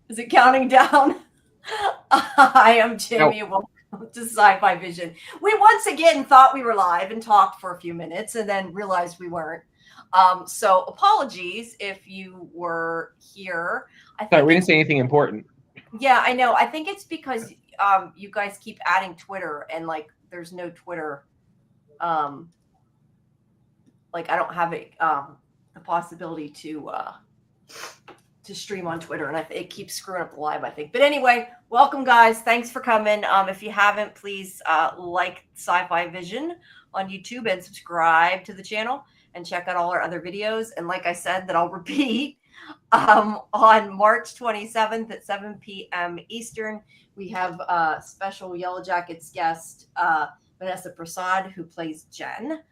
Is it counting down? I am Jamie. Welcome to Sci-Fi Vision. We once again thought we were live and talked for a few minutes and then realized we weren't. So apologies if you were here. Sorry, we didn't say anything important. Yeah, I know. I think it's because you guys keep adding Twitter and like there's no Twitter. Like I don't have the possibility to stream on Twitter, and it keeps screwing up the live, I think. But anyway, welcome guys. Thanks for coming. If you haven't, please like Sci-Fi Vision on YouTube and subscribe to the channel and check out all our other videos. And like I said, that I'll repeat, on March 27th at 7 p.m. Eastern, we have a special Yellow Jackets guest, Vanessa Prasad, who plays Jen.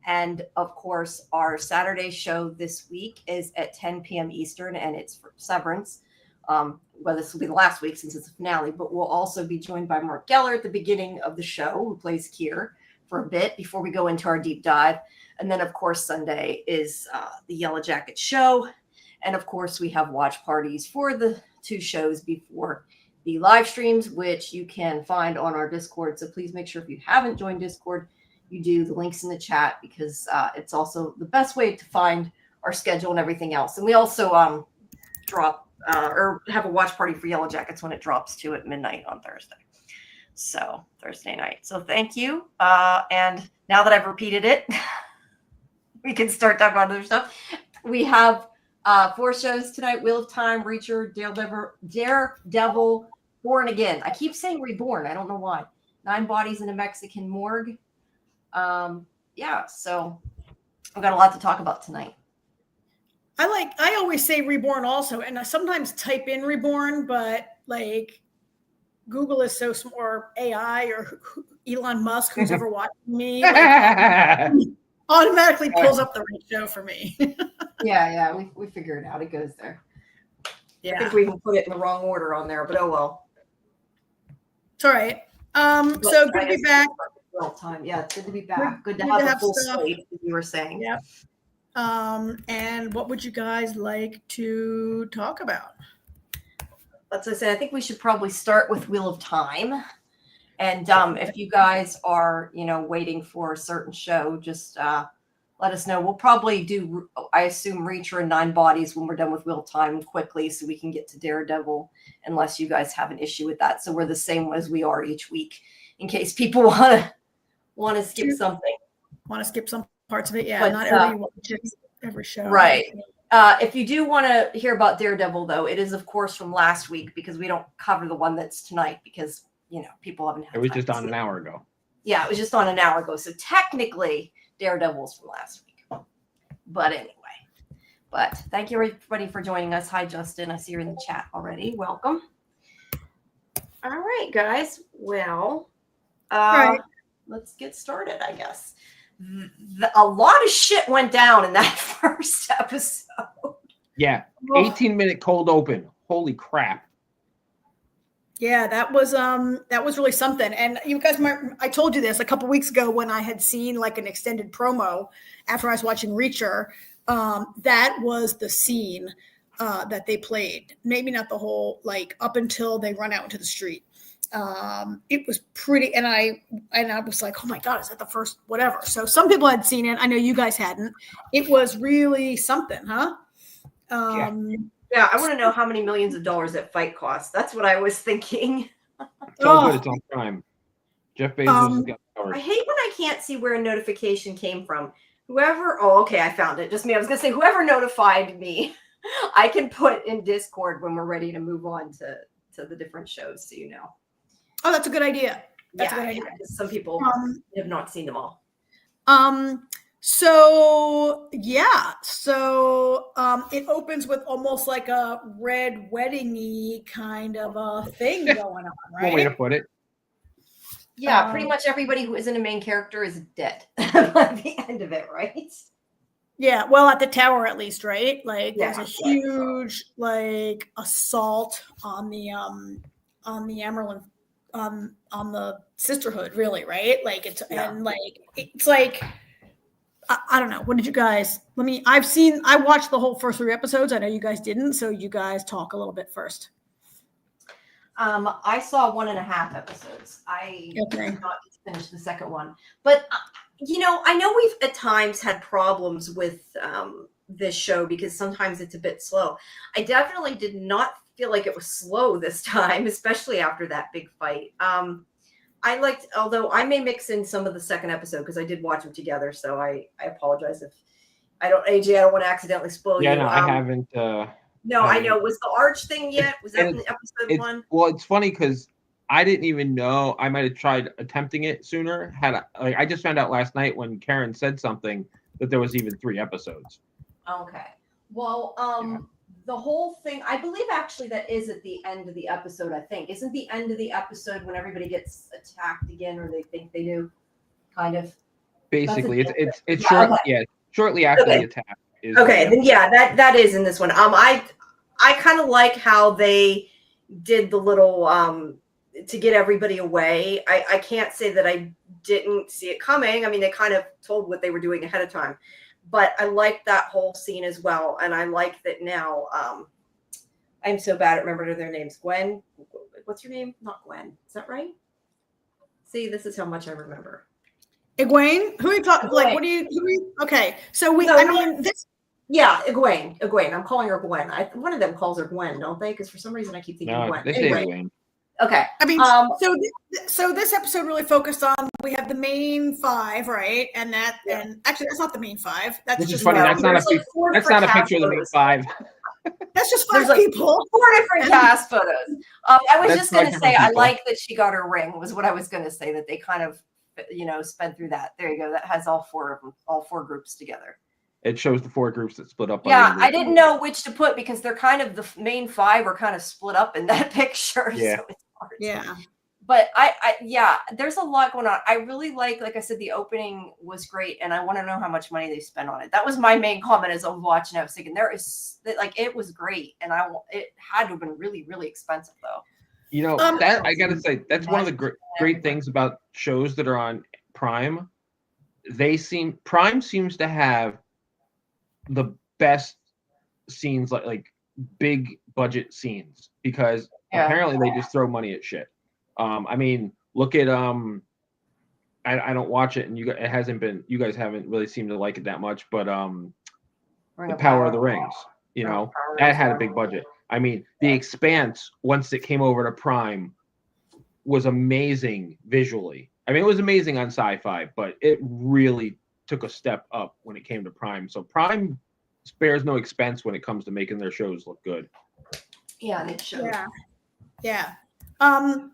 And of course, our Saturday show this week is at 10 p.m. Eastern, and it's for Severance. Well, this will be the last week since it's a finale, but we'll also be joined by Mark Geller at the beginning of the show, who plays Kier, for a bit before we go into our deep dive. And then, of course, Sunday is the Yellow Jacket show. And of course, we have watch parties for the two shows before the live streams, which you can find on our Discord. So please make sure if you haven't joined Discord, you do. The links in the chat, because it's also the best way to find our schedule and everything else. And we also drop or have a watch party for Yellow Jackets when it drops to at midnight on Thursday. So Thursday night. So thank you. And now that I've repeated it, we can start talking about other stuff. We have 4 shows tonight: Wheel of Time, Reacher, Daredevil, Born Again. I keep saying Reborn. I don't know why. 9 Bodies in a Mexican Morgue. Yeah, so I've got a lot to talk about tonight. I always say Reborn also, and I sometimes type in Reborn, but like Google is so smart, or AI, or Elon Musk, who's ever watching me, like, automatically pulls up the right show for me. Yeah, we figure it out. It goes there. Yeah, I think we even put it in the wrong order on there, but oh well. It's all right. So good to be back. Time. Yeah, it's good to be back. Good to have a full slate, as you were saying. Yep. And what would you guys like to talk about? As I said, I think we should probably start with Wheel of Time. And if you guys are, waiting for a certain show, just let us know. We'll probably do, I assume, Reacher and 9 Bodies when we're done with Wheel of Time quickly, so we can get to Daredevil, unless you guys have an issue with that. So we're the same as we are each week, in case people want to skip something. Want to skip some parts of it? Yeah, but, not every show. Right. If you do want to hear about Daredevil, though, it is, of course, from last week, because we don't cover the one that's tonight because, people haven't had it was just on an hour ago. Yeah, it was just on an hour ago. So technically, Daredevil's from last week. But anyway. But thank you, everybody, for joining us. Hi, Justin. I see you're in the chat already. Welcome. All right, guys. Well, right. Let's get started, I guess. A lot of shit went down in that first episode. Yeah, 18-minute cold open. Holy crap. Yeah, that was really something. And you guys I told you this a couple weeks ago when I had seen like an extended promo after I was watching Reacher. That was the scene that they played. Maybe not the whole, like up until they run out into the street. It was pretty, and I was like, oh my God, is that the first whatever? So some people had seen it. I know you guys hadn't. It was really something, huh? Yeah, I want to know how many millions of dollars that fight cost. That's what I was thinking. It's all good. It's on Prime. Jeff Bezos has got the I hate when I can't see where a notification came from. Okay, I found it. Just me. I was going to say, whoever notified me, I can put in Discord when we're ready to move on to the different shows, so you know. Oh, that's a good idea. That's a good idea. Some people have not seen them all. So it opens with almost like a red wedding-y kind of a thing going on, right? One way to put it. Yeah, pretty much everybody who isn't a main character is dead by the end of it, right? Yeah, well, at the tower at least, right? Like there's a huge like assault on the Emerald on the Sisterhood, really, right? Like it's and like it's like I don't know. What did you guys? I watched the whole first 3 episodes. I know you guys didn't, so you guys talk a little bit first. I saw 1.5 episodes. I Okay. did not finish the second one, but I know we've at times had problems with this show because sometimes it's a bit slow. I definitely did not feel like it was slow this time, especially after that big fight. I liked, although I may mix in some of the second episode because I did watch them together. So I apologize if AJ, I don't want to accidentally spoil you. Yeah, no, I haven't. No, I know. Was the Arch thing yet? Was that in episode 1? Well, it's funny because I didn't even know. I might have tried attempting it sooner. I just found out last night when Karen said something that there was even 3 episodes. Okay. Well, the whole thing, I believe actually that is at the end of the episode, I think. Isn't the end of the episode when everybody gets attacked again, or they think they do? Kind of. Basically, it's short. Okay. Yeah, shortly after the attack. Then that is in this one. I kind of like how they did the little to get everybody away. I can't say that I didn't see it coming. I mean, they kind of told what they were doing ahead of time, but I like that whole scene as well. And I like that now. I'm so bad at remembering their names. Gwen, what's your name? Not Gwen. Is that right? See, this is how much I remember. Egwene? Who are you talking? Like, what do you? Okay, so this. Yeah, Egwene. I'm calling her Gwen. One of them calls her Gwen, don't they? Because for some reason I keep thinking Gwen. They say Egwene. Okay. I mean, so this episode really focused on, we have the main 5, right? And and actually that's not the main 5. That's Which just is funny. That's not a picture of the main 5. That's just 5 people. 4 different cast photos. I was just going to say, I like that she got her ring, was what I was going to say, that they kind of, sped through that. There you go. That has all 4 of them, all 4 groups together. It shows the 4 groups that split up. Yeah, I didn't know which to put because they're kind of, the main 5 are kind of split up in that picture. Yeah. So it's hard. Yeah. But there's a lot going on. I really like I said, the opening was great, and I want to know how much money they spent on it. That was my main comment as I was watching. I was thinking it was great, and it had to have been really, really expensive though. That I gotta say, that's one of the great things about shows that are on Prime. Prime seems to have the best scenes, like big budget scenes, because apparently they just throw money at shit. I mean, look at I don't watch it, and you guys haven't really seemed to like it that much, but the Power of the Rings, that had a big budget. I mean, The Expanse, once it came over to Prime, was amazing visually. I mean, it was amazing on Sci-Fi, but it really took a step up when it came to Prime. So Prime spares no expense when it comes to making their shows look good. Yeah, and it shows. Yeah. And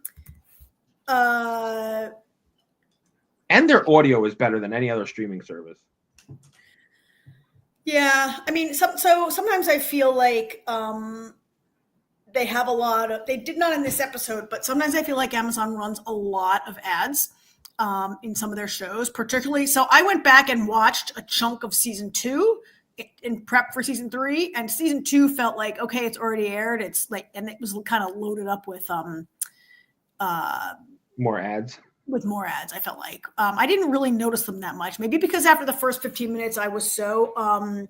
their audio is better than any other streaming service. Yeah, I mean, so sometimes I feel like they have a lot of. They did not in this episode, but sometimes I feel like Amazon runs a lot of ads in some of their shows, particularly. So I went back and watched a chunk of season 2 in prep for season 3, and season 2 felt like, okay, it's already aired. It's like, and it was kind of loaded up with more ads. With more ads, I felt like I didn't really notice them that much. Maybe because after the first 15 minutes, I was so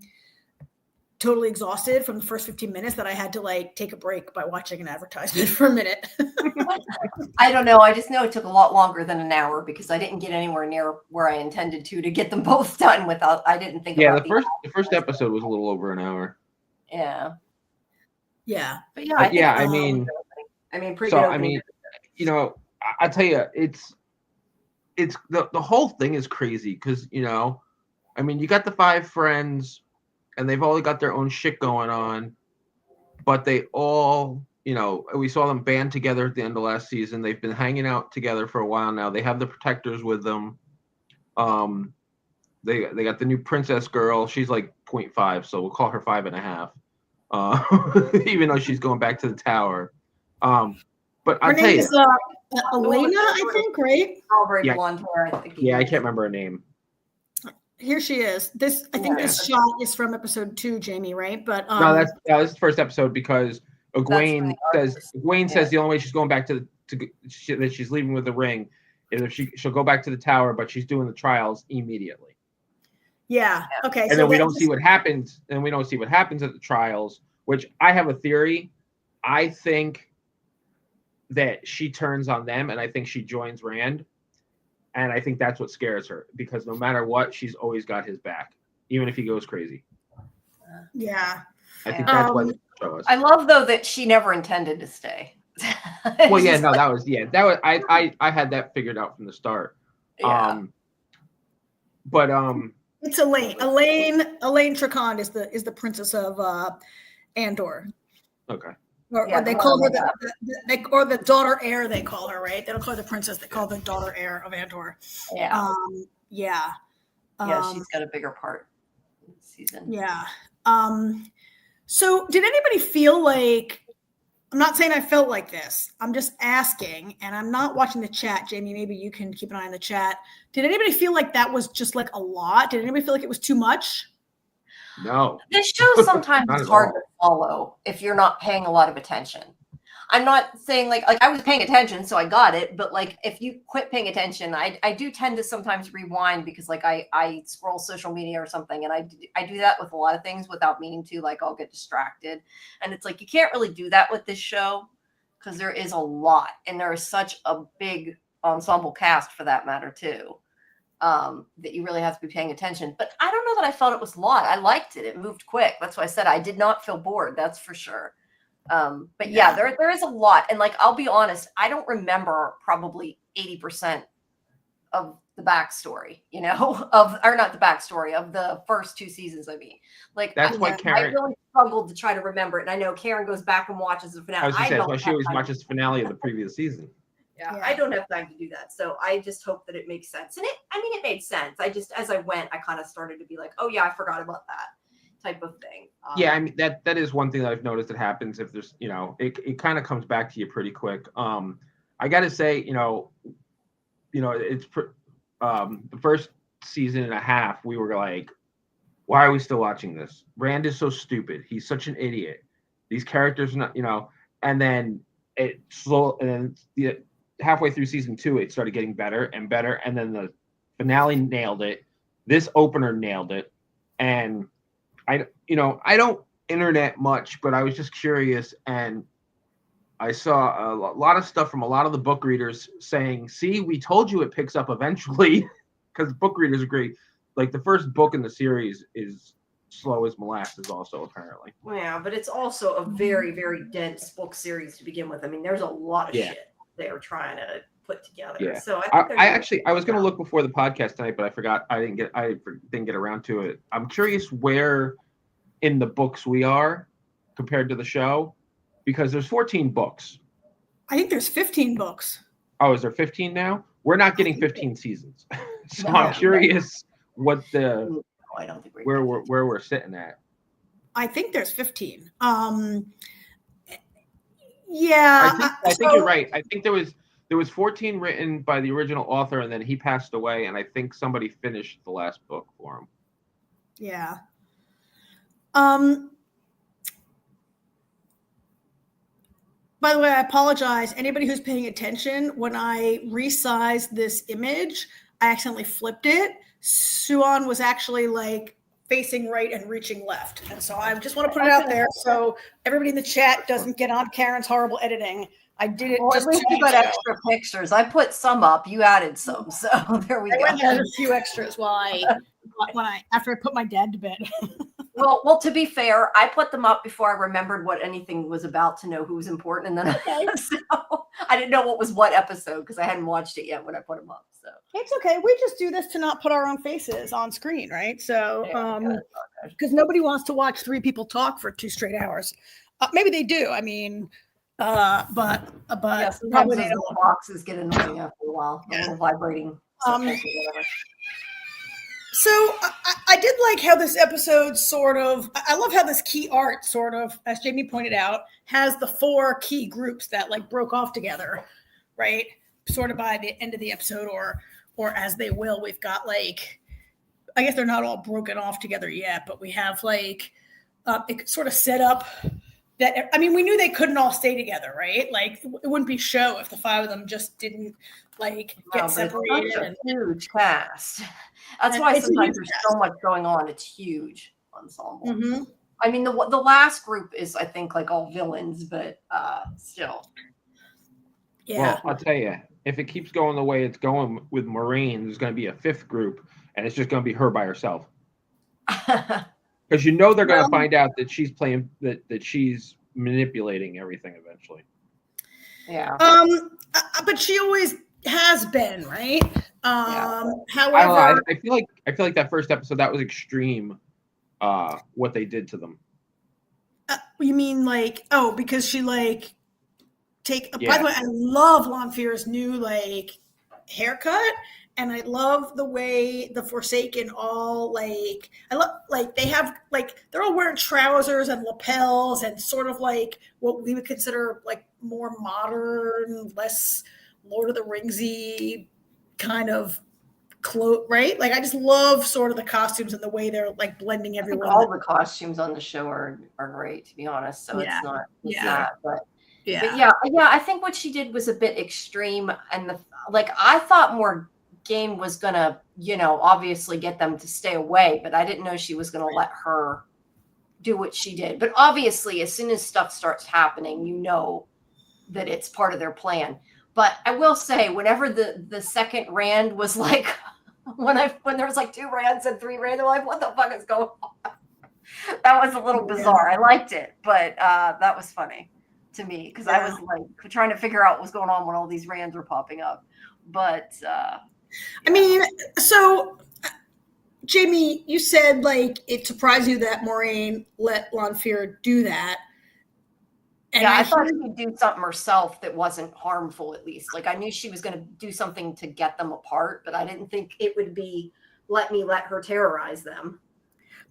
totally exhausted from the first 15 minutes that I had to take a break by watching an advertisement for a minute. I don't know. I just know it took a lot longer than an hour because I didn't get anywhere near where I intended to get them both done without. I didn't think. Yeah, about the first episode was a little over an hour. Yeah. Yeah, but yeah, I mean, pretty. So good I mean, I tell you, it's the whole thing is crazy because I mean, you got the 5 friends and they've all got their own shit going on, but they all, we saw them band together at the end of last season. They've been hanging out together for a while now. They have the protectors with them. They got the new princess girl. She's like 0.5, so we'll call her 5.5. Even though she's going back to the tower. But I'll tell you, is Elena, I think, right? Strawberry blonde hair, I think. Yeah, I can't remember her name. Here she is. This shot is from episode 2, Jamie, right? But no, that's the first episode because Egwene says the only way she's going back that she's leaving with the ring is if she'll go back to the tower, but she's doing the trials immediately. Yeah. Okay. And then we don't see what happens. And we don't see what happens at the trials, which I have a theory. I think that she turns on them, and I think she joins Rand. And I think that's what scares her, because no matter what, she's always got his back, even if he goes crazy. Yeah. I think that's why they show us. I love, though, that she never intended to stay. Well, yeah, no, that was I had that figured out from the start. Yeah. It's Elaine. Elaine Tricon is the princess of Andor. Okay. Or they call her the daughter heir. They call her, right? They don't call her the princess. They call her the daughter heir of Andor. Yeah. Yeah. She's got a bigger part this season. Yeah. So did anybody feel like, I'm not saying I felt like this, I'm just asking, and I'm not watching the chat. Jamie, maybe you can keep an eye on the chat. Did anybody feel like that was just like a lot? Did anybody feel like it was too much? No. This show sometimes is hard to follow if you're not paying a lot of attention. I'm not saying like I was paying attention, so I got it. But like if you quit paying attention, I do tend to sometimes rewind, because like I scroll social media or something, and I do that with a lot of things without meaning to. Like I'll get distracted, and it's like you can't really do that with this show, because there is a lot, and there is such a big ensemble cast for that matter too, that you really have to be paying attention. But I don't know that I felt it was a lot. I liked it. It moved quick. That's why I said I did not feel bored. That's for sure. But yeah, there is a lot. And like, I'll be honest, I don't remember probably 80% of the backstory, or not the backstory of the first 2 seasons. I mean, like that's why Karen, I really struggled to try to remember it. And I know Karen goes back and watches the finale. That's why she always watches the finale of the previous season. Yeah, I don't have time to do that. So I just hope that it makes sense. And it made sense. I just, as I went, I kind of started to be like, oh yeah, I forgot about that type of thing. Yeah, I mean, that is one thing that I've noticed that happens if there's, it kind of comes back to you pretty quick. I got to say, it's the first season and a half, we were like, why are we still watching this? Rand is so stupid. He's such an idiot. These characters are not, and then halfway through season 2, it started getting better and better. And then the finale nailed it. This opener nailed it. And I don't internet much, but I was just curious, and I saw a lot of stuff from a lot of the book readers saying, see, we told you it picks up eventually, because book readers agree. Like the first book in the series is slow as molasses also, apparently. Yeah, but it's also a very, very dense book series to begin with. I mean, there's a lot of shit they're trying to put together. Yeah. So I was going to look before the podcast tonight, but I forgot. I didn't get around to it. I'm curious where in the books we are compared to the show, because there's 14 books. I think there's 15 books. Oh, is there 15 now? We're not getting 15 seasons. So I'm curious what I don't think where we're sitting at. I think there's 15. Yeah, I think you're right. I think there was 14 written by the original author, and then he passed away, and I think somebody finished the last book for him. Yeah. By the way, I apologize. Anybody who's paying attention, when I resized this image, I accidentally flipped it. Suan was actually like facing right and reaching left. And so I just want to put it out there so everybody in the chat doesn't get on Karen's horrible editing. I did it. Well, at least you got extra pictures. I put some up. You added some. So there we go. I added a few extras after I put my dad to bed. Well, to be fair, I put them up before I remembered what anything was about to know who was important. And then so I didn't know what was what episode because I hadn't watched it yet when I put them up. So it's okay. We just do this to not put our own faces on screen, right? So because nobody wants to watch 3 people talk for 2 straight hours. Maybe they do. I mean, but probably those little boxes get annoying after a while. The little vibrating. So I did like how this episode I love how this key art as Jamie pointed out, has the 4 key groups that like broke off together, right? Sort of by the end of the episode or as they will, we've got like, I guess they're not all broken off together yet, but we have like, it sort of set up that, I mean, we knew they couldn't all stay together, right? Like, it wouldn't be show if the 5 of them just didn't like get separated. It's such a huge cast. That's why sometimes there's so much going on. It's huge ensemble. Mm-hmm. I mean, the last group is, I think, like all villains, but still. Yeah. Well, I'll tell you, if it keeps going the way it's going with Maureen, there's going to be a 5th group, and it's just going to be her by herself. Because they're going to find out that she's playing, that she's manipulating everything eventually. Yeah. But she always has been, right? However, I feel like that first episode, that was extreme. What they did to them. You mean like, because she like by the way, I love Lanfear's new like haircut, and I love the way the Forsaken all like, I love like they have like, they're all wearing trousers and lapels and sort of like what we would consider like more modern, less Lord of the Ringsy kind of clothes, right? Like, I just love sort of the costumes and the way they're like blending everyone. All the costumes on the show are great, to be honest. So it's not but yeah, I think what she did was a bit extreme, and I thought Morgaine was gonna, obviously get them to stay away, but I didn't know she was gonna let her do what she did. But obviously, as soon as stuff starts happening, you know that it's part of their plan. But I will say, whenever the second Rand was like, when there was like 2 Rands and 3 Rand, they're like, what the fuck is going on? That was a little bizarre. I liked it, but that was funny to me, because I was like trying to figure out what was going on when all these Rands were popping up. But I mean, so Jamie, you said like it surprised you that Moiraine let Lanfear do that. And I thought she could do something herself that wasn't harmful, at least. Like, I knew she was going to do something to get them apart, but I didn't think it would be let her terrorize them.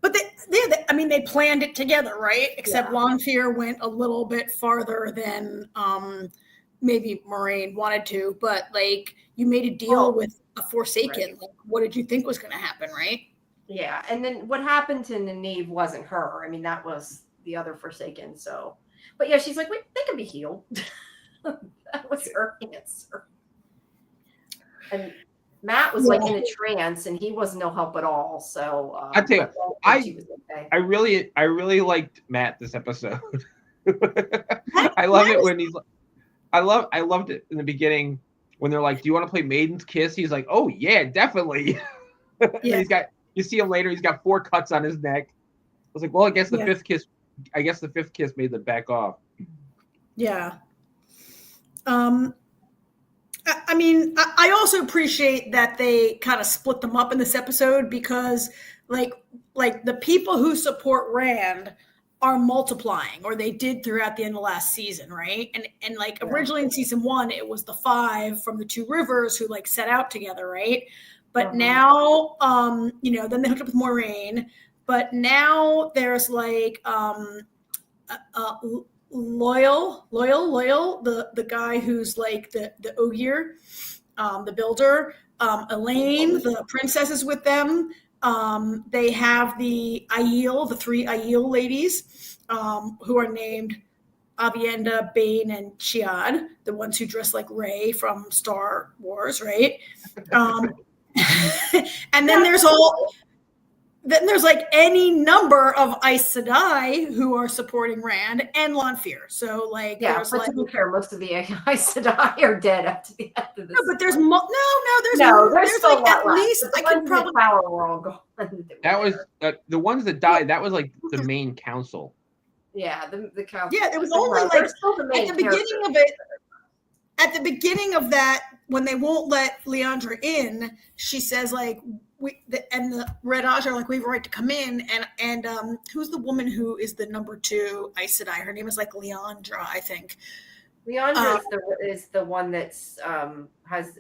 But they planned it together, right? Except Lanfear went a little bit farther than maybe Moiraine wanted to. But like, you made a deal with a Forsaken. Right. Like, what did you think was going to happen, right? Yeah, and then what happened to Nynaeve wasn't her. I mean, that was the other Forsaken. So, but yeah, she's like, wait, they can be healed. That was her answer. And Matt was like in a trance, and he was no help at all. So I tell you, I really liked Matt this episode. I love it when I loved it in the beginning when they're like, "Do you want to play Maiden's Kiss?" He's like, "Oh yeah, definitely." Yeah. You see him later. He's got 4 cuts on his neck. I was like, "Well, I guess the 5th kiss. I guess the 5th kiss made them back off." Yeah. I mean, I also appreciate that they kind of split them up in this episode, because like the people who support Rand are multiplying, or they did throughout the end of last season, right? And like originally in season 1, it was the 5 from the 2 rivers who like set out together, right? But now, then they hooked up with Moiraine. But now there's like Loyal, the guy who's like the Ogier, the builder. Elaine, the princess, is with them. They have the 3 Aiel ladies, who are named Avienda, Bane, and Chiad, the ones who dress like Rey from Star Wars, right? And then there's like any number of Aes Sedai who are supporting Rand and Lanfear. So like, but to be fair, most of the Aes Sedai are dead up to the end of this. No, but there's there's still like at least I could probably power were all gone. That was the ones that died. That was like the main council. Yeah, the council. Yeah, it was only like at the beginning of it. At the beginning of that, when they won't let Leandra in, she says like, the Red Aja are like, we have a right to come in, and who's the woman who is the number 2 Aes Sedai? Her name is like Leandra, I think. Leandra is the one that's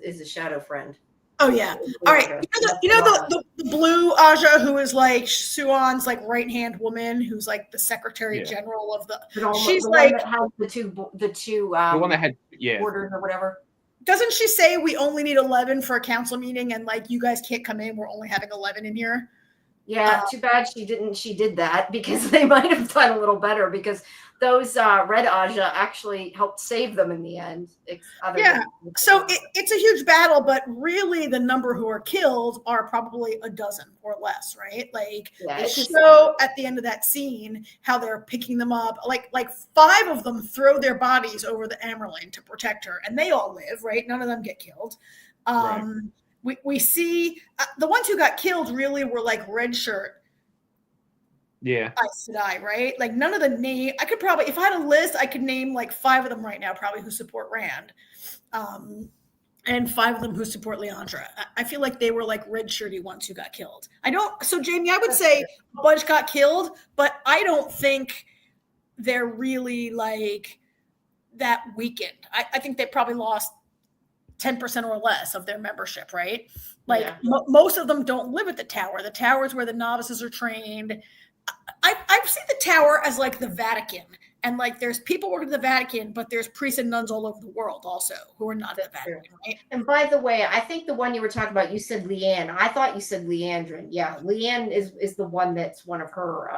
is a shadow friend. Oh yeah. All right. The blue Aja, who is like Suan's like right hand woman, who's like the secretary general of the. She's the like one that has the two the one that had orders or whatever. Doesn't she say we only need 11 for a council meeting, and like you guys can't come in? We're only having 11 in here. Yeah, too bad she didn't. She did that because they might have done a little better because those Red Aja actually helped save them in the end. So it's a huge battle, but really the number who are killed are probably a dozen or less, right? Like they show at the end of that scene how they're picking them up. Like 5 of them throw their bodies over the Amerlin to protect her, and they all live, right? None of them get killed. Right. We see the ones who got killed really were like red shirt. Yeah. Aes Sedai, right? Like none of the name. I could probably, if I had a list, I could name like 5 of them right now, probably who support Rand, and 5 of them who support Leandra. I feel like they were like red shirty ones who got killed. So Jamie, I would say a bunch got killed, but I don't think they're really like that weakened. I think they probably lost 10% or less of their membership, right? Like most of them don't live at the tower. The tower is where the novices are trained. I've seen the tower as like the Vatican, and like there's people working at the Vatican, but there's priests and nuns all over the world also who are not at the Vatican, right? And by the way, I think the one you were talking about, you said Leanne. I thought you said Leandrin. Yeah, Leanne is the one that's one of her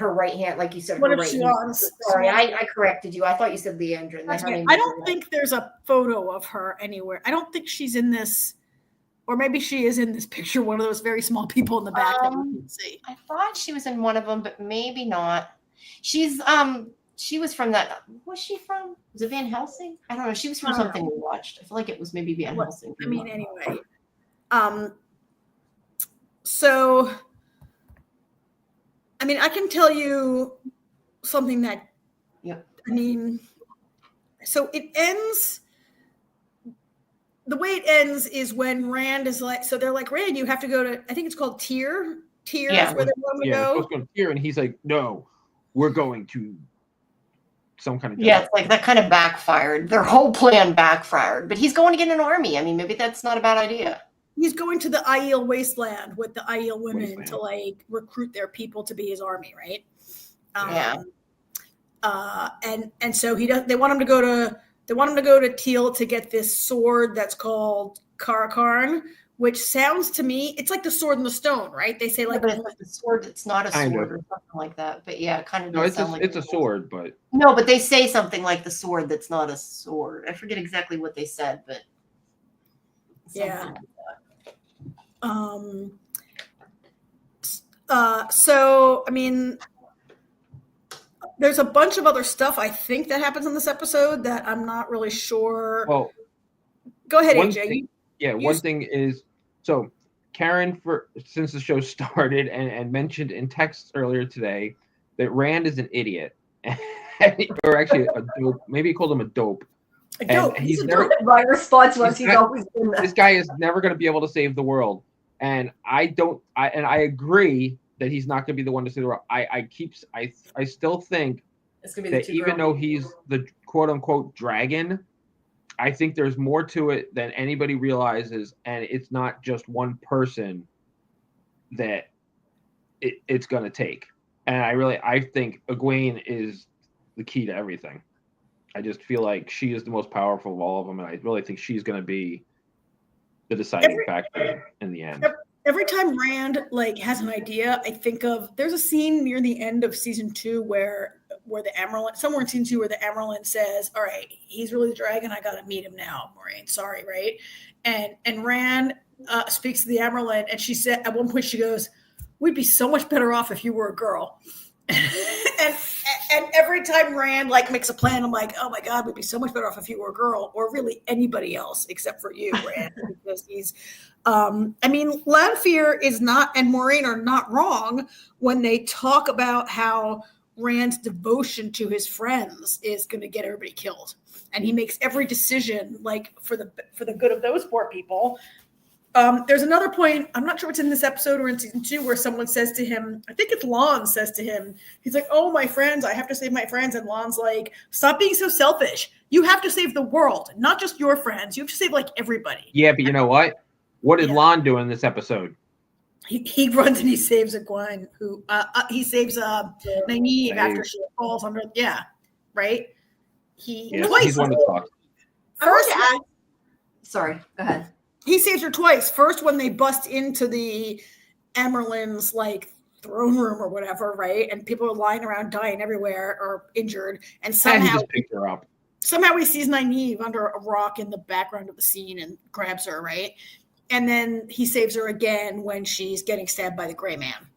right hand, like you said. One her of right Siobhan's. hand. Sorry, I corrected you. I thought you said Leandrin. I don't think there's a photo of her anywhere. I don't think she's in this. Or maybe she is in this picture, one of those very small people in the back that you can see. I thought she was in one of them, but maybe not. She was from that. Was she from? Was it Van Helsing? I don't know. She was from something we watched. I feel like it was maybe Van Helsing. I mean, anyway. So, I mean, I can tell you something that. Yep. I mean, so it ends. The way it ends is when Rand is like, so they're like, Rand, you have to go to, I think it's called Tyr. Tyr is where they want to go. Yeah, supposed to go to Tyr, and he's like, no, we're going to some kind of. Yeah, it's like that kind of backfired. Their whole plan backfired, but he's going to get an army. I mean, maybe that's not a bad idea. He's going to the Aiel wasteland with the Aiel women to like recruit their people to be his army, right? And so they want him to go to Teal to get this sword that's called Karakarn, which sounds to me, it's like the sword and the stone, right? They say like, but it's like the sword. It's not a sword or something like that. But yeah, kind of. No, it's a sword, but no, but they say something like the sword that's not a sword. I forget exactly what they said, but yeah. So I mean, there's a bunch of other stuff I think that happens in this episode that I'm not really sure. Well, go ahead, AJ. One thing is, so Karen, since the show started and mentioned in text earlier today that Rand is an idiot, or actually a dope. Maybe he called him a dope. A dope. He's never. My response was he's always been that. This guy is never going to be able to save the world, and I agree that he's not going to be the one to save the world. I still think it's gonna be that even though he's the quote unquote dragon, I think there's more to it than anybody realizes, and it's not just one person that it's going to take. And I think Egwene is the key to everything. I just feel like she is the most powerful of all of them, and I really think she's going to be the deciding factor in the end. Every time Rand like has an idea, I think of there's a scene near the end of season 2 where the Amerlin, somewhere in season 2 where the Amerlin says, "All right, he's really the dragon. I got to meet him now, Moraine. Sorry, right?" And Rand speaks to the Amerlin, and she said at one point she goes, "We'd be so much better off if you were a girl." and every time Rand like makes a plan, I'm like, "Oh my God, we'd be so much better off if you were a girl, or really anybody else except for you, Rand," because he's. I mean, Lanfear is not, and Moraine are not wrong when they talk about how Rand's devotion to his friends is going to get everybody killed, and he makes every decision like for the good of those poor people. There's another point, I'm not sure it's in this episode or in season 2, where someone says to him, I think it's Lon says to him, he's like, "Oh, my friends, I have to save my friends." And Lon's like, "Stop being so selfish. You have to save the world, not just your friends. You have to save like everybody." Yeah, but you know what? What did Lon do in this episode? He runs and he saves Egwene, who he saves Nynaeve after she falls under. Yeah, right. Twice. He's one to talk. Sorry, go ahead. He saves her twice. First, when they bust into the Amerlin's like throne room or whatever, right? And people are lying around dying everywhere or injured, and And he somehow just picked her up. he sees Nynaeve under a rock in the background of the scene and grabs her, right? And then he saves her again when she's getting stabbed by the gray man.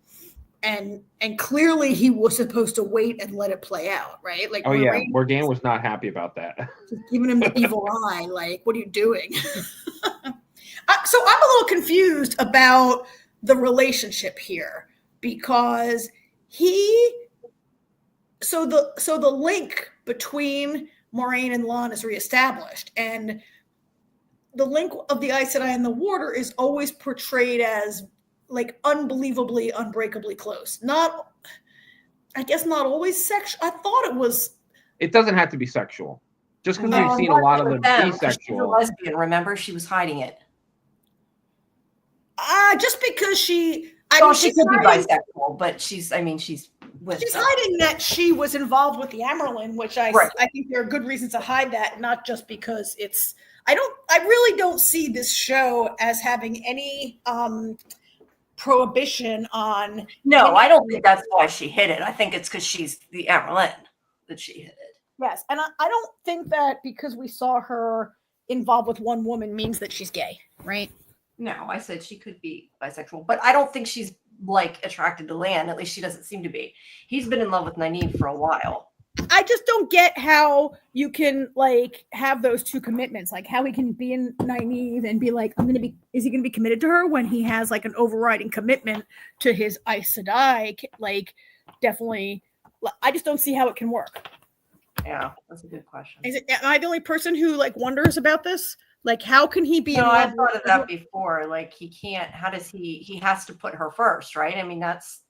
And clearly he was supposed to wait and let it play out, right? Like, Morgaine was not happy about that. Just giving him the evil eye, like, what are you doing? So I'm a little confused about the relationship here, because so the link between Moiraine and Lon is reestablished, and the link of the Aes Sedai and the Warder is always portrayed as like unbelievably, unbreakably close. I guess not always sexual. I thought it was. It doesn't have to be sexual. Just because we've seen a lot of them be sexual. She's a lesbian, remember? She was hiding it. Just because she could be bisexual, but she's hiding that she was involved with the Amerlin, which I think there are good reasons to hide that, not just because it's. I really don't see this show as having any prohibition on. No, I don't think that's why she hid it. I think it's because she's the Amerlin that she hid it. Yes, and I don't think that because we saw her involved with one woman means that she's gay, right? No, I said she could be bisexual, but I don't think she's like attracted to Lan. At least she doesn't seem to be. He's been in love with Nynaeve for a while. I just don't get how you can like have those two commitments, like how he can be in Nynaeve and be like, is he going to be committed to her when he has like an overriding commitment to his Aes Sedai? Like, definitely, I just don't see how it can work. Yeah, that's a good question. Am I the only person who like wonders about this? Like, how can he be? No, I've thought of that before. Like, he can't. How does he has to put her first, right? I mean, that's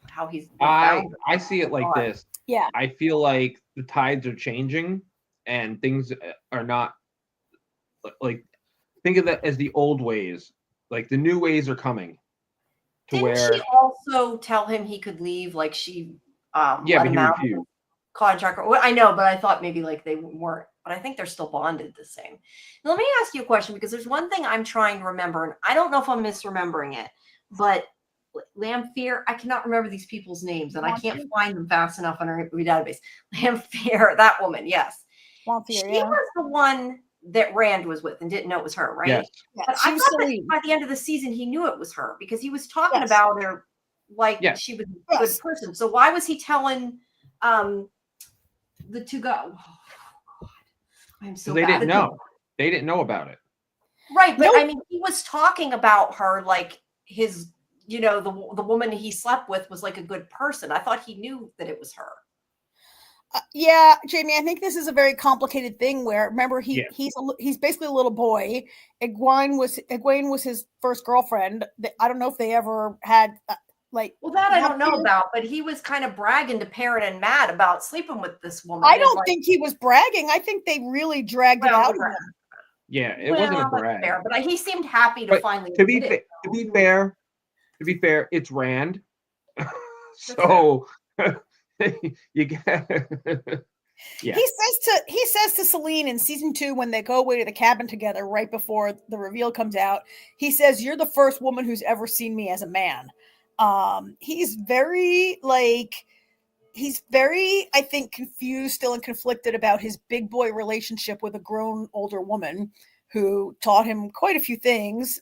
how he's. I see it like this. Yeah. I feel like the tides are changing, and things are not like. Think of that as the old ways. Like the new ways are coming. Didn't she also tell him he could leave? Like she. But he refused. Contract. I know, but I thought maybe like they weren't. But I think they're still bonded the same. Now, let me ask you a question, because there's one thing I'm trying to remember, and I don't know if I'm misremembering it, but Lanfear, I cannot remember these people's names, and I can't find them fast enough on our database. Lanfear, that woman, yes. Lanfear, she was the one that Rand was with and didn't know it was her, right? Yes. But I thought that by the end of the season, he knew it was her, because he was talking about her like she was a good person. So why was he telling the two go? I'm so they didn't know. They didn't know about it. Right, but I mean, he was talking about her like his, the woman he slept with was like a good person. I thought he knew that it was her. Yeah, Jamie, I think this is a very complicated thing where, remember, he's basically a little boy. Egwene was his first girlfriend. I don't know if they ever had that I don't know about, but he was kind of bragging to Perrin and Matt about sleeping with this woman. I don't think he was bragging. I think they really dragged it out of him. Yeah, it wasn't a brag. Fair, but he seemed happy to finally. To be fair, it's Rand. So you get. Yeah. He says to Selene in season 2 when they go away to the cabin together right before the reveal comes out. He says, "You're the first woman who's ever seen me as a man." He's very, I think, confused still and conflicted about his big boy relationship with a grown older woman who taught him quite a few things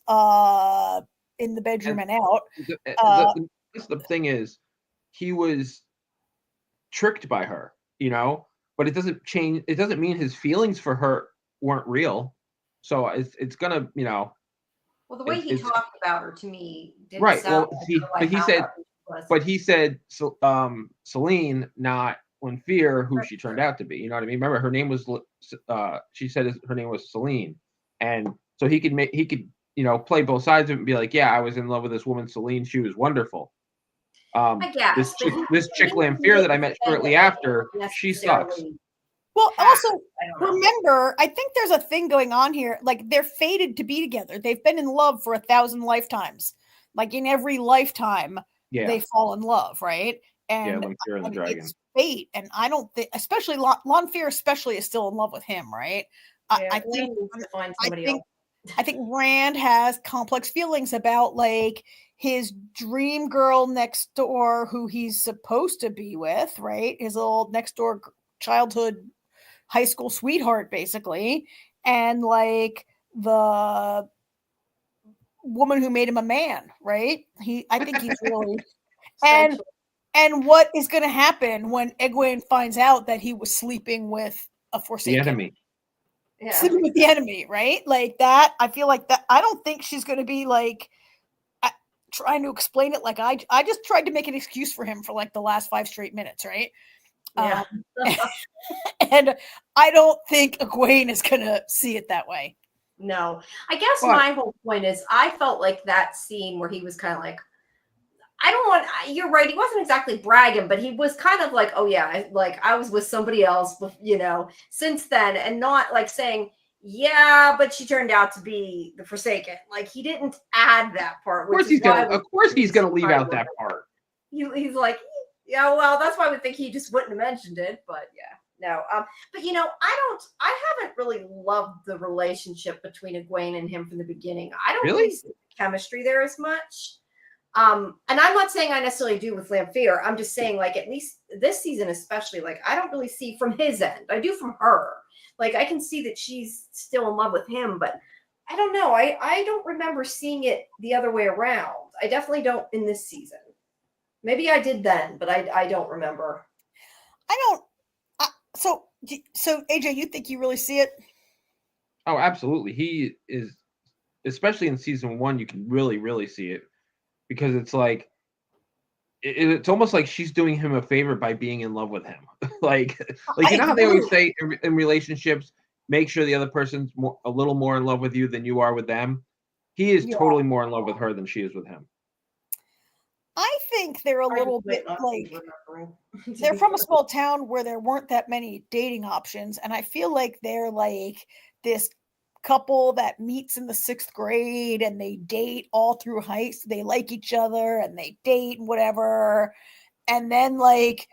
in the bedroom and out. The thing is, he was tricked by her, but it doesn't change. It doesn't mean his feelings for her weren't real. So it's gonna, Well, the way he talked about her to me didn't right. sound But he said Selene, not Lanfear, who she turned out to be. You know what I mean? Remember, her name was. She said her name was Selene, and so he could play both sides of it and be like, "Yeah, I was in love with this woman, Selene. She was wonderful." I guess this chick Lanfear that I met shortly after, she sucks. Well, also remember, I think there's a thing going on here. Like, they're fated to be together. They've been in love for 1,000 lifetimes. Like, in every lifetime, they fall in love, right? And Lanfear and the dragon. It's fate. And I don't think, especially Lanfear, especially is still in love with him, right? I think Rand has complex feelings about his dream girl next door who he's supposed to be with, right? His little next door childhood high school sweetheart, basically. And like the woman who made him a man, right? I think he's really and what is going to happen when Egwene finds out that he was sleeping with a Forsaken? The enemy. Yeah. Sleeping with the enemy, right? Like that. I feel like that. I don't think she's going to be like trying to explain it. Like I just tried to make an excuse for him for like the last 5 straight minutes, right? Yeah. And I don't think Egwene is going to see it that way. No, I guess my whole point is I felt like that scene where he was kind of like, you're right. He wasn't exactly bragging, but he was kind of like, oh yeah, like I was with somebody else, since then, and not like saying, yeah, but she turned out to be the Forsaken. Like he didn't add that part. Of course he's gonna leave out that part. He's like, yeah, well, that's why I would think he just wouldn't have mentioned it, but yeah. No, but I haven't really loved the relationship between Egwene and him from the beginning. I don't really see the chemistry there as much. And I'm not saying I necessarily do with Lanfear. I'm just saying, like, at least this season, especially, like, I don't really see from his end. I do from her. Like, I can see that she's still in love with him, but I don't know. I don't remember seeing it the other way around. I definitely don't in this season. Maybe I did then, but I don't remember. So AJ, you think you really see it? Oh, absolutely. He is, especially in season 1, you can really, really see it because it's like, it's almost like she's doing him a favor by being in love with him. like you know how they always say in relationships, make sure the other person's a little more in love with you than you are with them. He is totally more in love with her than she is with him. I think they're a little bit like they're from a small town where there weren't that many dating options. And I feel like they're like this couple that meets in the 6th grade and they date all through high school. They like each other and they date and whatever. And then like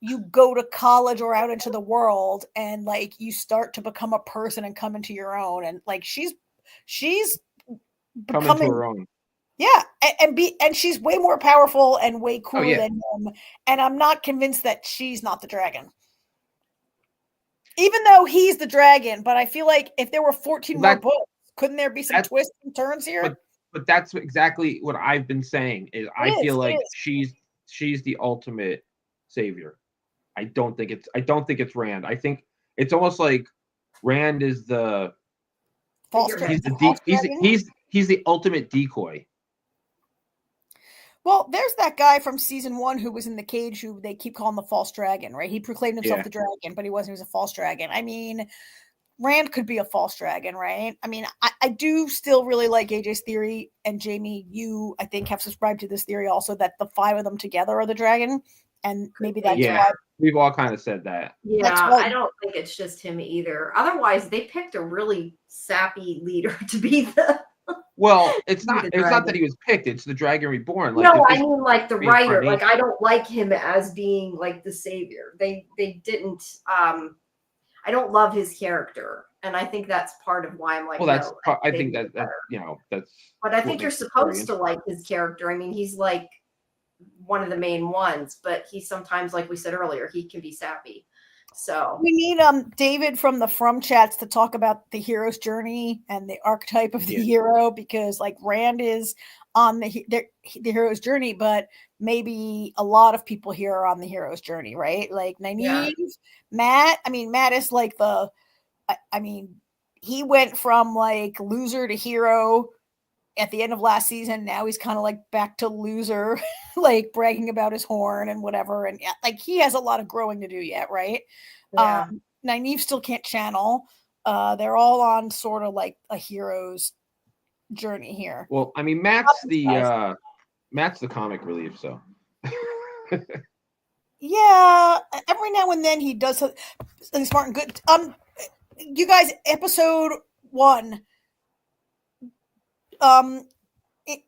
you go to college or out into the world and like you start to become a person and come into your own. And like she's becoming into her own. Yeah, and she's way more powerful and way cooler than him. And I'm not convinced that she's not the dragon. Even though he's the dragon, but I feel like if there were 14 more books, couldn't there be some twists and turns here? But that's exactly what I've been saying. I feel like she's the ultimate savior. I don't think it's Rand. I think it's almost like Rand is the false he's the ultimate decoy. Well, there's that guy from season 1 who was in the cage who they keep calling the false dragon, right? He proclaimed himself the dragon, but he wasn't. He was a false dragon. I mean, Rand could be a false dragon, right? I mean, I do still really like AJ's theory, and Jamie, you, I think, have subscribed to this theory also that the 5 of them together are the dragon, and maybe that's why. We've all kind of said that. Yeah, I don't think it's just him either. Otherwise, they picked a really sappy leader to be the... Well, it's not that he was picked. It's the Dragon Reborn. Like, no, I mean like the writer. Like I don't like him as being like the savior. They didn't. I don't love his character, and I think that's part of why I'm like. Well, that's. No, I think that that's. But I think you're supposed to like his character. I mean, he's like one of the main ones, but he sometimes, like we said earlier, he can be sappy. So we need David from the From Chats to talk about the hero's journey and the archetype of the hero, because like Rand is on the hero's journey, but maybe a lot of people here are on the hero's journey, right? Like Nynaeve, Matt. I mean, Matt is like he went from like loser to hero at the end of last season. Now he's kind of like back to loser, like bragging about his horn and whatever. And like, he has a lot of growing to do yet. Right. Yeah. Nynaeve still can't channel. They're all on sort of like a hero's journey here. Well, I mean, Matt's the comic relief. So yeah, every now and then he does something smart and good. You guys, episode 1,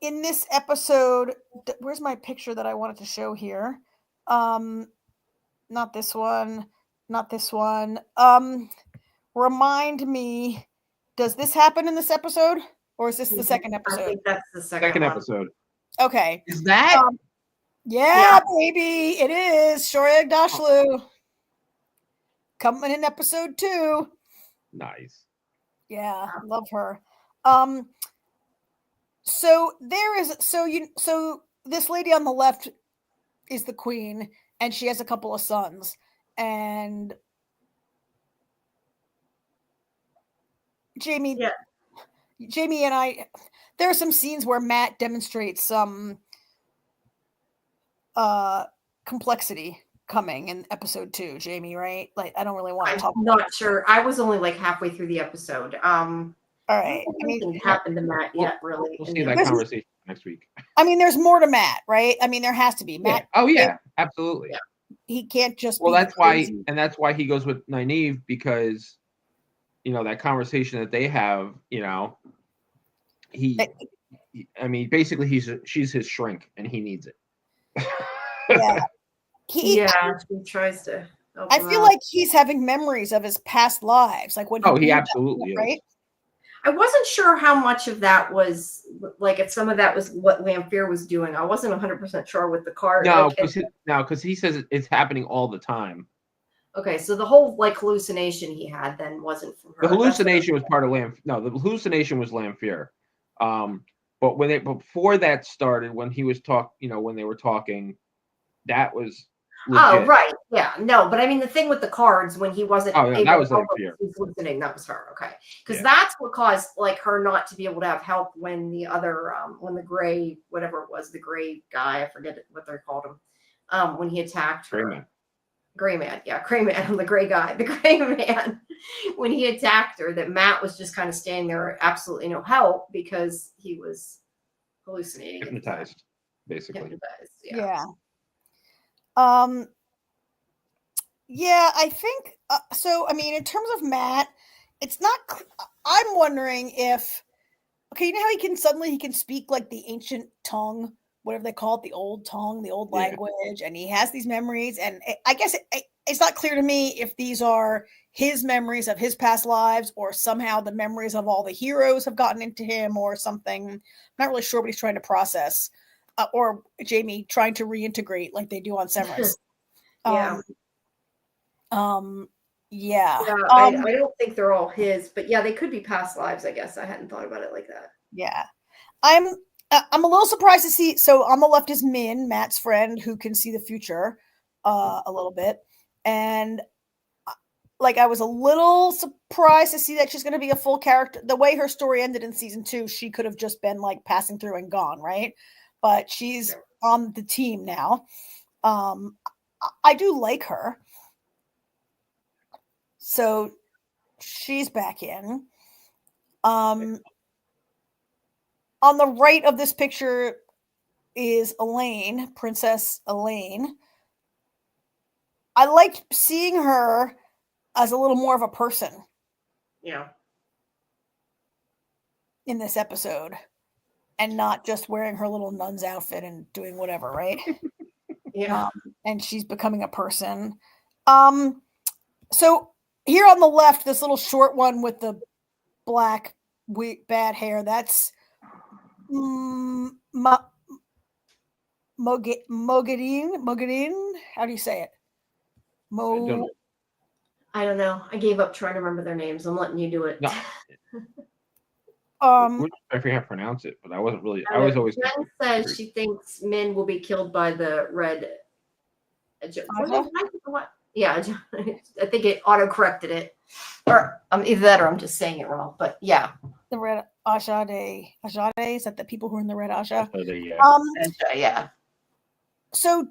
in this episode, where's my picture that I wanted to show here? Not this one. Remind me, does this happen in this episode, or is this the second episode? I think that's the second episode. Okay. Is that? Yeah, baby, it is. Shoryag Dashlu coming in episode 2. Nice. Yeah, love her. So this lady on the left is the queen, and she has a couple of sons, and Jamie and I, there are some scenes where Matt demonstrates some complexity coming in episode 2, Jamie, right? Like, I don't really want to talk. I'm not sure. I was only like halfway through the episode. All right. I mean, nothing happened to Matt yet, really. We'll see that conversation next week. I mean, there's more to Matt, right? I mean, there has to be. Matt. Oh yeah, absolutely. Yeah. He can't just. Well, that's crazy. That's why he goes with Nynaeve, because that conversation that they have. I mean, basically, she's his shrink, and he needs it. Yeah. He tries to. I feel like he's having memories of his past lives, like when. He absolutely is. Right. I wasn't sure how much of that was like, if some of that was what Lamphere was doing. I wasn't 100% sure with the card. No, because he says it's happening all the time. Okay, so the whole like hallucination he had then wasn't from her. The hallucination was part of the hallucination was Lamphere. But before that started, when he was when they were talking, that was legit. Oh, right. Yeah. No, but I mean, the thing with the cards, when he wasn't that was Lamphere. He was listening, that was her. Okay. Because that's what caused like her not to be able to have help when the other, when the gray, whatever it was, the gray guy, I forget what they called him, when he attacked her. Gray man. Yeah. Gray man. The gray guy. The gray man. When he attacked her, that Matt was just kind of standing there, absolutely no help, because he was hallucinating. Hypnotized, basically. Hypnotized, yeah. Yeah, I think so. I mean, in terms of Matt, it's not. I'm wondering if, you know how he can speak like the ancient tongue, whatever they call it, the old tongue, the old language, and he has these memories. And I guess it's not clear to me if these are his memories of his past lives, or somehow the memories of all the heroes have gotten into him, or something. I'm not really sure what he's trying to process. Or Jamie trying to reintegrate like they do on Severance. Yeah. Yeah. I don't think they're all his, but yeah, they could be past lives, I guess. I hadn't thought about it like that. Yeah. I'm a little surprised to see. So on the left is Min, Matt's friend, who can see the future a little bit. And like, I was a little surprised to see that she's going to be a full character. The way her story ended in season 2, she could have just been like passing through and gone, right? But she's on the team now. I do like her. So she's back in. On the right of this picture is Elaine, Princess Elaine. I liked seeing her as a little more of a person. Yeah. In this episode. And not just wearing her little nun's outfit and doing whatever, right? Yeah. And she's becoming a person. So here on the left, this little short one with the black, bad hair, that's Mogadine. How do you say it? I don't know. I gave up trying to remember their names. I'm letting you do it. No. I forget how to pronounce it, but I wasn't really. I was always. Jen says she thinks Min will be killed by the red. What? Yeah, I think it auto-corrected it, or either that, or I'm just saying it wrong. But yeah, the red Ajade. Ajade, is that the people who are in the red Aja? Yeah. So,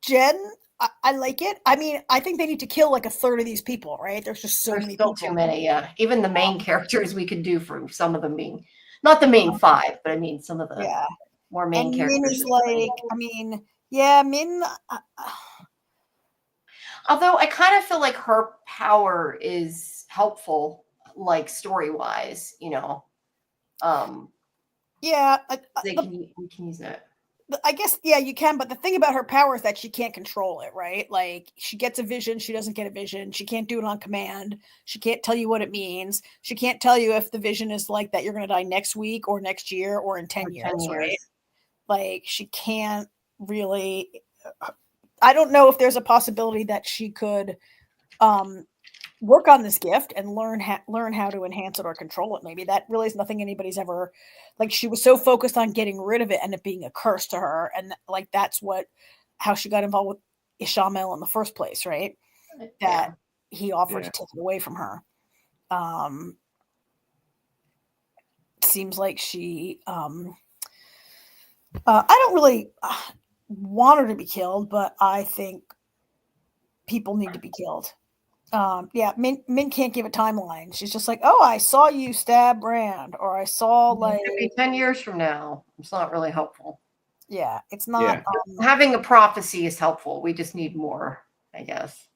Jen, I like it. I mean, I think they need to kill like a third of these people, right? There's just so many people. Too many, yeah. Even the main characters we could do for some of them being, not the main 5, but I mean some of the more main characters. Min is like, I mean, yeah, Min. Although I kind of feel like her power is helpful, like story-wise, Yeah, we can use that. I guess, yeah, you can, but the thing about her power is that she can't control it, right? Like, she gets a vision, she doesn't get a vision, she can't do it on command, she can't tell you what it means, she can't tell you if the vision is like that you're going to die next week or next year or in 10 years, right? Like she can't really. I don't know if there's a possibility that she could work on this gift and learn how to enhance it or control it. Maybe that really is nothing anybody's ever, like, she was so focused on getting rid of it and it being a curse to her, and like that's how she got involved with Ishamel in the first place, right? That he offered to take it away from her. Seems like she I don't really want her to be killed, but I think people need to be killed. Min can't give a timeline. She's just like, oh, I saw you stab Rand, or I saw like It could be 10 years from now. It's not really helpful. Yeah, it's not. Having a prophecy is helpful. We just need more, I guess.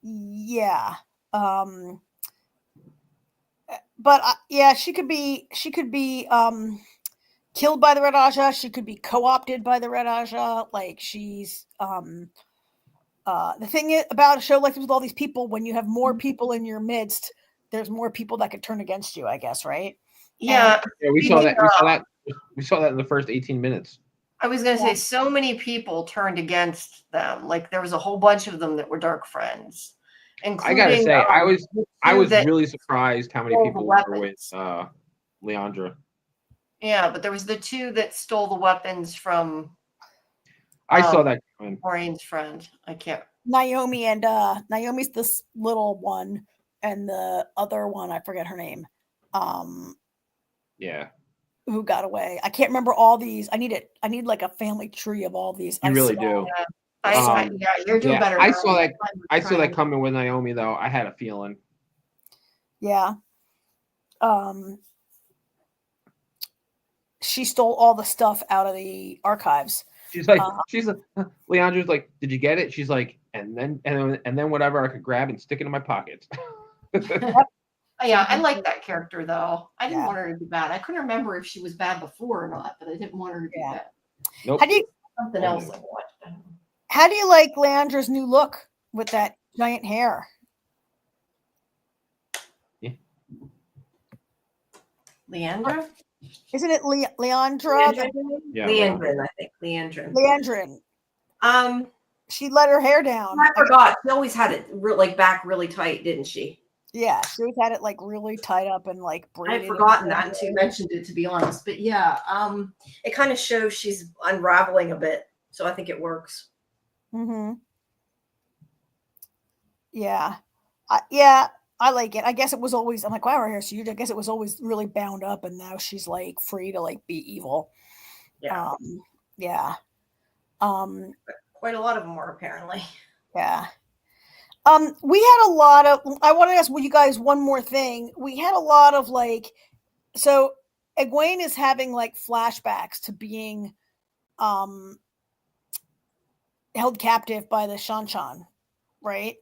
Yeah. But she could be killed by the Red Aja. She could be co-opted by the Red Aja. Like she's the thing about a show like this with all these people, when you have more people in your midst, there's more people that could turn against you, I guess, right? Yeah. We saw that. We saw that in the first 18 minutes. I was going to say, so many people turned against them. Like there was a whole bunch of them that were dark friends. I gotta say, I was really surprised how many people were with Leandra. Yeah, but there was the two that stole the weapons from. I saw that coming. Maureen's friend. I can't. Naomi and Naomi's this little one, and the other one, I forget her name. Yeah. Who got away? I can't remember all these. I need like a family tree of all these. You really do. Yeah. You're doing better. I saw that coming with Naomi, though. I had a feeling. Yeah. She stole all the stuff out of the archives. She's like, Leandra's like, did you get it? She's like, and then whatever I could grab and stick it in my pockets. Yeah, I like that character though. I didn't want her to be bad. I couldn't remember if she was bad before or not, but I didn't want her to be bad. Nope. Something else I watched. How do you like Leandra's new look with that giant hair? Yeah. Leandra? Isn't it Leandra? Yeah, Leandrin, I think. Leandrin. She let her hair down. I forgot. She always had it back really tight, didn't she? Yeah, she always had it like really tight up and like braided. I had forgotten that until you mentioned it, to be honest. But yeah, it kind of shows she's unraveling a bit, so I think it works. Mm-hmm. Yeah, I like it. I guess it was always. I'm like, wow, her hair's huge. I guess it was always really bound up, and now she's like free to like be evil. Yeah. Yeah. Quite a lot of them were, apparently. Yeah. We had a lot of. I want to ask you guys one more thing. We had a lot of like. So Egwene is having like flashbacks to being held captive by the Shanshan, right?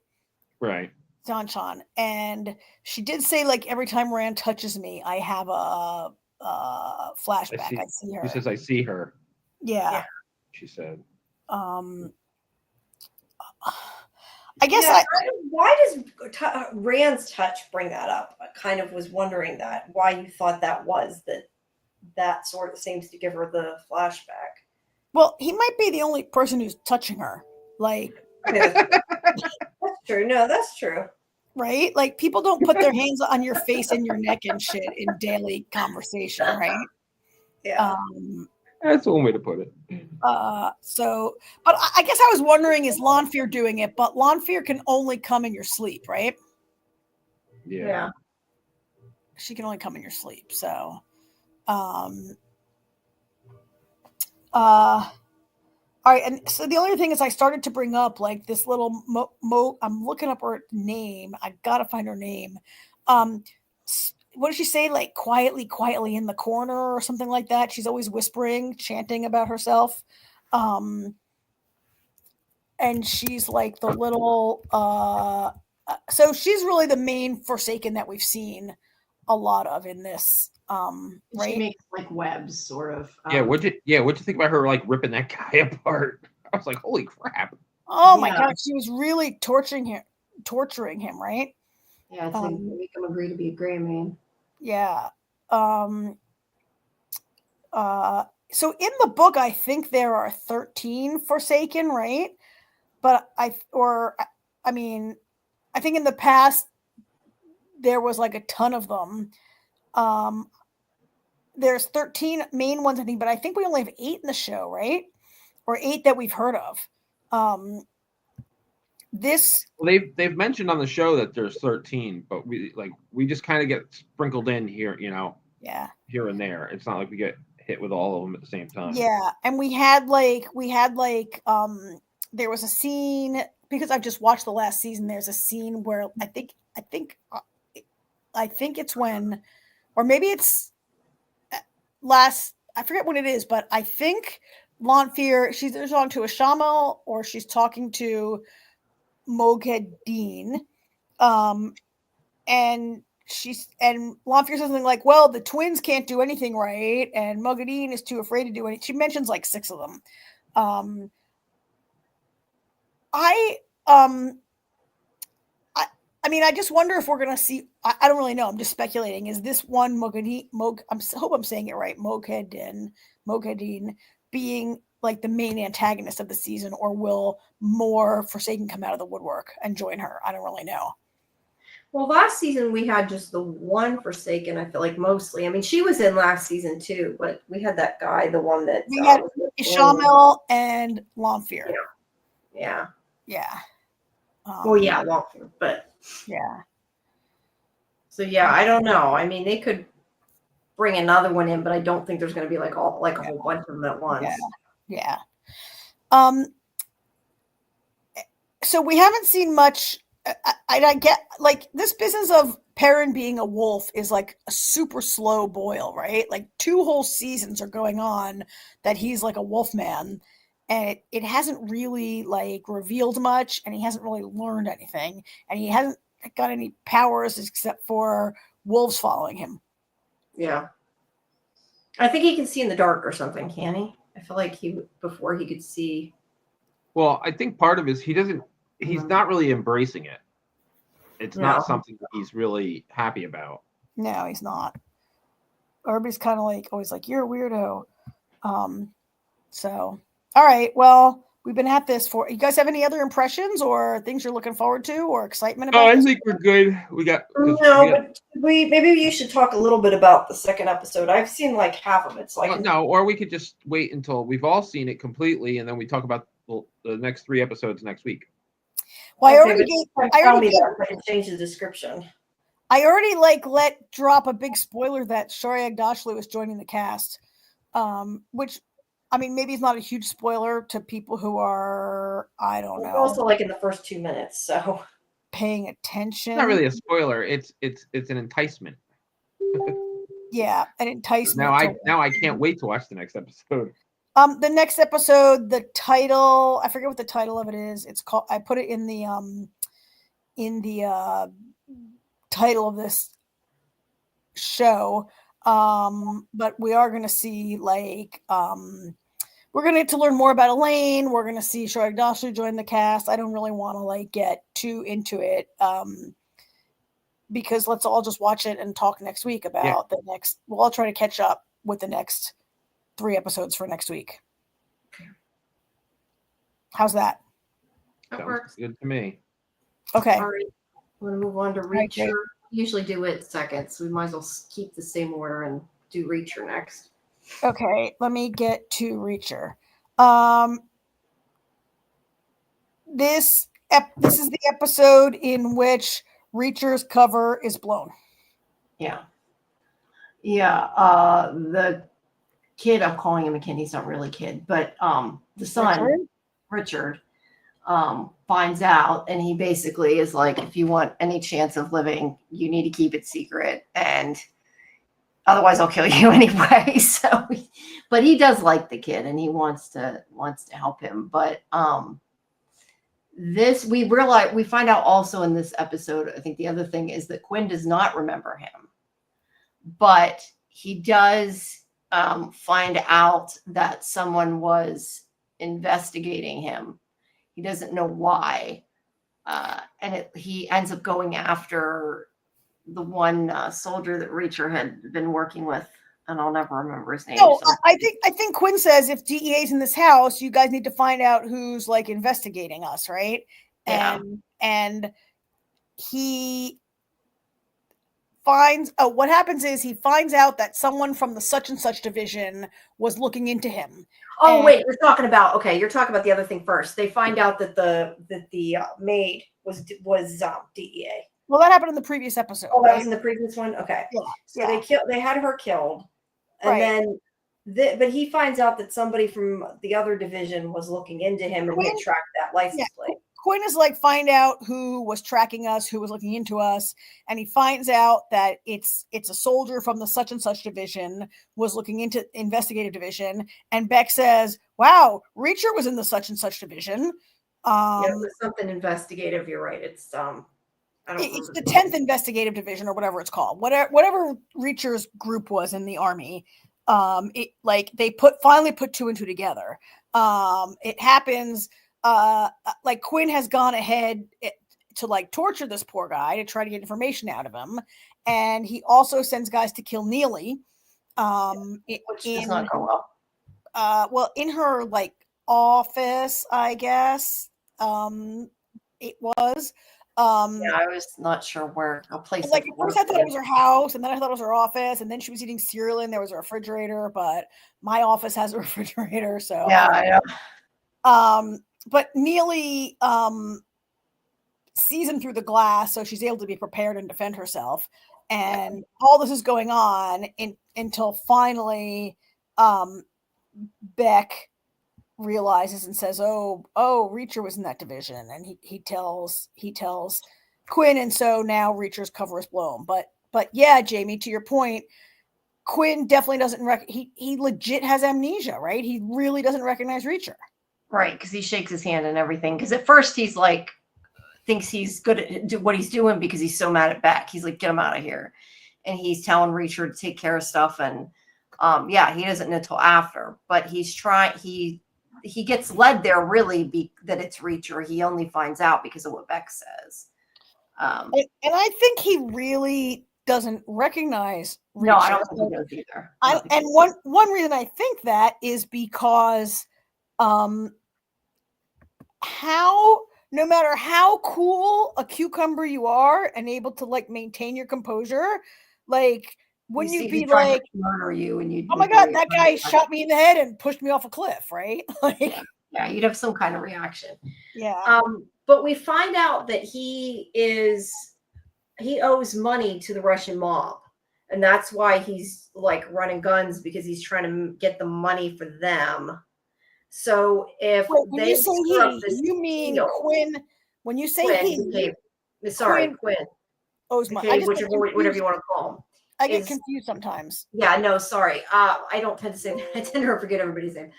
Right. Shanshan. And she did say, like, every time Rand touches me, I have a flashback. I see her. She says, I see her. Yeah. She said. I guess why does Rand's touch bring that up? I kind of was wondering that, why you thought that was that sort of seems to give her the flashback. Well, he might be the only person who's touching her. Like, that's true. No, that's true. Right? Like, people don't put their hands on your face and your neck and shit in daily conversation, right? Yeah. That's one way to put it. But I guess I was wondering, is Lanfear doing it? But Lanfear can only come in your sleep, right? Yeah. She can only come in your sleep. So, all right. And so the only thing is, I started to bring up like this little I'm looking up her name. I gotta find her name. What did she say? Like quietly in the corner or something like that. She's always whispering, chanting about herself. And she's like the little, so she's really the main Forsaken that we've seen a lot of in this. Right? She makes like webs, sort of. What'd you think about her like ripping that guy apart? I was like, holy crap! Oh my god, she was really torturing him, right? Yeah, to make him agree to be a gray man. Yeah. so in the book, I think there are 13 Forsaken, right? But I think in the past there was like a ton of them. There's 13 main ones, I think, but I think we only have 8 in the show, right? Or 8 that we've heard of. They've mentioned on the show that there's 13, but we just kind of get sprinkled in here, here and there. It's not like we get hit with all of them at the same time. Yeah, and we had there was a scene, because I've just watched the last season. There's a scene where I think it's when, or maybe it's I forget when it is, but I think Lanfear, she's either talking to a Shamal or she's talking to Moghedin, and Lanfear says something like, well, the twins can't do anything right, and Moghedin is too afraid to do anything. She mentions like 6 of them. I just wonder if we're gonna see. I don't really know. I'm just speculating. Is this one Moghedin? I hope I'm saying it right. Moghedin being like the main antagonist of the season, or will more Forsaken come out of the woodwork and join her? I don't really know. Well, last season we had just the one Forsaken, I feel like, mostly. I mean, she was in last season too, but we had that guy, the one that we had Shamil and Lanfear. Yeah. Lanfear, but yeah. So yeah, I don't know. I mean, they could bring another one in, but I don't think there's going to be a whole bunch of them at once. Yeah. So we haven't seen much. I get this business of Perrin being a wolf is like a super slow boil, right? Like 2 whole seasons are going on that he's like a wolf man, and it hasn't really revealed much, and he hasn't really learned anything, and he hasn't got any powers except for wolves following him. Yeah. I think he can see in the dark or something, can he? I feel like before he could see. Well, I think part of it is he's not really embracing it. It's not something that he's really happy about. No, he's not. Everybody's kind of always you're a weirdo. So, all right. Well, we've been at this for. You guys have any other impressions or things you're looking forward to or excitement about? I think we're good. But maybe you should talk a little bit about the second episode. I've seen half of it, so or we could just wait until we've all seen it completely, and then we talk about the next 3 episodes next week. Well, I can change the description. I already let drop a big spoiler that Shohreh Aghdashloo is joining the cast, which, I mean, maybe it's not a huge spoiler to people who are, I don't know. Also, in the first 2 minutes, so paying attention. It's not really a spoiler. It's an enticement. Yeah, an enticement. Now I can't wait to watch the next episode. The next episode, the title, I forget what the title of it is. It's called, I put it in the title of this show. But we are going to see we're going to get to learn more about Elaine. We're going to see Shohreh Aghdashloo join the cast. I don't really want to get too into it. Because let's all just watch it and talk next week about the next. We'll all try to catch up with the next 3 episodes for next week. How's that? That works. Good to me. Okay. All right. I'm going to move on to Reacher. Okay. Usually do it second, so we might as well keep the same order and do Reacher next. Okay. Let me get to Reacher. This is the episode in which Reacher's cover is blown. Yeah. The kid, I'm calling him a kid, he's not really a kid, but the son, Richard, finds out, and he basically is if you want any chance of living, you need to keep it secret, and otherwise I'll kill you anyway. So, but he does like the kid, and he wants to help him. But we find out also in this episode, I think the other thing is that Quinn does not remember him, but he does find out that someone was investigating him. He doesn't know why. And he ends up going after the one soldier that Reacher had been working with and I'll never remember his name. No, so. I think Quinn says if DEA's in this house, you guys need to find out who's like investigating us, right? Yeah. And he finds what happens is he finds out that someone from the such and such division was looking into him. Oh, wait, you're talking about the other thing first. They find out that the maid was DEA. Well, that happened in the previous episode. Oh, that right? was in the previous one. Okay. Yeah. So they had her killed, and then but he finds out that somebody from the other division was looking into him and had tracked that license plate. Quinn is like, find out who was tracking us, who was looking into us, and he finds out that it's a soldier from the such and such division was looking into investigative division, and Beck says, "Wow, Reacher was in the such and such division." Yeah, it was something investigative. You're right. It's it's the 10th investigative division or whatever it's called. Whatever Reacher's group was in the army. It like they finally put two and two together. It happens. Like Quinn has gone ahead to like torture this poor guy to try to get information out of him, and he also sends guys to kill Neely. Which does not go well. Well, in her like office, I guess. It was. Yeah, I was not sure where her place. Like at first I thought it was her house, and then I thought it was her office, and then she was eating cereal and there was a refrigerator, but my office has a refrigerator, so yeah, I know. But Neely sees him through the glass, so she's able to be prepared and defend herself. And all this is going on until finally Beck realizes and says, oh, Reacher was in that division, and he tells Quinn, and so now Reacher's cover is blown. But yeah, Jamie, to your point, Quinn definitely doesn't he legit has amnesia, right? He really doesn't recognize Reacher. Right, because he shakes his hand and everything. Because at first he's like, thinks he's good at what he's doing because he's so mad at Beck. He's like, get him out of here. And he's telling Reacher to take care of stuff. And he doesn't know until after. But he's trying, he gets led there really that it's Reacher. He only finds out because of what Beck says. And I think he really doesn't recognize Reacher. No, I don't think he does either. And one reason I think that is because no matter how cool a cucumber you are and able to like maintain your composure, like wouldn't you be like murder you and you? Oh my God, that guy shot me in the head and pushed me off a cliff, right? Like, yeah, you'd have some kind of reaction. Yeah. But we find out that he owes money to the Russian mob, and that's why he's like running guns, because he's trying to get the money for them. So if when you say you mean deal, Quinn? When you say Quinn owes money. Whatever you want to call him. I get confused sometimes. Yeah, no, sorry. I don't tend to say that. I tend to forget everybody's name.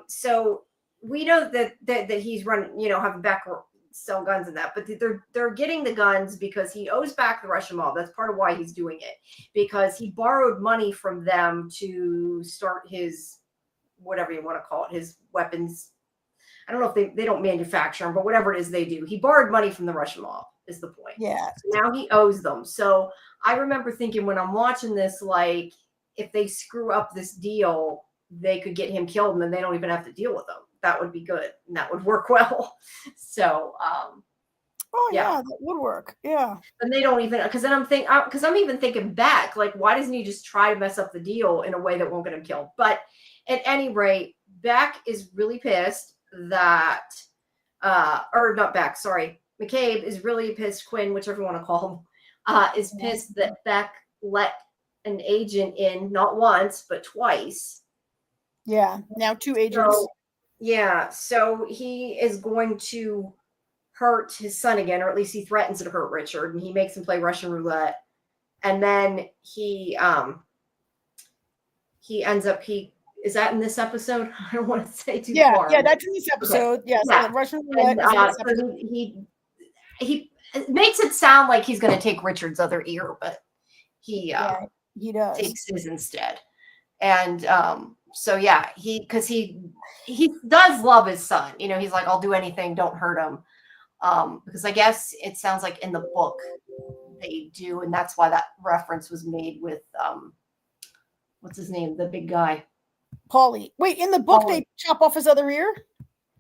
So we know that he's running, having Beck sell guns and that, but they're getting the guns because he owes back the Russian mob. That's part of why he's doing it, because he borrowed money from them to start his, whatever you want to call it, his weapons. I don't know if they don't manufacture them, but whatever it is they do, he borrowed money from the Russian mob is the point. Yeah. So now he owes them. So I remember thinking when I'm watching this, like, if they screw up this deal, they could get him killed and then they don't even have to deal with him. That would be good. And that would work well. So, yeah, that would work. Yeah. And they don't even, because then I'm even thinking back, like, why doesn't he just try to mess up the deal in a way that won't get him killed? But at any rate, Beck is really pissed that, or not Beck, sorry. McCabe is really pissed, Quinn, whichever you want to call him, is pissed that Beck let an agent in, not once, but twice. Yeah, now 2 agents. So he is going to hurt his son again, or at least he threatens to hurt Richard, and he makes him play Russian roulette. And then he ends up, is that in this episode? I don't want to say too far. Yeah, that's in this episode. Okay. Yes, yeah. Russian roulette. And, he makes it sound like he's going to take Richard's other ear, but he does. takes his instead. And because he does love his son. He's like, I'll do anything, don't hurt him. Because I guess it sounds like in the book they do, and that's why that reference was made with what's his name? The big guy. Paulie. Wait, in the book, Paulie. they chop off his other ear?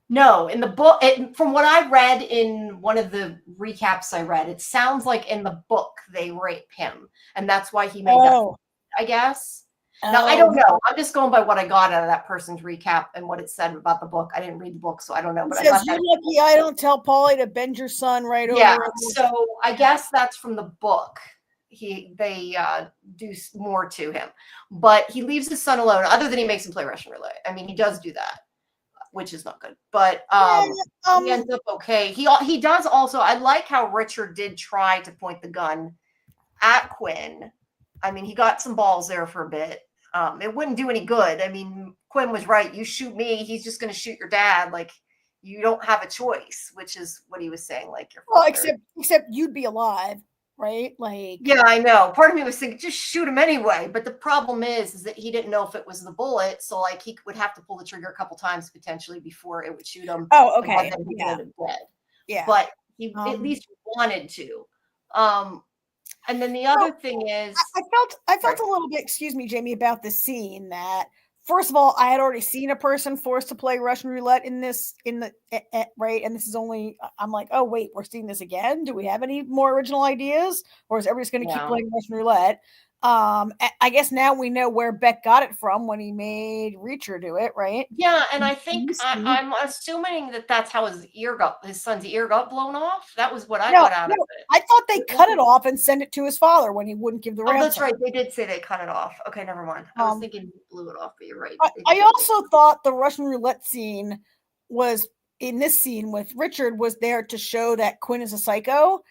No, in the book, from what I read in one of the recaps I read, it sounds like in the book they rape him, and that's why he made that. I guess. Now I don't know. I'm just going by what I got out of that person's recap and what it said about the book. I didn't reid the book, so I don't know. But it says, "You're lucky I don't tell Paulie to bend your son right over." Yeah, so I guess that's from the book. They do more to him, but he leaves his son alone. Other than he makes him play Russian roulette. I mean, he does do that, which is not good. But he ends up okay. He does also. I like how Richard did try to point the gun at Quinn. I mean, he got some balls there for a bit. It wouldn't do any good. I mean, Quinn was right. You shoot me, he's just going to shoot your dad. Like, you don't have a choice, which is what he was saying. Like, your father. Well, except you'd be alive, right? Like, yeah, I know. Part of me was thinking, just shoot him anyway. But the problem is that he didn't know if it was the bullet, so like he would have to pull the trigger a couple times potentially before it would shoot him. Oh, okay. And then he would have been dead. Yeah, but he at least wanted to. And then the other thing is, I felt a little bit, excuse me, Jamie, about the scene that, first of all, I had already seen a person forced to play Russian roulette right. And this is only, I'm like, oh, wait, we're seeing this again. Do we have any more original ideas, or is everybody's going to keep playing Russian roulette? I guess now we know where Beck got it from when he made Reacher do it, right? Yeah, and I think I'm assuming that that's how his son's ear got blown off. That was what I got out of it. I thought they cut it off and sent it to his father when he wouldn't give the ransom. Oh, that's right. They did say they cut it off. Okay, never mind. I was thinking he blew it off, but you're right. I also thought the Russian roulette scene was, in this scene with Richard, was there to show that Quinn is a psycho.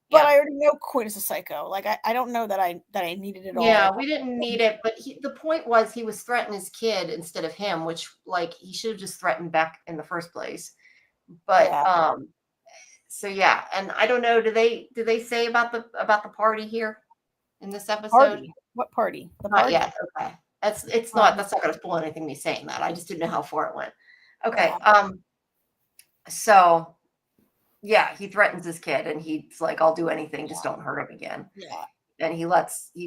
But I already know Quinn is a psycho. Like, I don't know that I needed it all. Yeah, we didn't need it. But the point was he was threatening his kid instead of him, which, like, he should have just threatened Beck in the first place. But so yeah, and I don't know. Do they say about the party here in this episode? Party? What party? The party? Not yet. Okay, that's not going to spoil anything. Me saying that. I just didn't know how far it went. Okay. So. Yeah, he threatens his kid and he's like, I'll do anything, just don't hurt him again. Yeah. And he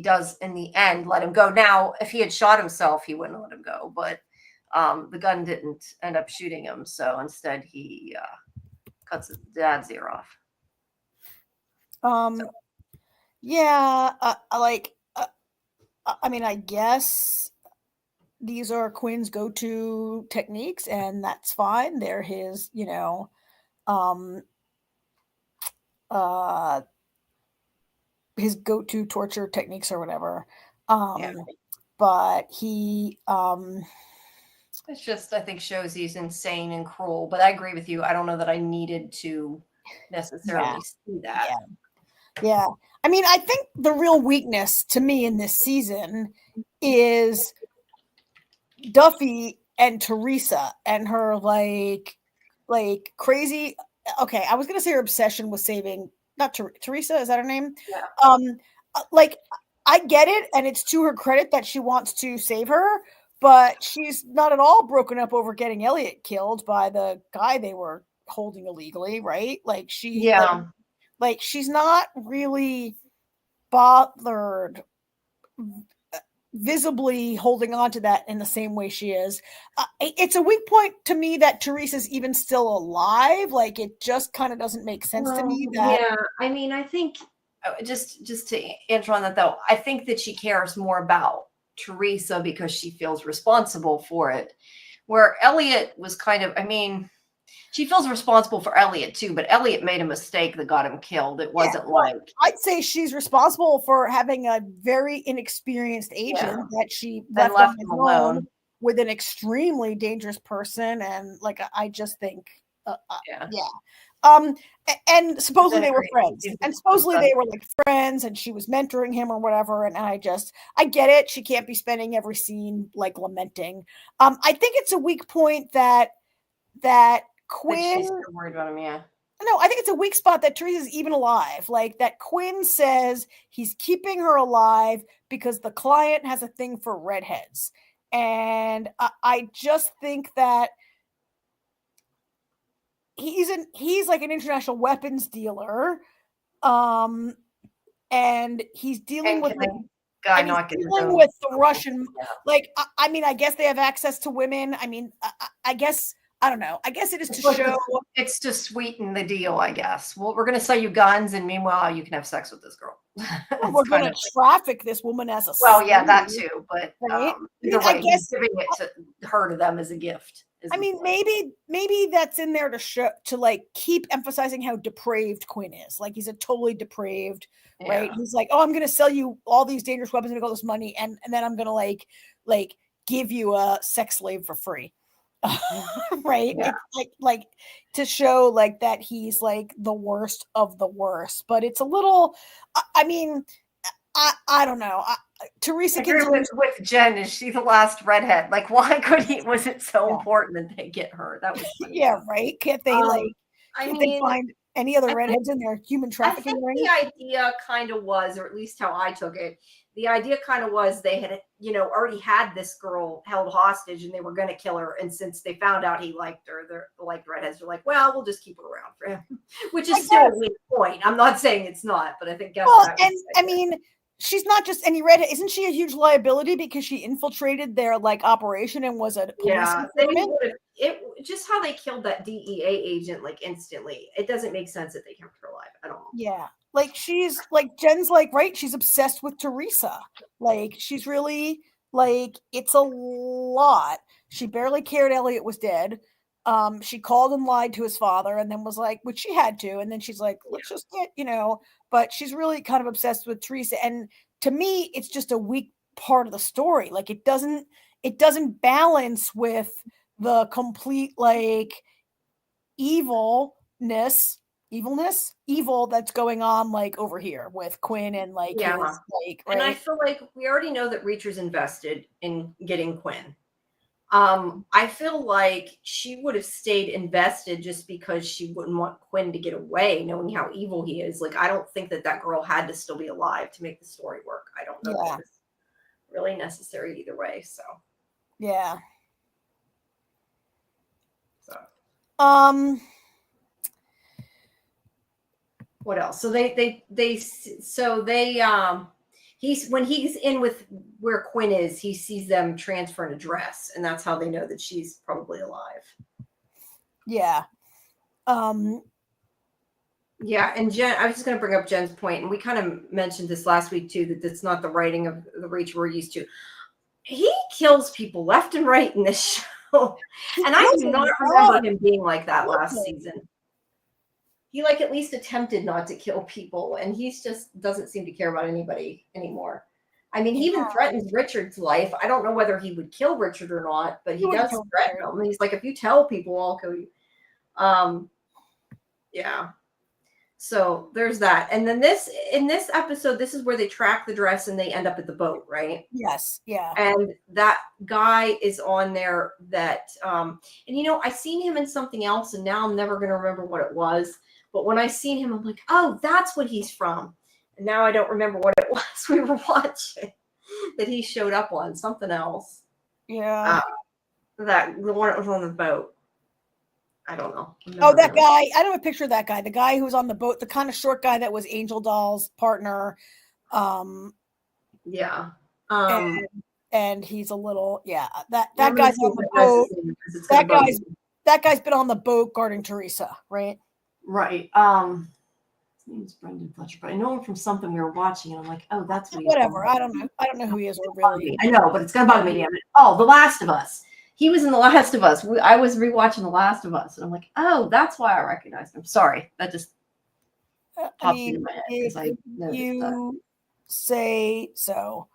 does in the end let him go. Now, if he had shot himself, he wouldn't let him go, but the gun didn't end up shooting him. So instead he cuts his dad's ear off. Yeah, I mean, I guess these are Quinn's go-to techniques, and that's fine. They're his, his go-to torture techniques or whatever. But he it's just, I think, shows he's insane and cruel. But I agree with you. I don't know that I needed to necessarily see that. Yeah. I mean, I think the real weakness to me in this season is Duffy and Teresa and her like crazy. Okay, I was gonna say her obsession with saving, not Teresa, is that her name? Yeah. Like, I get it, and it's to her credit that she wants to save her, but she's not at all broken up over getting Elliot killed by the guy they were holding illegally, right? Like, like she's not really bothered visibly holding on to that in the same way she is. It's a weak point to me that Teresa's even still alive. Like, it just kind of doesn't make sense to me. Yeah, I mean, I think just to answer on that though, I think that she cares more about Teresa because she feels responsible for it, where Elliot was kind of, I mean, she feels responsible for Elliot too, but Elliot made a mistake that got him killed. It wasn't I'd say she's responsible for having a very inexperienced agent that she left him alone with an extremely dangerous person. And like, I just think, and supposedly they were friends, and supposedly they were like friends, and she was mentoring him or whatever. And I get it. She can't be spending every scene like lamenting. I think it's a weak point that Quinn. She's still worried about him, yeah. No, I think it's a weak spot that Teresa's even alive. Like, that Quinn says he's keeping her alive because the client has a thing for redheads. And I just think that he's like an international weapons dealer. And he's dealing with guy I mean, not getting dealing with the Russian, like, I mean, I guess they have access to women. I mean, I guess, I don't know. I guess it is to show. It's to sweeten the deal, I guess. Well, we're going to sell you guns, and meanwhile, you can have sex with this girl. We're going to traffic this woman as a well, yeah, that too. But right? either way, he's giving it to her to them as a gift. I mean, maybe that's in there to show, to like keep emphasizing how depraved Quinn is. Like, he's a totally depraved, right? He's like, oh, I'm going to sell you all these dangerous weapons and make all this money, and then I'm going to like give you a sex slave for free. Right? Yeah. It's like to show like that he's like the worst of the worst. But it's a little, I mean, I don't know. Teresa gets with Jen. Is she the last redhead? Like, why could he? Was it so important that they get her? That was funny. Yeah, right. Can't they they find any other redheads in their human trafficking? I think the idea kind of was, or at least how I took it, the idea kind of was they had, already had this girl held hostage and they were going to kill her. And since they found out he liked her, the redheads were like, well, we'll just keep her around for him, which is still a weak point. I'm not saying it's not, but I think. I mean, she's not just any redhead. Isn't she a huge liability because she infiltrated their like operation and was a police informant? It just how they killed that DEA agent like instantly. It doesn't make sense that they kept her alive at all. Yeah, like she's like Jen's like right. She's obsessed with Teresa. Like she's really like it's a lot. She barely cared Elliot was dead. She called and lied to his father, and then was like, which she had to, and then she's like, let's just get But she's really kind of obsessed with Teresa, and to me, it's just a weak part of the story. Like it doesn't balance with the complete like evil that's going on like over here with Quinn and like his, like right? And I feel like we already know that Reacher's invested in getting Quinn. I feel like she would have stayed invested just because she wouldn't want Quinn to get away, knowing how evil he is. Like, I don't think that girl had to still be alive to make the story work. I don't know if it's really necessary either way. So, yeah. So, what else? So he's when he's in with where Quinn is, he sees them transfer an address, and that's how they know that she's probably alive. Yeah. Yeah, and Jen, I was just going to bring up Jen's point, and we kind of mentioned this last week too, that that's not the writing of the Reacher we're used to. He kills people left and right in this show, and I do not remember him being like that last season. He like at least attempted not to kill people, and he's just doesn't seem to care about anybody anymore. I mean, he even threatens Richard's life. I don't know whether he would kill Richard or not, but he does threaten him. He's like, if you tell people, I'll kill you. Yeah. So there's that. And then in this episode, this is where they track the dress and they end up at the boat, right? Yes. Yeah. And that guy is on there that, and I seen him in something else, and now I'm never going to remember what it was. But when I seen him, I'm like, oh, that's what he's from. And now I don't remember what it was we were watching that he showed up on, something else. Yeah. The one that was on the boat. I don't know. That guy. I don't have a picture of that guy. The guy who was on the boat, the kind of short guy that was Angel Doll's partner. Yeah. And he's a little, that guy's on the boat. That guy's been on the boat guarding Teresa, right? Right. His name's Brendan Fletcher, but I know him from something we were watching, and I'm like, oh, that's whatever. I don't know who he is really. I know, but it's gonna bug me. Oh, The Last of Us. He was in The Last of Us. I was rewatching The Last of Us, and I'm like, oh, that's why I recognized him. Sorry, that just popped into my head because I noticed you say so.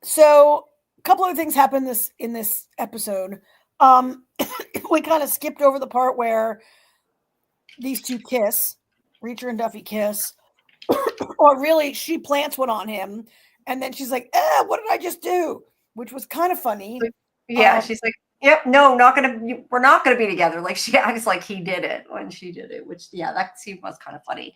So a couple of things happened in this episode. We kind of skipped over the part where these two kiss, Reacher and Duffy kiss, or really she plants one on him, and then she's like, what did I just do? Which was kind of funny. Yeah, she's like, yep, no, we're not gonna be together. Like she acts like he did it when she did it, which that scene was kind of funny.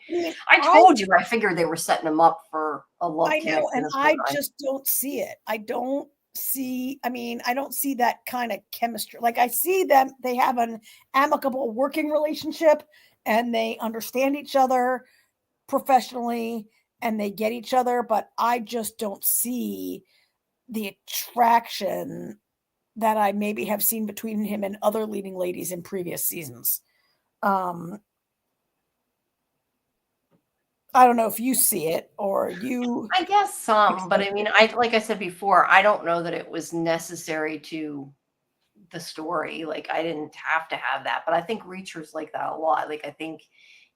I told you I figured they were setting him up for a love kiss. I know, and I just don't see it. I don't see that kind of chemistry. Like I see them, they have an amicable working relationship and they understand each other. professionally and they get each other, but I just don't see the attraction that I maybe have seen between him and other leading ladies in previous seasons. I don't know if you see it or you. I guess some, but I mean, like I said before, I don't know that it was necessary to the story. Like, I didn't have to have that, but I think Reacher's like that a lot. Like, I think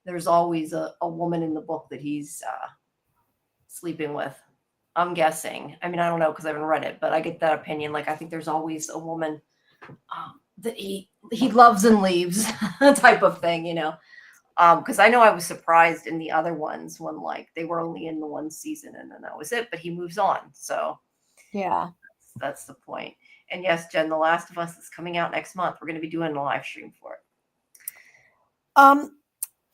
there's always a woman in the book that he's sleeping with. I'm guessing. I mean, I don't know because I haven't read it, but I get that opinion. Like, I think there's always a woman that he loves and leaves type of thing, you know. Because I know I was surprised in the other ones when like they were only in the one season and then that was it, but he moves on. So Yeah, that's the point. And yes, Jen, The Last of Us is coming out next month. We're going to be doing a live stream for it.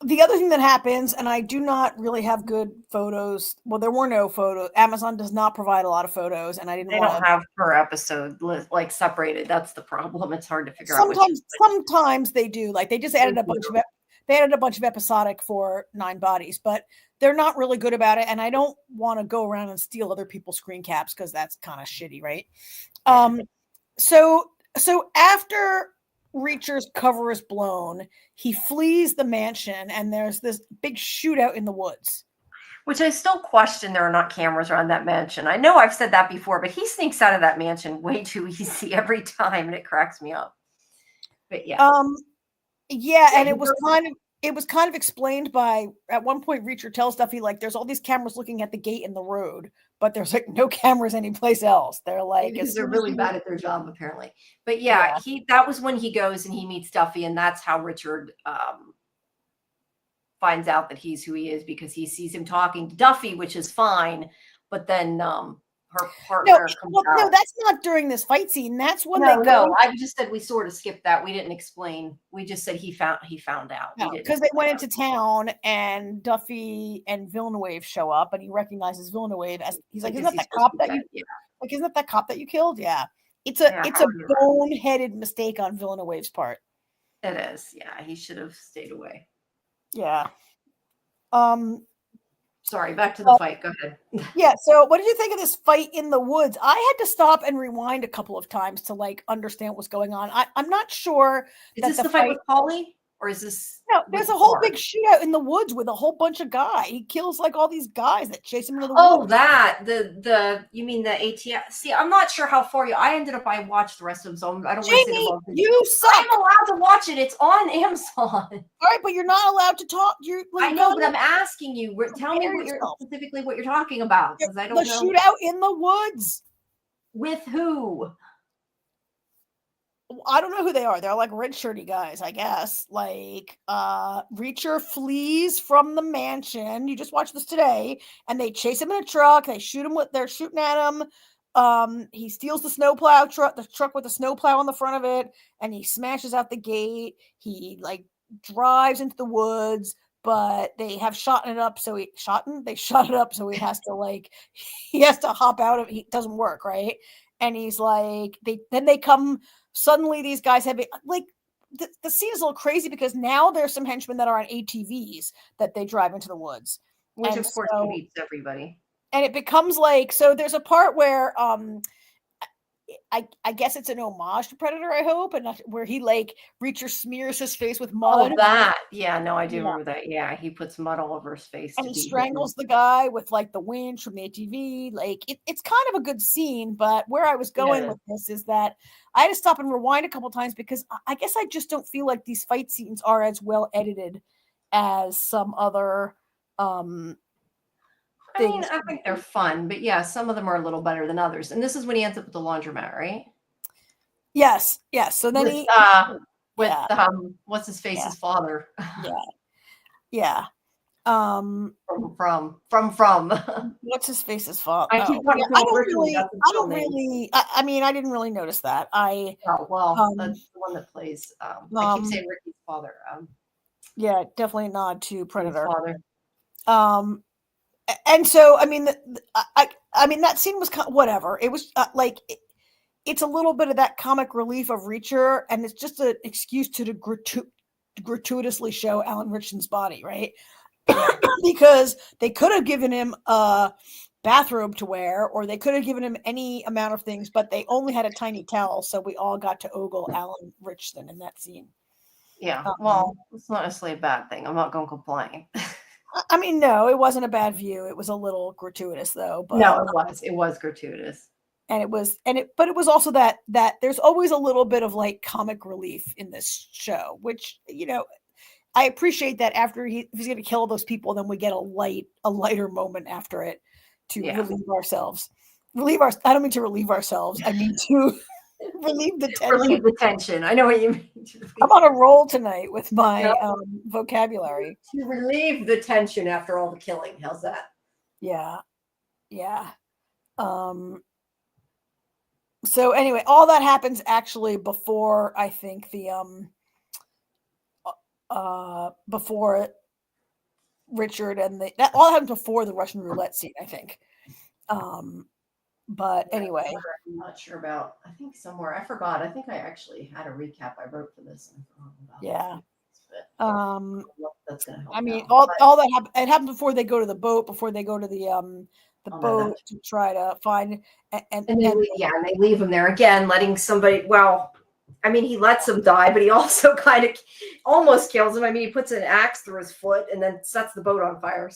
The other thing that happens, and I do not really have good photos. Well, there were no photos. Amazon does not provide a lot of photos, and I didn't. They don't have per episode like separated. That's the problem. It's hard to figure out. Sometimes they do. Like they just added a bunch of. They added a bunch of episodic for Nine Bodies, but they're not really good about it. And I don't want to go around and steal other people's screen caps because that's kind of shitty, right? So after Reacher's cover is blown, he flees the mansion, and there's this big shootout in the woods. Which I still question there are not cameras around that mansion. I know I've said that before, but he sneaks out of that mansion way too easy every time, and it cracks me up. But yeah. Yeah, and it was kind of explained by at one point Reacher tells Duffy like there's all these cameras looking at the gate in the road, but there's like no cameras anyplace else. They're like because they're really bad at their job apparently. But yeah, that was when he goes and he meets Duffy, and that's how Richard finds out that he's who he is because he sees him talking to Duffy, which is fine, but then her partner comes out. No, that's not during this fight scene. That's when I just said we sort of skipped that. We didn't explain. We just said he found out. Because they went into town and Duffy and Villeneuve show up and he recognizes Villeneuve as he's like, isn't that the cop that you like? Isn't that the cop that you killed? Yeah. It's a boneheaded mistake on Villeneuve's part. It is. Yeah, he should have stayed away. Yeah. Sorry, back to the fight. Go ahead. Yeah. So what did you think of this fight in the woods? I had to stop and rewind a couple of times to like understand what's going on. I'm not sure. Is this the fight with Paulie? Or is this no? There's a whole big shootout in the woods with a whole bunch of guys. He kills like all these guys that chase him into the woods. Oh, that the you mean the ATS? See, I'm not sure how far I ended up. I watched the rest of them, so I don't want to say the you suck. I'm allowed to watch it. It's on Amazon. All right, but you're not allowed to talk. I know, but I'm asking you. Tell me specifically what you're talking about because I don't know. The shootout in the woods. With who? I don't know who they are. They're like red shirty guys, I guess. Like Reacher flees from the mansion. You just watched this today, and they chase him in a truck. They shoot him they're shooting at him. He steals the snowplow truck, the truck with the snowplow on the front of it, and he smashes out the gate. He like drives into the woods, but they have shot it up, so he shot it up, so he has to hop out of it. It doesn't work, right? And he's like, they come. Suddenly, these guys have like the scene is a little crazy because now there's some henchmen that are on ATVs that they drive into the woods, which of course beats everybody. And it becomes like so. There's a part where I guess it's an homage to Predator. I hope, and not, where he like Reacher smears his face with mud. Oh, that I do remember that. Yeah, he puts mud all over his face, and he strangles the guy with like the winch from the ATV. Like it's kind of a good scene, but where I was going with this is that I had to stop and rewind a couple times because I guess I just don't feel like these fight scenes are as well edited as some other. I mean, I think they're fun, but yeah, some of them are a little better than others. And this is when he ends up at the laundromat, right? Yes. So then what's his face's father? Yeah. From. What's his face's father? I keep I mean, I didn't really notice that. That's the one that plays. I keep saying Ricky's father. Yeah, definitely a nod to Predator. Father. And so, I mean, I mean that scene was kind of, whatever. It was it's a little bit of that comic relief of Reacher, and it's just an excuse to gratuitously show Alan Ritchson's body, right? because they could have given him a bathrobe to wear, or they could have given him any amount of things, but they only had a tiny towel, so we all got to ogle Alan Richardson in that scene. Yeah, well, it's not necessarily a bad thing. I'm not going to complain. I mean, no, it wasn't a bad view. It was a little gratuitous, though. But, no, it was gratuitous, but it was also that there's always a little bit of like comic relief in this show, which I appreciate that. After if he's going to kill those people, then we get a lighter moment after it to relieve ourselves. I don't mean to relieve ourselves. I mean to relieve the tension. Relieve the tension. I know what you mean. I'm on a roll tonight with my vocabulary. To relieve the tension after all the killing. How's that? Yeah. So anyway, all that happens actually before, I think, the before Richard and that all happened before the Russian roulette scene, I think. But anyway, I'm not sure about. I think somewhere I forgot. I think I actually had a recap I wrote for this. That's gonna help. I mean, all that happened. It happened before they go to the boat. Before they go to the boat to try to find and they leave him there again, letting somebody. Well, I mean, he lets him die, but he also kind of almost kills him. I mean, he puts an axe through his foot and then sets the boat on fire.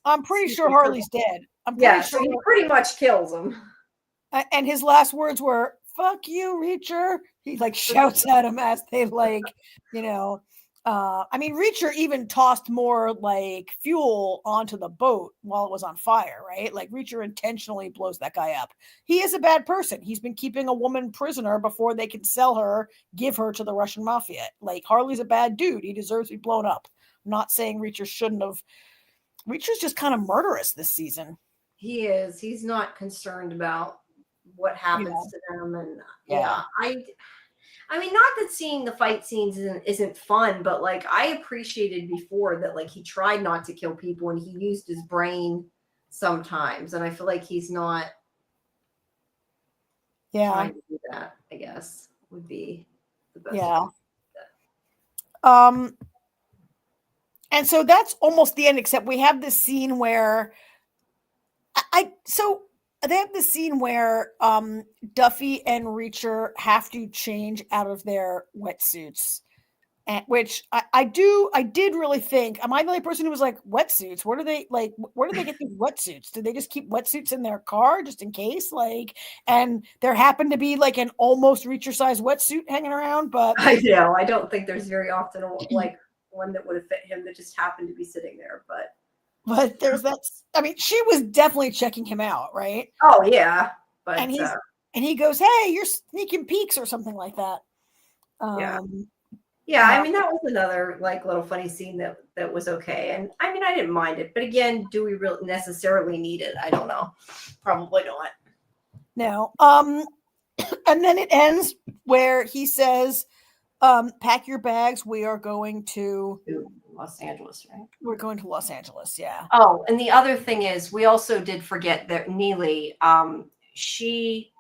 I'm pretty sure Harley's dead. So he pretty much kills him. And his last words were, "Fuck you, Reacher." He like shouts at him as they I mean, Reacher even tossed more like fuel onto the boat while it was on fire, right? Like Reacher intentionally blows that guy up. He is a bad person. He's been keeping a woman prisoner before they can sell her, give her to the Russian mafia. Like Harley's a bad dude. He deserves to be blown up. I'm not saying Reacher shouldn't have. Reacher's just kind of murderous this season. He is. He's not concerned about what happens to them. And I mean, not that seeing the fight scenes isn't fun, but like I appreciated before that like he tried not to kill people and he used his brain sometimes. And I feel like he's not trying to do that, I guess, would be the best. Yeah. And so that's almost the end, except we have this scene where they have this scene where Duffy and Reacher have to change out of their wetsuits, which I did really think, am I the only person who was like, wetsuits? Where do they get these wetsuits? Do they just keep wetsuits in their car just in case? Like, and there happened to be like an almost Reacher size wetsuit hanging around, but I know. I don't think there's very often like one that would have fit him that just happened to be sitting there, but there's that. I mean, she was definitely checking him out, right? Oh yeah, but and he goes, "Hey, you're sneaking peeks" or something like that. I mean, that was another like little funny scene that was okay, and I mean, I didn't mind it, but again, do we really necessarily need it? I don't know. Probably not. No. And then it ends where he says, "Pack your bags. We are going to Los Angeles, right? We're going to Los Angeles, yeah." Oh, and the other thing is, we also did forget that Neely, she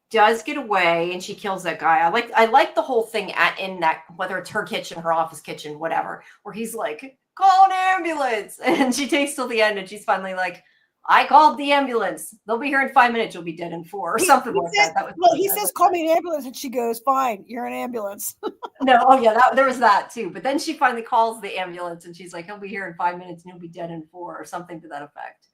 does get away and she kills that guy. I like the whole thing in that, whether it's her kitchen, her office kitchen, whatever, where he's like, "Call an ambulance," and she takes till the end, and she's finally like, "I called the ambulance. They'll be here in 5 minutes. You'll be dead in 4," or something like that. He says, "Call me an ambulance," and she goes, "Fine, you're an ambulance." There was that too. But then she finally calls the ambulance, and she's like, "He'll be here in 5 minutes, and he'll be dead in 4," or something to that effect.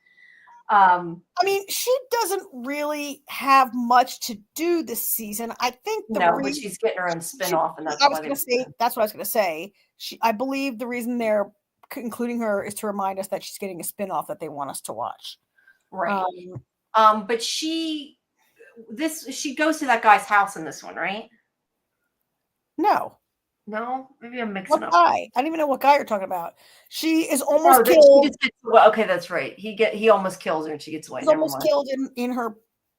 I mean, she doesn't really have much to do this season. I think but she's getting her own spin-off, and that's what I was going to say. I believe the reason they're including her is to remind us that she's getting a spin-off that they want us to watch. Right. But she goes to that guy's house in this one, right? No, maybe I'm mixing up. Guy? I don't even know what guy you're talking about. She is almost killed. Okay, that's right. He almost kills her and she gets away. She's almost killed in her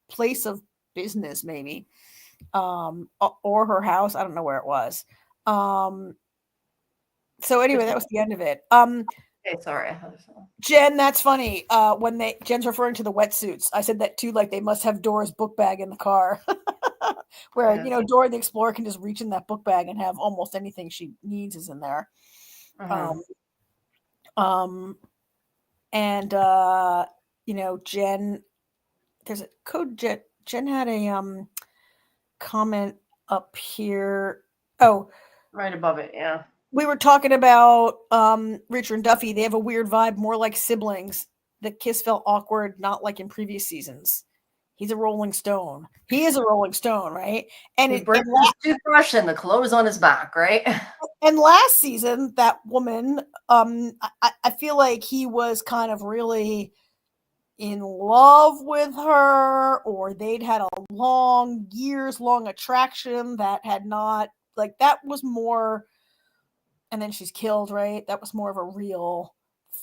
place of business, maybe, or her house. I don't know where it was. So anyway, that was the end of it. Okay, sorry. Jen, that's funny. When Jen's referring to the wetsuits, I said that too. Like they must have Dora's book bag in the car, where Dora the Explorer can just reach in that book bag and have almost anything she needs is in there. And Jen, there's a code. Jen had a comment up here. Oh, right above it. Yeah. We were talking about Richard and Duffy. They have a weird vibe, more like siblings. The kiss felt awkward, not like in previous seasons. He's a Rolling Stone. He is a Rolling Stone, right? And he brings his toothbrush and the clothes on his back, right? And last season, that woman, I feel like he was kind of really in love with her, or they'd had a years-long attraction that had not, like, that was more, and then she's killed, right? That was more of a real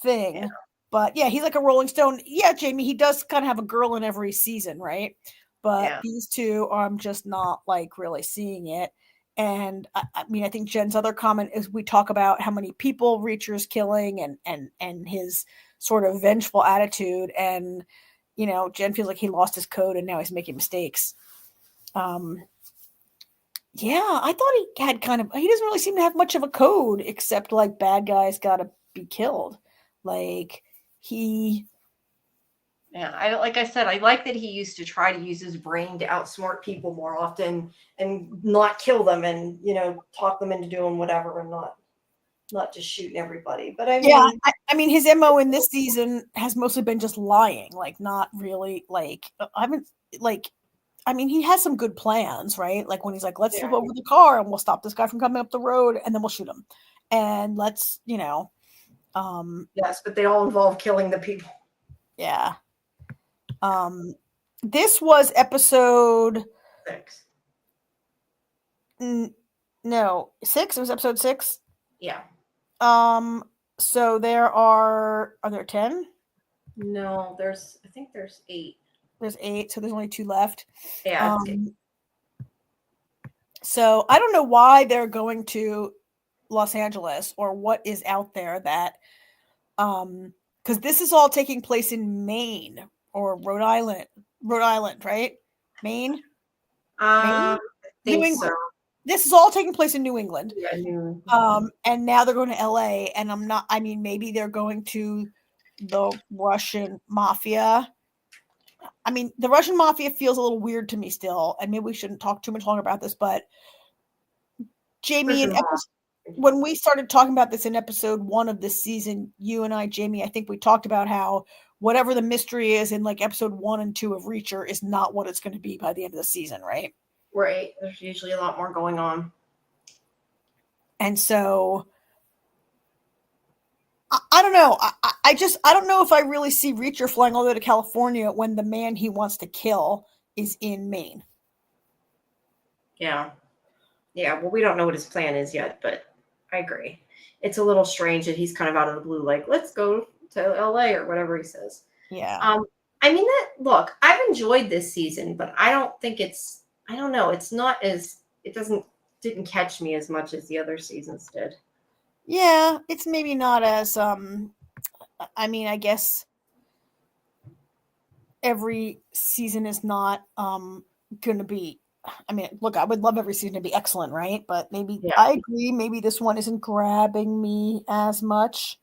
thing. Yeah. But yeah, he's like a Rolling Stone. Yeah, Jamie, he does kind of have a girl in every season, right? But these two, I'm just not like really seeing it. And I mean, I think Jen's other comment is we talk about how many people Reacher's killing and his sort of vengeful attitude. And, Jen feels like he lost his code and now he's making mistakes. Yeah, I thought he had he doesn't really seem to have much of a code except like bad guys got to be killed. Like Yeah, like I said, I like that he used to try to use his brain to outsmart people more often and not kill them and, talk them into doing whatever and not just shooting everybody. But I mean, his MO in this season has mostly been just lying, like not really like, he has some good plans, right? Like when he's like, let's flip over the car and we'll stop this guy from coming up the road and then we'll shoot him. And let's, yes, but they all involve killing the people. Yeah. This was episode 6. No, 6. It was episode 6. Yeah. So are there 10? No, I think there's 8. There's 8, so there's only 2 left. Yeah. So I don't know why they're going to Los Angeles or what is out there that, because this is all taking place in Maine or Rhode Island, right? Maine? I think New England. so. This is all taking place in New England. Yeah, New England. And now they're going to LA, and maybe they're going to the Russian mafia. I mean, the Russian mafia feels a little weird to me still, and maybe we shouldn't talk too much longer about this, but Jamie, when we started talking about this in episode 1 of this season, you and I, Jamie, I think we talked about how whatever the mystery is in like episode 1 and 2 of Reacher is not what it's going to be by the end of the season, right? Right. There's usually a lot more going on. And so I don't know. I don't know if I really see Reacher flying all the way to California when the man he wants to kill is in Maine. Yeah. Yeah. Well, we don't know what his plan is yet, but I agree. It's a little strange that he's kind of out of the blue, like, let's go to LA or whatever he says. Yeah. Look, I've enjoyed this season, but I don't think I don't know. It's not didn't catch me as much as the other seasons did. Yeah, it's maybe not as, I guess every season is not going to be, look, I would love every season to be excellent, right? But maybe, I agree, maybe this one isn't grabbing me as much.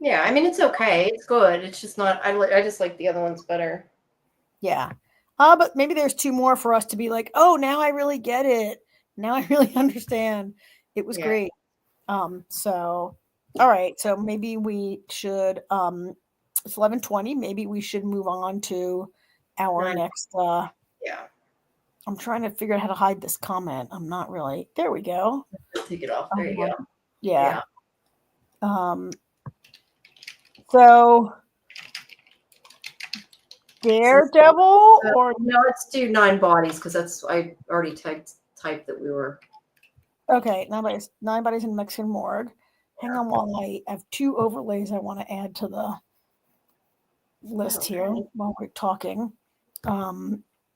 Yeah, it's okay. It's good. It's just not, I just like the other ones better. Yeah. But maybe there's 2 more for us to be like, oh, now I really get it. Now I really understand. It was great. So, all right. So maybe we should, it's 11:20. Maybe we should move on to our next, I'm trying to figure out how to hide this comment. I'm not really, there we go. Take it off. There you go. Yeah. So Daredevil or no, let's do 9 bodies because I already typed that we were okay. 9 bodies in Mexican Morgue. Hang on while I have 2 overlays I want to add to the list here while we're talking. I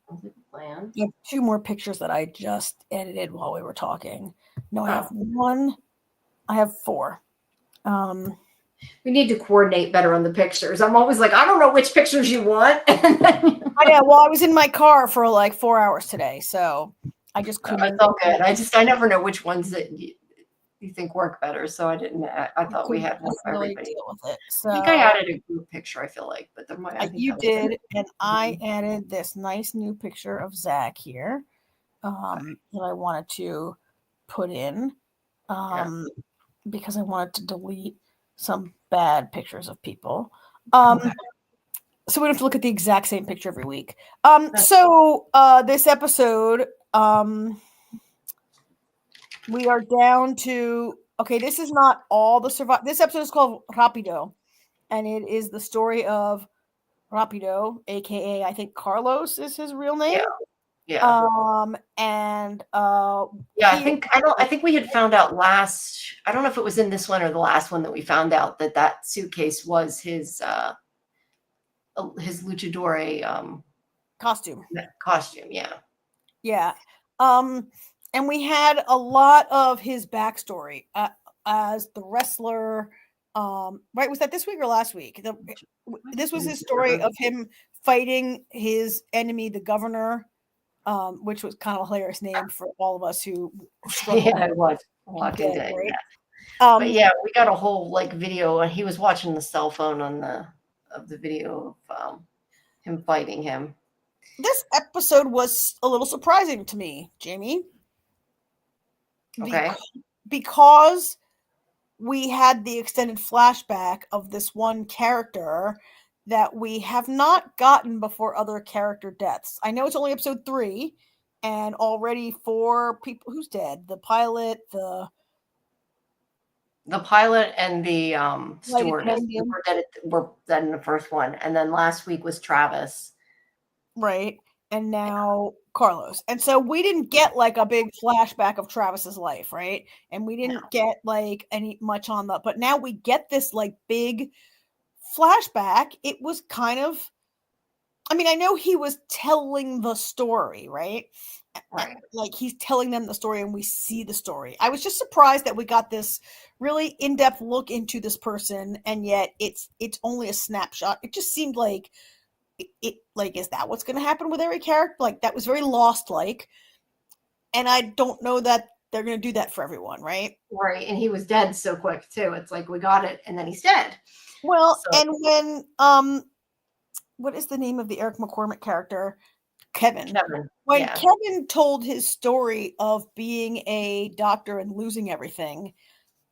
have 2 more pictures that I just edited while we were talking. No, I have 1. I have 4. We need to coordinate better on the pictures. I'm always like, I don't know which pictures you want. I know. Well, I was in my car for like 4 hours today, so I just couldn't. I felt good. I never know which ones that you think work better. So I didn't. I thought we had one for everybody. Deal with it. So I think I added a group picture. I feel like, but there might. I think you did, and I added this nice new picture of Zach here that I wanted to put in because I wanted to delete some bad pictures of people. So we don't have to look at the exact same picture every week. So this episode, we are down to, okay, this is not all the survive. This episode is called Rapido, and it is the story of Rapido, aka I think Carlos is his real name. Yeah. I think we had found out last. I don't know if it was in this one or the last one that we found out that suitcase was his luchador costume. Yeah. And we had a lot of his backstory as the wrestler. Right? Was that this week or last week? This was his story of him fighting his enemy, the governor, which was kind of a hilarious name for all of us who struggled. Yeah, it was. Walking Dead, right? Yeah. But yeah, we got a whole video, and he was watching the cell phone of the video of him fighting him. This episode was a little surprising to me, Jamie. Okay. Because we had the extended flashback of this one character that we have not gotten before other character deaths. I know it's only episode 3, and already 4 people who's dead. The pilot, the and the stewardess were dead in the first one, and then last week was Travis, right? And now Carlos. And so we didn't get like a big flashback of Travis's life, right? And we didn't get like much on that, but now we get this like big flashback. It was kind of, I mean, I know he was telling the story, right? Like he's telling them the story and we see the story. I was just surprised that we got this really in-depth look into this person, and yet it's only a snapshot. It just seemed like it like, is that what's going to happen with every character? Like that was very Lost like, and I don't know that they're going to do that for everyone, right? Right. And he was dead so quick too. It's like we got it and then he's dead. Well, and when what is the name of the Eric McCormick character? Kevin. When Kevin told his story of being a doctor and losing everything,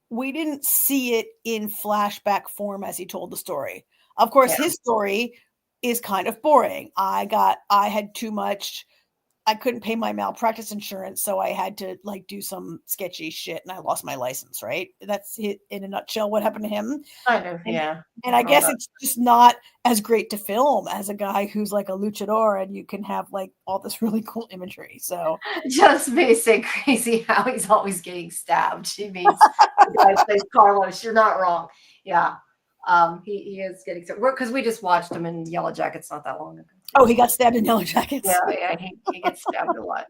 we didn't see it in flashback form as he told the story. Of course, his story is kind of boring. I had too much. I couldn't pay my malpractice insurance, so I had to like do some sketchy shit, and I lost my license. Right? That's it in a nutshell. What happened to him? Kind of, yeah. And I guess it's just not as great to film as a guy who's like a luchador, and you can have like all this really cool imagery. So just basic crazy how he's always getting stabbed. She means the guy plays Carlos. You're not wrong. Yeah. He is getting stabbed because we just watched him in Yellow Jackets not that long ago. Oh, he got stabbed in Yellow Jackets. Yeah, he gets stabbed a lot.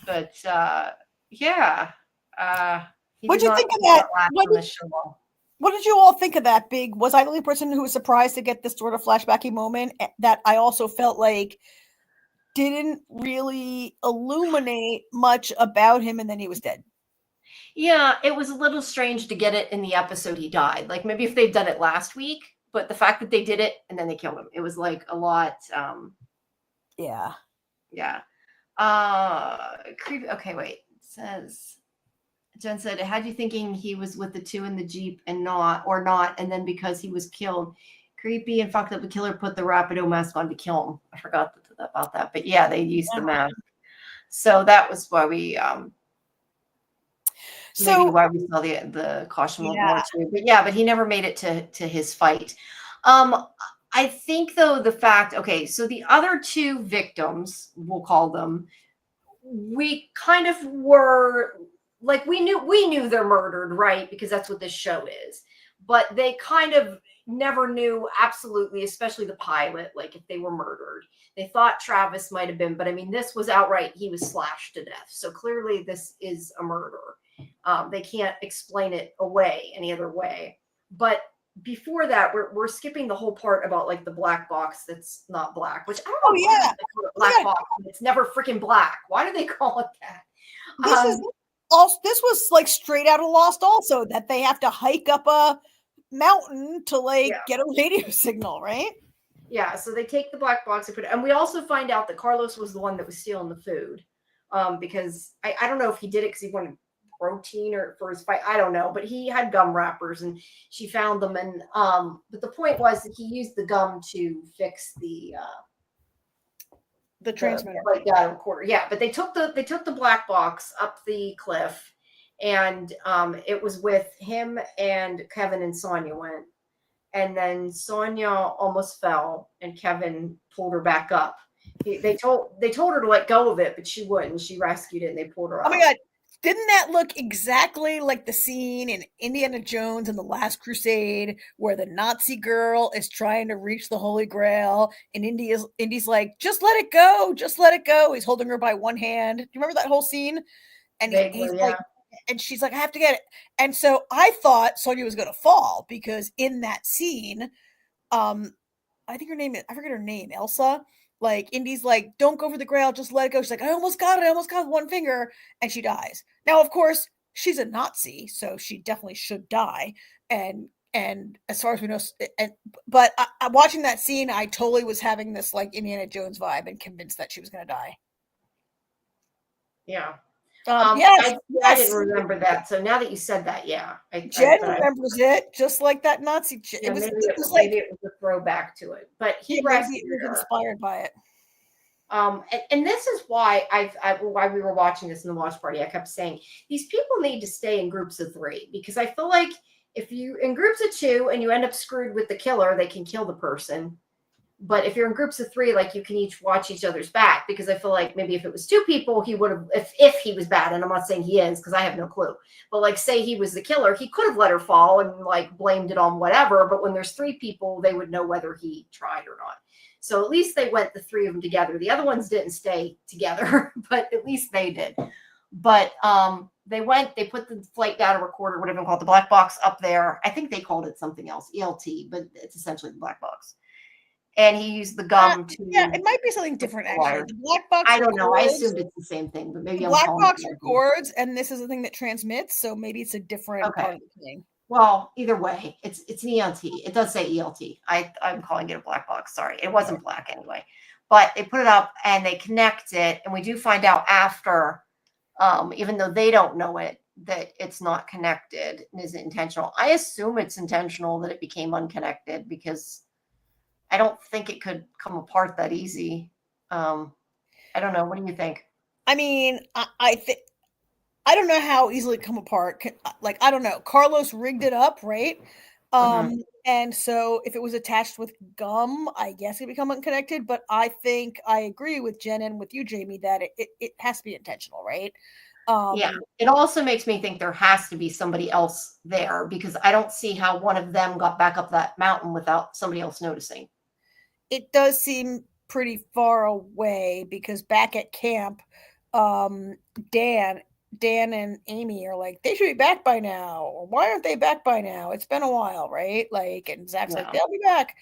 But yeah. What'd you think of that? What did you all think of that big? Was I the only person who was surprised to get this sort of flashbacky moment that I also felt like didn't really illuminate much about him, and then he was dead? Yeah, it was a little strange to get it in the episode he died. Like maybe if they'd done it last week, but the fact that they did it and then they killed him, it was like a lot. Yeah. Creepy. Okay, wait. It says Jen said, "I had you thinking he was with the 2 in the Jeep and not, and then because he was killed, creepy and fucked up. The killer put the Rapido mask on to kill him." I forgot about that, but yeah, they used the mask, so that was why we why we saw the caution more too. But he never made it to his fight. I think though the fact, okay, so the other 2 victims, we'll call them, we kind of were like, we knew they're murdered, right? Because that's what this show is. But they kind of never knew absolutely, especially the pilot, like if they were murdered. They thought Travis might have been, but I mean, this was outright, he was slashed to death. So clearly this is a murder. They can't explain it away any other way. But before that, we're skipping the whole part about like the black box that's not black, which I don't know. Oh yeah, they call it black box. It's never freaking black. Why do they call it that? This was like straight out of Lost, also that they have to hike up a mountain to like get a radio signal, right? Yeah, so they take the black box and put it, and we also find out that Carlos was the one that was stealing the food, because I don't know if he did it because he wanted protein or for his fight, I don't know, but he had gum wrappers and she found them, and but the point was that he used the gum to fix the transmitter, recorder. Yeah, but they took the black box up the cliff, and it was with him and Kevin and Sonia went. And then Sonia almost fell, and Kevin pulled her back up. They told her to let go of it, but she wouldn't. She rescued it, and they pulled her up. Oh my God. Didn't that look exactly like the scene in Indiana Jones and the Last Crusade where the Nazi girl is trying to reach the Holy Grail, and Indy's like, just let it go. Just let it go. He's holding her by one hand. Do you remember that whole scene? And he's like, and she's like, I have to get it. And so I thought Sonia was going to fall because in that scene, I think I forget her name, Elsa. Like, Indy's like, don't go for the Grail, just let it go. She's like, I almost got it with one finger. And she dies. Now, of course, she's a Nazi, so she definitely should die. And as far as we know, but watching that scene, I totally was having this like Indiana Jones vibe and convinced that she was going to die. Yeah. Yes, I didn't remember that. So now that you said that, Jen remembers it just like that Nazi. Maybe it was a throwback to it, but he was inspired by it. And this is why why we were watching this in the watch party. I kept saying these people need to stay in groups of 3, because I feel like if you in groups of 2 and you end up screwed with the killer, they can kill the person. But if you're in groups of 3, like, you can each watch each other's back, because I feel like maybe if it was 2 people, he would have, if he was bad, and I'm not saying he is because I have no clue, but like, say he was the killer, he could have let her fall and like blamed it on whatever. But when there's 3 people, they would know whether he tried or not. So at least they went, the 3 of them together. The other ones didn't stay together, but at least they did. But they put the flight data recorder, whatever you call it, the black box up there. I think they called it something else, ELT, but it's essentially the black box. And he used the gum to. Yeah, it might be something different, actually. The black box. I don't know. I assumed it's the same thing, but maybe the black box records, and this is the thing that transmits. So maybe it's a different part of the thing. Well, either way, it's an ELT. It does say ELT. I'm calling it a black box. Sorry, it wasn't black anyway. But they put it up and they connect it, and we do find out after, even though they don't know it, that it's not connected and isn't intentional. I assume it's intentional that it became unconnected, because I don't think it could come apart that easy. I don't know. What do you think? I mean, I think I don't know how easily it come apart. Like, I don't know. Carlos rigged it up, right? And so if it was attached with gum, I guess it become unconnected. But I think I agree with Jen and with you, Jamie, that it has to be intentional, right? Yeah. It also makes me think there has to be somebody else there, because I don't see how one of them got back up that mountain without somebody else noticing. It does seem pretty far away, because back at camp, Dan and Amy are like, they should be back by now. Or why aren't they back by now? It's been a while, right? Like, and Zach's like, they'll be back.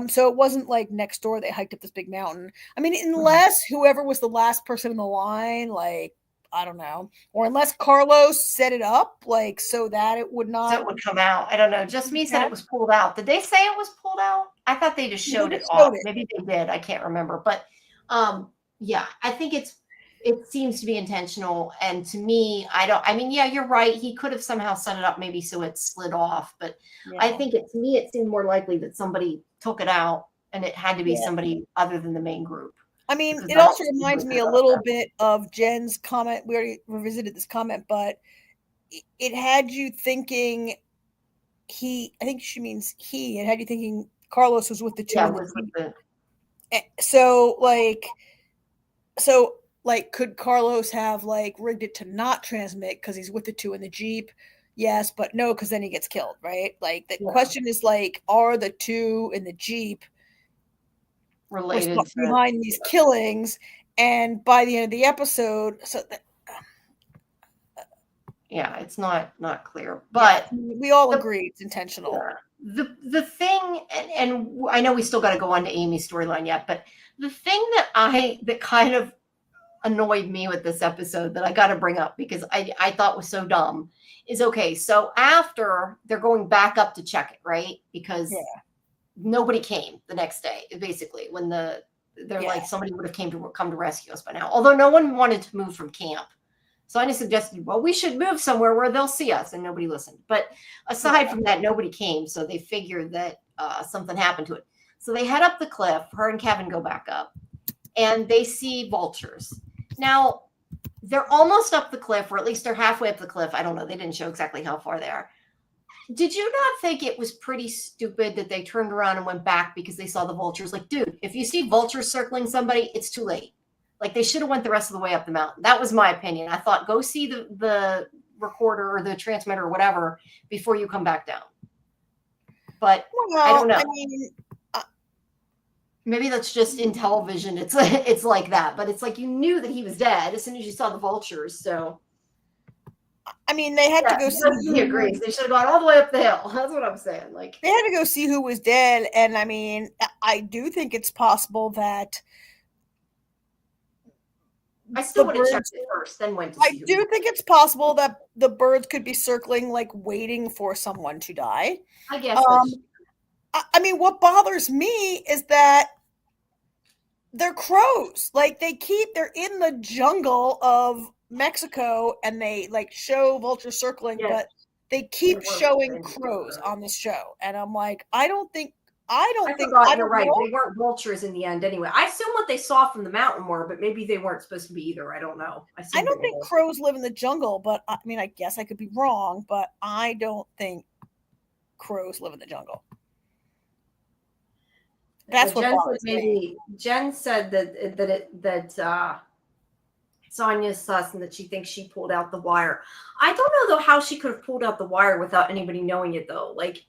So it wasn't like next door they hiked up this big mountain. I mean, unless whoever was the last person in the line, like, I don't know, or unless Carlos set it up like so that it would not. So it would come out. I don't know. Just me said it was pulled out. Did they say it was pulled out? I thought they just showed it off. Maybe they did. I can't remember. But yeah, I think it seems to be intentional. And to me, yeah, you're right. He could have somehow set it up maybe so it slid off. But I think to me, it seemed more likely that somebody took it out, and it had to be somebody other than the main group. I mean, it also reminds me a little bit of Jen's comment. We already revisited this comment, but it had you thinking it had you thinking Carlos was with the 2. Yeah, So could Carlos have like rigged it to not transmit because he's with the 2 in the Jeep? Yes, but no, because then he gets killed, right? Like, the question is, like, are the 2 in the Jeep related behind these killings? And by the end of the episode, yeah, it's not clear, but we all agree it's intentional. the thing, and I know we still got to go on to Amy's storyline yet, but the thing that kind of annoyed me with this episode that I got to bring up because I thought was so dumb is, okay, so after they're going back up to check it, right? Because nobody came the next day, basically, when they're like, somebody would have come to rescue us by now. Although no one wanted to move from camp. So I just suggested, well, we should move somewhere where they'll see us, and nobody listened. But aside from that, nobody came, so they figured that something happened to it. So they head up the cliff. Her and Kevin go back up, and they see vultures. Now, they're almost up the cliff, or at least they're halfway up the cliff. I don't know. They didn't show exactly how far they are. Did you not think it was pretty stupid that they turned around and went back because they saw the vultures? Like, dude, if you see vultures circling somebody, it's too late. Like, they should have went the rest of the way up the mountain. That was my opinion. I thought, go see the recorder or the transmitter or whatever before you come back down. But I don't know. I mean, maybe that's just in television. It's like that. But it's like you knew that he was dead as soon as you saw the vultures. So, I mean, they had to go see. He agrees. They should have gone all the way up the hill. That's what I'm saying. Like, they had to go see who was dead. And I mean, I do think it's possible that. I still would have checked it first, then went to see. I do think it's possible that the birds could be circling, like waiting for someone to die. I guess. I mean, what bothers me is that they're crows. Like they're in the jungle of Mexico, and they like show vultures circling, but they keep showing crows on this show, and I'm like, I don't think. You're right. They weren't vultures in the end anyway. I assume what they saw from the mountain were, but maybe they weren't supposed to be either. I don't know. I don't think crows live in the jungle, but I mean, I guess I could be wrong, but I don't think crows live in the jungle. That's what bothers me. Jen said that Sonya's sus and that she thinks she pulled out the wire. I don't know though how she could have pulled out the wire without anybody knowing it though. Like.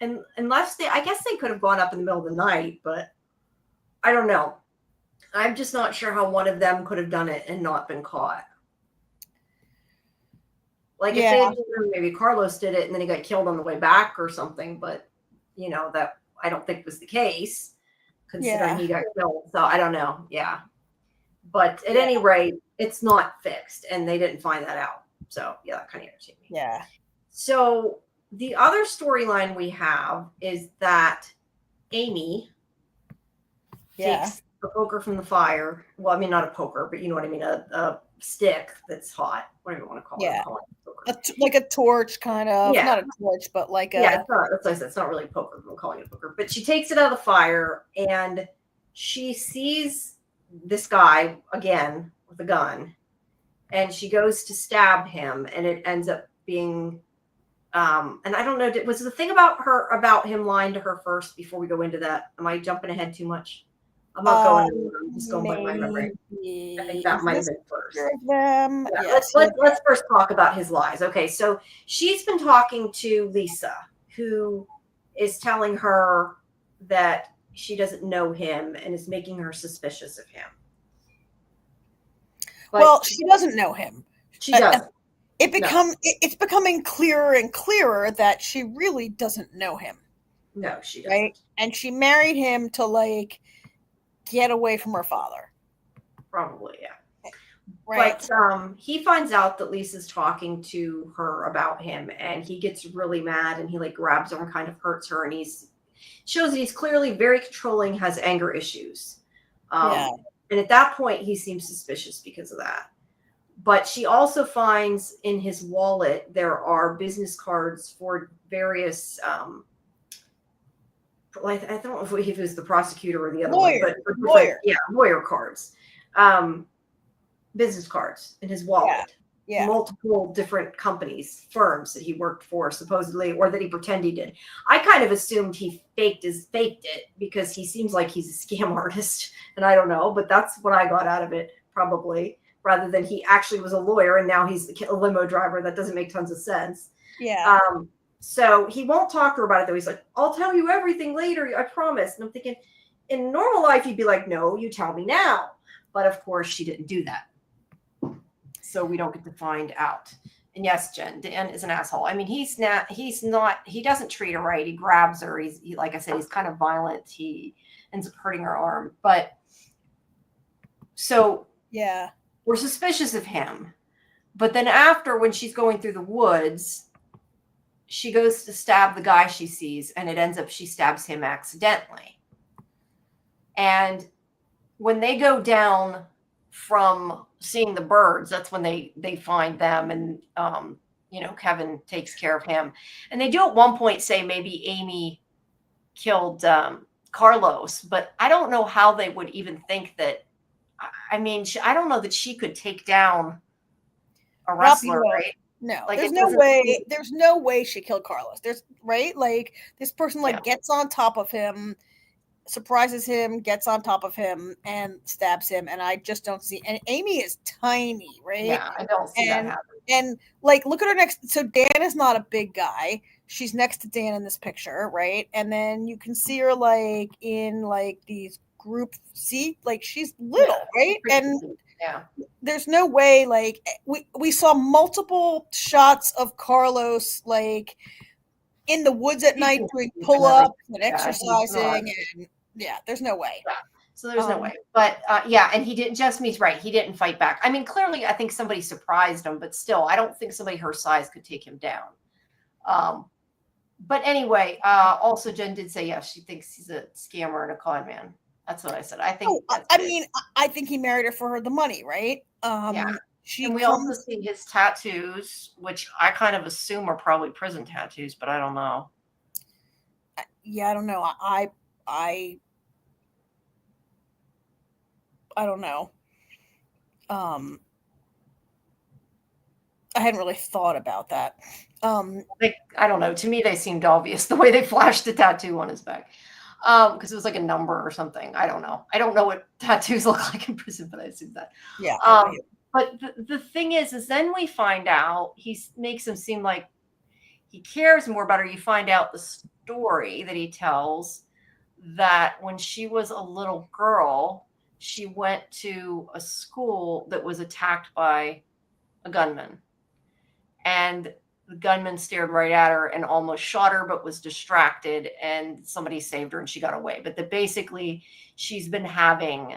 And unless I guess they could have gone up in the middle of the night, but I don't know. I'm just not sure how one of them could have done it and not been caught. Like if they had done, maybe Carlos did it and then he got killed on the way back or something, but that I don't think was the case considering he got killed. So I don't know. Yeah. But at any rate, it's not fixed and they didn't find that out. So yeah, that kind of irritated me. Yeah. So the other storyline we have is that Amy takes a poker from the fire. Well, I mean, not a poker, but you know what I mean, a stick that's hot, whatever you want to call it. Yeah, like a torch, kind of. Yeah. Not a torch, but like a. Yeah, that's what I said. It's not really a poker. I'm calling it a poker. But she takes it out of the fire, and she sees this guy again with a gun, and she goes to stab him, and it ends up being. And I don't know, was the thing about him lying to her first before we go into that? Am I jumping ahead too much? I'm not going. I'm just going by my memory. I think that might have been first. Them? Yeah, let's first talk about his lies. Okay, so she's been talking to Lisa, who is telling her that she doesn't know him and is making her suspicious of him. But well, she doesn't know him. She does. It's becoming clearer and clearer that she really doesn't know him. No, she doesn't. Right? And she married him to like get away from her father. Probably, yeah. Right. But he finds out that Lisa's talking to her about him, and he gets really mad, and he like grabs her and kind of hurts her, and shows that he's clearly very controlling, has anger issues. And at that point, he seems suspicious because of that. But she also finds in his wallet there are business cards for various. I don't know if it was the prosecutor or the other one, but lawyer cards, business cards in his wallet. Yeah. Multiple different companies, firms that he worked for supposedly, or that he pretended he did. I kind of assumed he faked it because he seems like he's a scam artist, and I don't know, but that's what I got out of it probably. Rather than he actually was a lawyer and now he's a limo driver. That doesn't make tons of sense. Yeah. So he won't talk to her about it though. He's like, I'll tell you everything later. I promise. And I'm thinking in normal life, you'd be like, no, you tell me now. But of course she didn't do that. So we don't get to find out. And yes, Jen, Dan is an asshole. I mean, he doesn't treat her right. He grabs her. Like I said, he's kind of violent. He ends up hurting her arm. But so Yeah. we're suspicious of him. But then after, when she's going through the woods, she goes to stab the guy she sees, and it ends up she stabs him accidentally. And when they go down from seeing the birds, that's when they find them, and Kevin takes care of him. And they do at one point say maybe Amy killed Carlos, but I don't know how they would even think that. I mean, I don't know that she could take down a wrestler, right? No, Like, there's no way. There's no way she killed Carlos. There's right, like this person gets on top of him, surprises him, gets on top of him, and stabs him. And I just don't see. And Amy is tiny, right? Yeah, I don't see that happen. And like, look at her next. So Dan is not a big guy. She's next to Dan in this picture, right? And then you can see her like in like these group. See, like she's little, right? And yeah, there's no way. Like we saw multiple shots of Carlos like in the woods at night doing pull-ups and exercising, and there's no way. Yeah. So there's no way. But and he didn't. Jessamine's right. He didn't fight back. I mean, clearly, I think somebody surprised him, but still, I don't think somebody her size could take him down. But anyway, also Jen did say, she thinks he's a scammer and a con man. That's what I said. I think. I think he married her for the money, right? And we also see his tattoos, which I kind of assume are probably prison tattoos, but I don't know. Yeah, I don't know. I don't know. I hadn't really thought about that. I don't know. To me, they seemed obvious the way they flashed the tattoo on his back. Because it was like a number or something. I don't know. I don't know what tattoos look like in prison, but I assume that. Yeah. But the thing is then we find out he makes him seem like he cares more about her. You find out the story that he tells that when she was a little girl, she went to a school that was attacked by a gunman. And the gunman stared right at her and almost shot her, but was distracted, and somebody saved her and she got away. But that basically she's been having,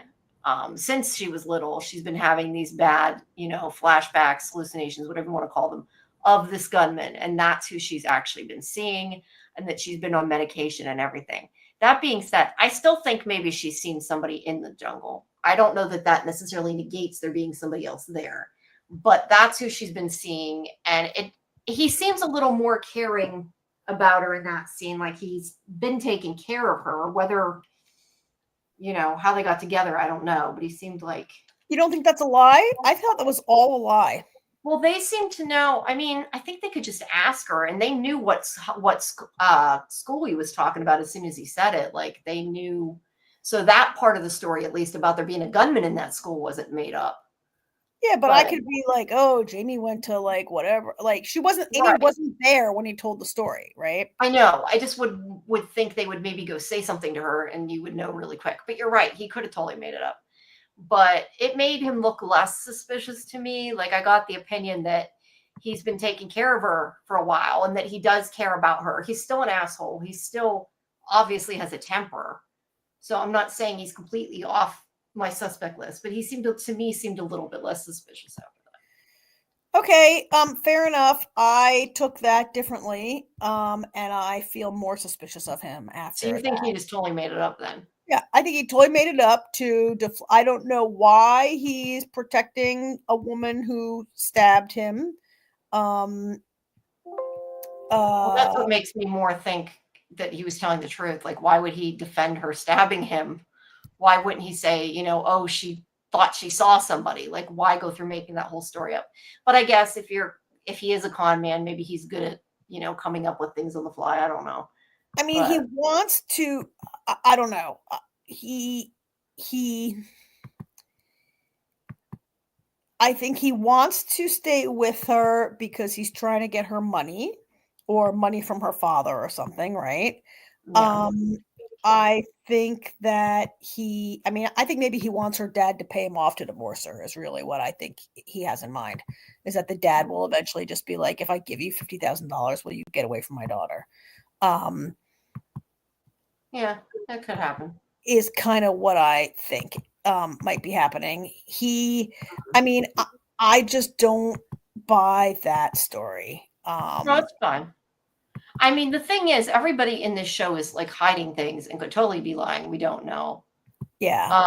since she was little, she's been having these bad, flashbacks, hallucinations, whatever you want to call them, of this gunman. And that's who she's actually been seeing, and that she's been on medication and everything. That being said, I still think maybe she's seen somebody in the jungle. I don't know that necessarily negates there being somebody else there, but that's who she's been seeing. And he seems a little more caring about her in that scene. Like he's been taking care of her, whether, how they got together, I don't know, but he seemed like. You don't think that's a lie? I thought that was all a lie. Well, they seem to know. I mean, I think they could just ask her, and they knew what school he was talking about as soon as he said it. Like they knew. So that part of the story, at least about there being a gunman in that school, wasn't made up. Yeah, but I could be like, oh, Jamie went to like whatever. Like Amy wasn't there when he told the story, right? I know. I just would think they would maybe go say something to her, and you would know really quick. But you're right. He could have totally made it up. But it made him look less suspicious to me. Like I got the opinion that he's been taking care of her for a while and that he does care about her. He's still an asshole. He still obviously has a temper. So I'm not saying he's completely off my suspect list, but he seemed a little bit less suspicious after that. Okay, fair enough. I took that differently, and I feel more suspicious of him after. So you think he just totally made it up then? Yeah, I think he totally made it up to. I don't know why he's protecting a woman who stabbed him. Well, that's what makes me more think that he was telling the truth. Like, why would he defend her stabbing him? Why wouldn't he say, she thought she saw somebody? Like, why go through making that whole story up? But I guess if he is a con man, maybe he's good at, coming up with things on the fly. I don't know. I mean, he wants to. I don't know. I think he wants to stay with her because he's trying to get her money or money from her father or something, right? Yeah. I think that I think maybe he wants her dad to pay him off to divorce her is really what I think he has in mind, is that the dad will eventually just be like, if I give you $50,000, will you get away from my daughter? Yeah, that could happen. Is kind of what I think might be happening. I just don't buy that story. No, it's fine. I mean, the thing is, everybody in this show is like hiding things and could totally be lying. We don't know. Yeah.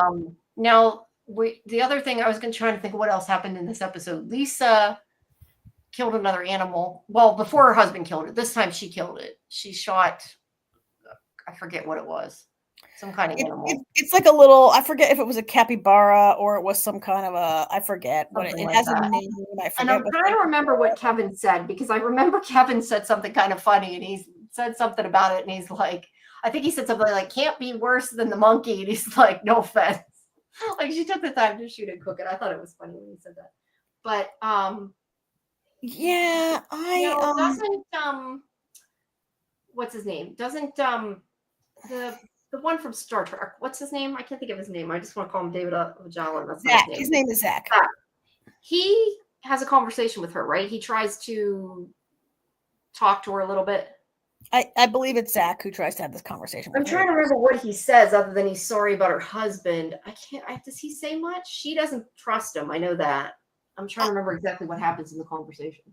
Now, the other thing I was trying to think of what else happened in this episode. Lisa killed another animal. Well, before her husband killed it. This time she killed it. She shot, I forget what it was. Some kind of animal. It's like a little, I forget if it was a capybara or it was some kind of I forget what it has a name. And I'm trying to remember what Kevin said, because I remember Kevin said something kind of funny, and he said something about it, and he's like, I think he said something like, can't be worse than the monkey. And he's like, no offense. Like, she took the time to shoot and cook it. I thought it was funny when he said that. But yeah, doesn't what's his name? Doesn't the one from Star Trek, what's his name? I can't think of his name. I just want to call him David Ojalon. That's Zach. His name is Zach. He has a conversation with her, right? He tries to talk to her a little bit. I believe it's Zach who tries to have this conversation with her. I'm trying to remember what he says other than he's sorry about her husband. Does he say much? She doesn't trust him. I know that. I'm trying to remember exactly what happens in the conversation.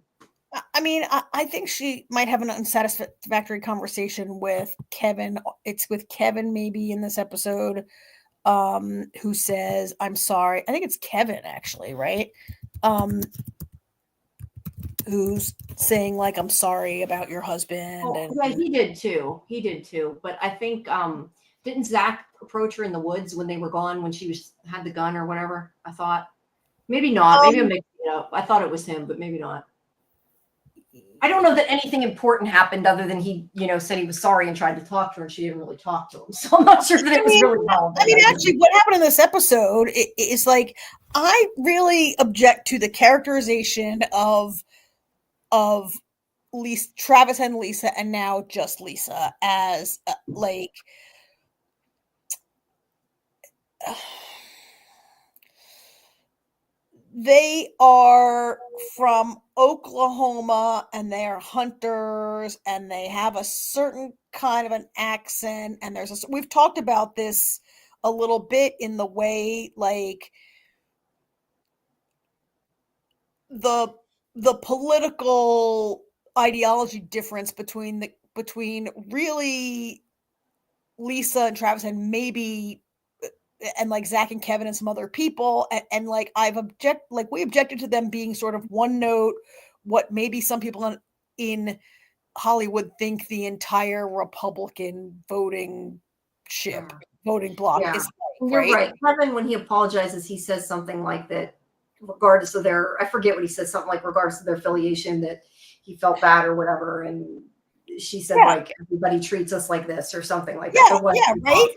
I mean, I think she might have an unsatisfactory conversation with Kevin. It's with Kevin maybe in this episode, who says, I'm sorry. I think it's Kevin actually, right? Who's saying like, I'm sorry about your husband. Yeah, he did too. But I think, didn't Zach approach her in the woods when they were gone, when she had the gun or whatever? I thought. Maybe not. Maybe I'm mixing it up. I thought it was him, but maybe not. I don't know that anything important happened other than he, said he was sorry and tried to talk to her, and she didn't really talk to him. So I'm not sure that it was really relevant. I mean, actually, what happened in this episode is like, I really object to the characterization of Lisa, Travis and Lisa, and now just Lisa as they are from Oklahoma and they are hunters and they have a certain kind of an accent. And we've talked about this a little bit in the way, like the political ideology difference between really Lisa and Travis and maybe and like Zach and Kevin and some other people, and like we objected to them being sort of one note, what maybe some people in Hollywood think the entire Republican voting bloc is like, right? You're right. Kevin, when he apologizes, he says something like that, regardless of I forget what he says, something like regardless of their affiliation, that he felt bad or whatever, and she said like everybody treats us like this or something like that. Right.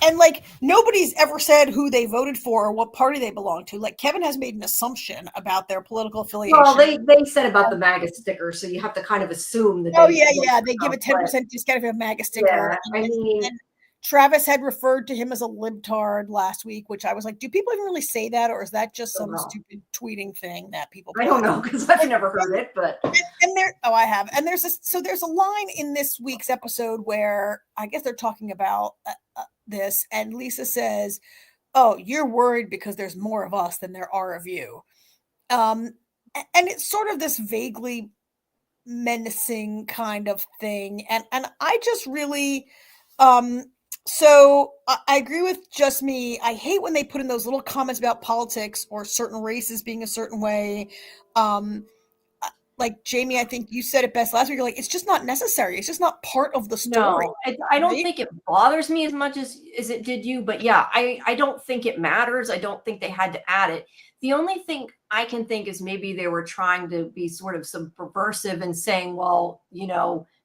And like nobody's ever said who they voted for or what party they belong to. Like Kevin has made an assumption about their political affiliation. Well, they said about the MAGA sticker, so you have to kind of assume that. They give a 10% discount if you have a MAGA sticker. Yeah, and Travis had referred to him as a libtard last week, which I was like, do people even really say that, or is that just some stupid tweeting thing that people? I don't know, because I've never heard it, but I have. And there's a line in this week's episode where I guess they're talking about this, and Lisa says, "Oh, you're worried because there's more of us than there are of you," and it's sort of this vaguely menacing kind of thing, and I just really. So I agree with Just Me. I hate when they put in those little comments about politics or certain races being a certain way. Like Jamie, I think you said it best last week. You're like, it's just not necessary. It's just not part of the story. No, I don't think it bothers me as much as it did you. But yeah, I don't think it matters. I don't think they had to add it. The only thing I can think is maybe they were trying to be sort of subversive and saying, well,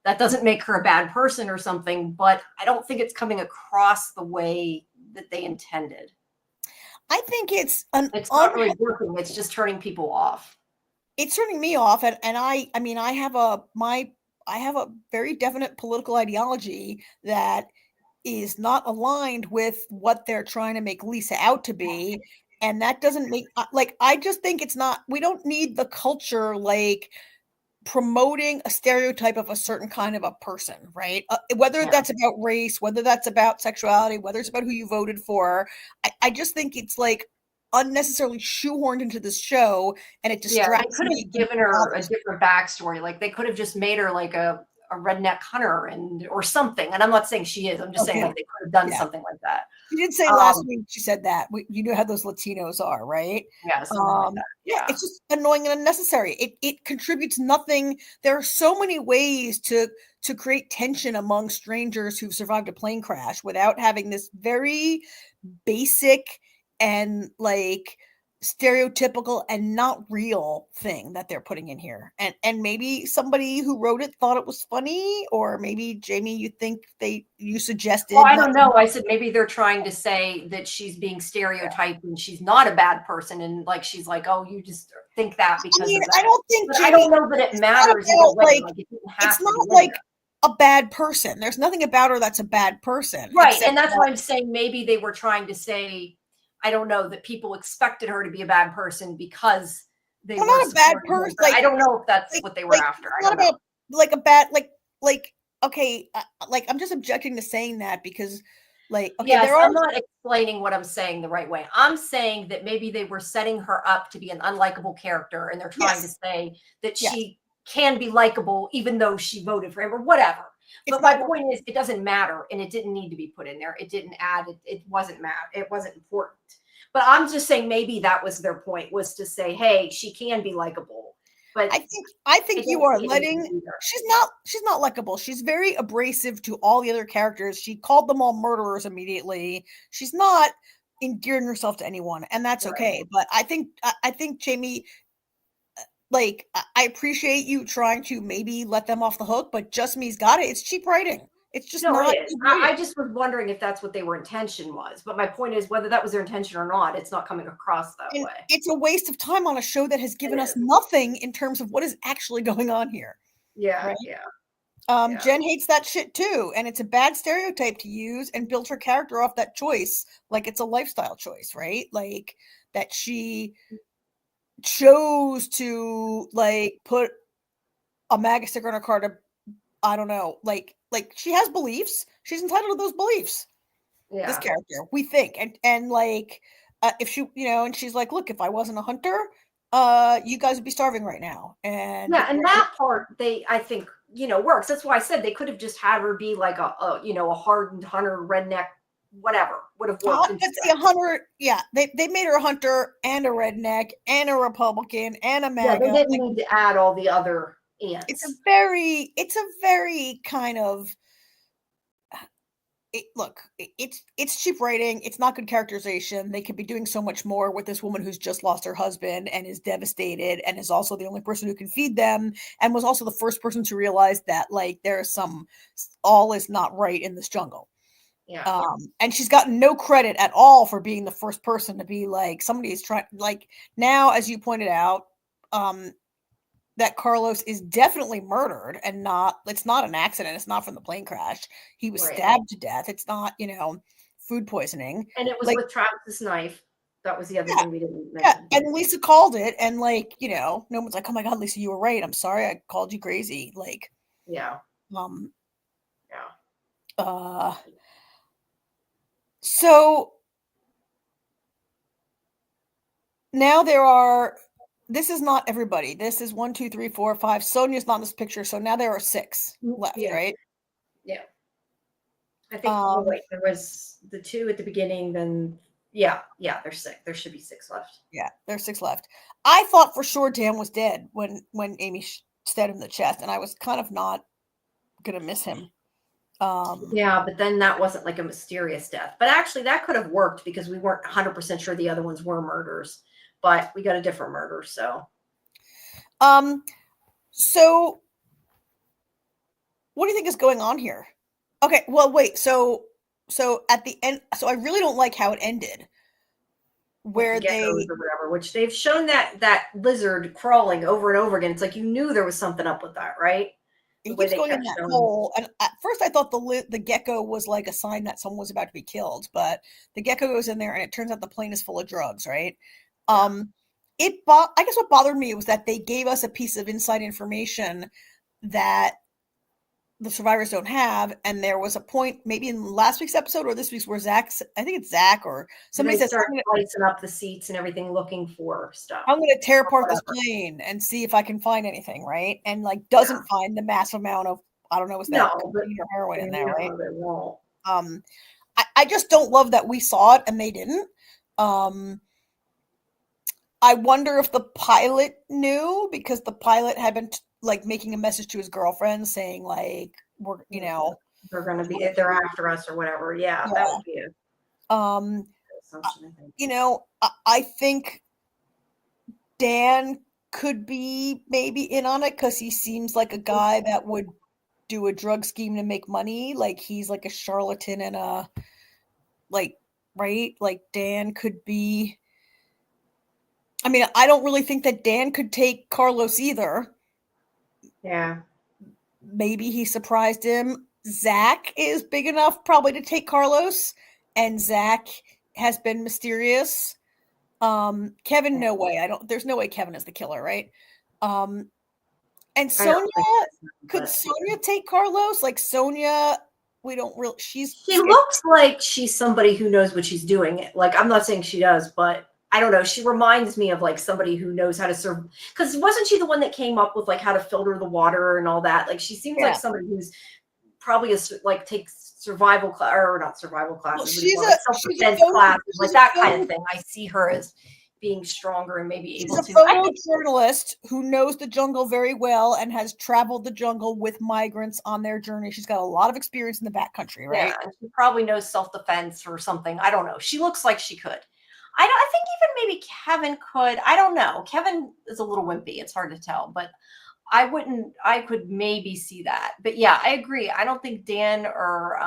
that doesn't make her a bad person or something, but I don't think it's coming across the way that they intended. I think it's not really working. It's just turning people off. It's turning me off. And I have a very definite political ideology that is not aligned with what they're trying to make Lisa out to be. And that doesn't make, like, I just think it's not, we don't need the culture, like, promoting a stereotype of a certain kind of a person, right? Whether that's about race, whether that's about sexuality, whether it's about who you voted for. I just think it's like unnecessarily shoehorned into this show, and it distracts they could me. have given her a different backstory. Like they could have just made her like a redneck hunter or something. And I'm not saying she is. I'm just saying like they could have done something like that. She did say last week, she said that. You know how those Latinos are, right? Yeah, like that. Yeah. It's just annoying and unnecessary. It contributes nothing. There are so many ways to create tension among strangers who've survived a plane crash without having this very basic and like stereotypical and not real thing that they're putting in here. And maybe somebody who wrote it thought it was funny, or maybe Jamie, you suggested. Well, I don't know. I said maybe they're trying to say that she's being stereotyped and she's not a bad person, and like she's like, oh, you just think that because of that. I don't think Jamie, I don't know that it matters either way. Like, it's not like a bad person. There's nothing about her that's a bad person. Right. And that's why I'm saying maybe they were trying to say, I don't know, that people expected her to be a bad person because they were not a bad person. Like, I don't know if that's what they were after. It's not about like a bad, okay, like I'm just objecting to saying that because like, okay, yes, I'm not explaining what I'm saying the right way. I'm saying that maybe they were setting her up to be an unlikable character, and they're trying to say that she can be likable even though she voted for him or whatever. But my point is, it doesn't matter, and it didn't need to be put in there. It didn't add it. It wasn't it wasn't important. But I'm just saying maybe that was their point, was to say, hey, she can be likable. But I think you are letting. She's not likable. She's very abrasive to all the other characters. She called them all murderers immediately. She's not endearing herself to anyone, and that's okay. But I think Jamie, like, I appreciate you trying to maybe let them off the hook, but Just Me's got it. It's cheap writing. It's just not. It is. I just was wondering if that's what their intention was. But my point is, whether that was their intention or not, it's not coming across that way. It's a waste of time on a show that has given us nothing in terms of what is actually going on here. Yeah, right? Yeah. Jen hates that shit too, and it's a bad stereotype to use and build her character off that choice, like it's a lifestyle choice, right? Like that she chose to like put a MAGA sticker on her car to, I don't know, like she has beliefs. She's entitled to those beliefs. Yeah. This character, we think, and like if she, and she's like, look, if I wasn't a hunter, you guys would be starving right now. And and that part, I think, works. That's why I said they could have just had her be like a hardened hunter, redneck, whatever would have worked. A hunter, they made her a hunter and a redneck and a Republican and a MAGA. Yeah, they didn't need to add all the other ants. It's a very kind of. It's cheap writing. It's not good characterization. They could be doing so much more with this woman who's just lost her husband and is devastated and is also the only person who can feed them, and was also the first person to realize that like there's all is not right in this jungle. Yeah. And she's gotten no credit at all for being the first person to be like, somebody is trying, like, now, as you pointed out, that Carlos is definitely murdered, and it's not an accident. It's not from the plane crash. He was stabbed to death. It's not, food poisoning. And it was with Travis's knife. That was the other thing we didn't mention. Yeah, and Lisa called it, and like, no one's like, oh my God, Lisa, you were right. I'm sorry I called you crazy. Like, so now this is not everybody. This is 1, 2, 3, 4, 5. Sonia's not in this picture. So now there are 6 left, right? Yeah. I think there was the 2 at the beginning, then there's 6. There should be 6 left. Yeah, there's 6 left. I thought for sure Dan was dead when Amy stabbed him in the chest, and I was kind of not gonna miss him. But then that wasn't like a mysterious death. But actually that could have worked because we weren't 100% sure the other ones were murders. But we got a different murder, so. So what do you think is going on here? Okay, well, wait. So at the end, so I really don't like how it ended, where they or whatever, which they've shown that lizard crawling over and over again. It's like you knew there was something up with that, right? he keeps going in that hole. And at first I thought the gecko was like a sign that someone was about to be killed, but the gecko goes in there and it turns out the plane is full of drugs, right? I guess what bothered me was that they gave us a piece of inside information that the survivors don't have, and there was a point maybe in last week's episode or this week's where I think it's Zach or somebody says slicing up the seats and everything, looking for stuff. I'm going to tear apart this plane and see if I can find anything, right? And like doesn't find the massive amount of, I don't know, was that cocaine or heroin in there, right? I just don't love that we saw it and they didn't. I wonder if the pilot knew, because the pilot had been like making a message to his girlfriend saying like, we're, they're going to be, they're after us or whatever. Yeah. That would be assumption, I think Dan could be maybe in on it because he seems like a guy that would do a drug scheme to make money. Like he's like a charlatan and right? Like Dan could be. I mean, I don't really think that Dan could take Carlos either. Yeah. Maybe he surprised him. Zach is big enough probably to take Carlos, and Zach has been mysterious. Kevin, no way. There's no way Kevin is the killer, right? And Sonia, could Sonia take Carlos? Like Sonia, we don't really, she looks like she's somebody who knows what she's doing. Like, I'm not saying she does, but I don't know. She reminds me of like somebody who knows how to serve. Because wasn't she the one that came up with like how to filter the water and all that? Like she seems like somebody who's probably takes survival class or not survival classes. Well, she's a self-defense class, like that kind of thing. I see her as being stronger and maybe able to. She's a photojournalist who knows the jungle very well and has traveled the jungle with migrants on their journey. She's got a lot of experience in the backcountry, right? Yeah, and she probably knows self-defense or something. I don't know. She looks like she could. I think even maybe Kevin could. I don't know. Kevin is a little wimpy. It's hard to tell, but I could maybe see that. But yeah, I agree. I don't think Dan or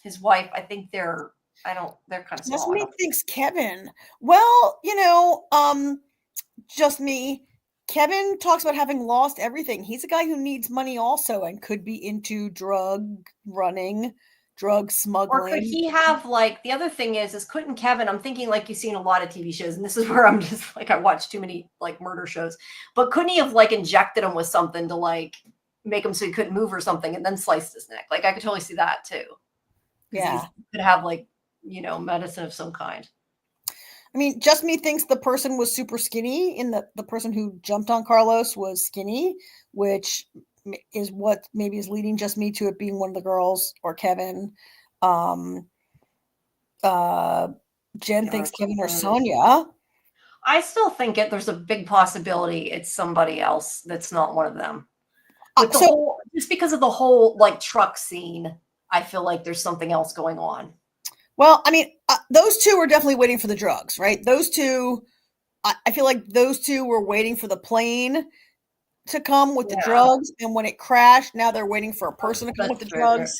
his wife, I think they're kind of small. Just me thinks Kevin. Well, just me. Kevin talks about having lost everything. He's a guy who needs money also and could be into drug running. Drug smuggling. Or could he have the other thing is couldn't Kevin, I'm thinking like you've seen a lot of TV shows, and this is where I'm just like, I watch too many murder shows, but couldn't he have injected him with something to make him so he couldn't move or something and then sliced his neck? I could totally see that too. Yeah. He could have medicine of some kind. I mean, Just Me thinks the person was super skinny, and the person who jumped on Carlos was skinny, which is what maybe is leading Just Me to it being one of the girls or Kevin. Jen thinks Kevin or Sonia. I still think there's a big possibility it's somebody else that's not one of them. Just because of the whole truck scene, I feel like there's something else going on. Well, I mean, those two were definitely waiting for the drugs, right? Those two, I feel like those two were waiting for the plane to come with the drugs, and when it crashed, now they're waiting for a person to come with the drugs.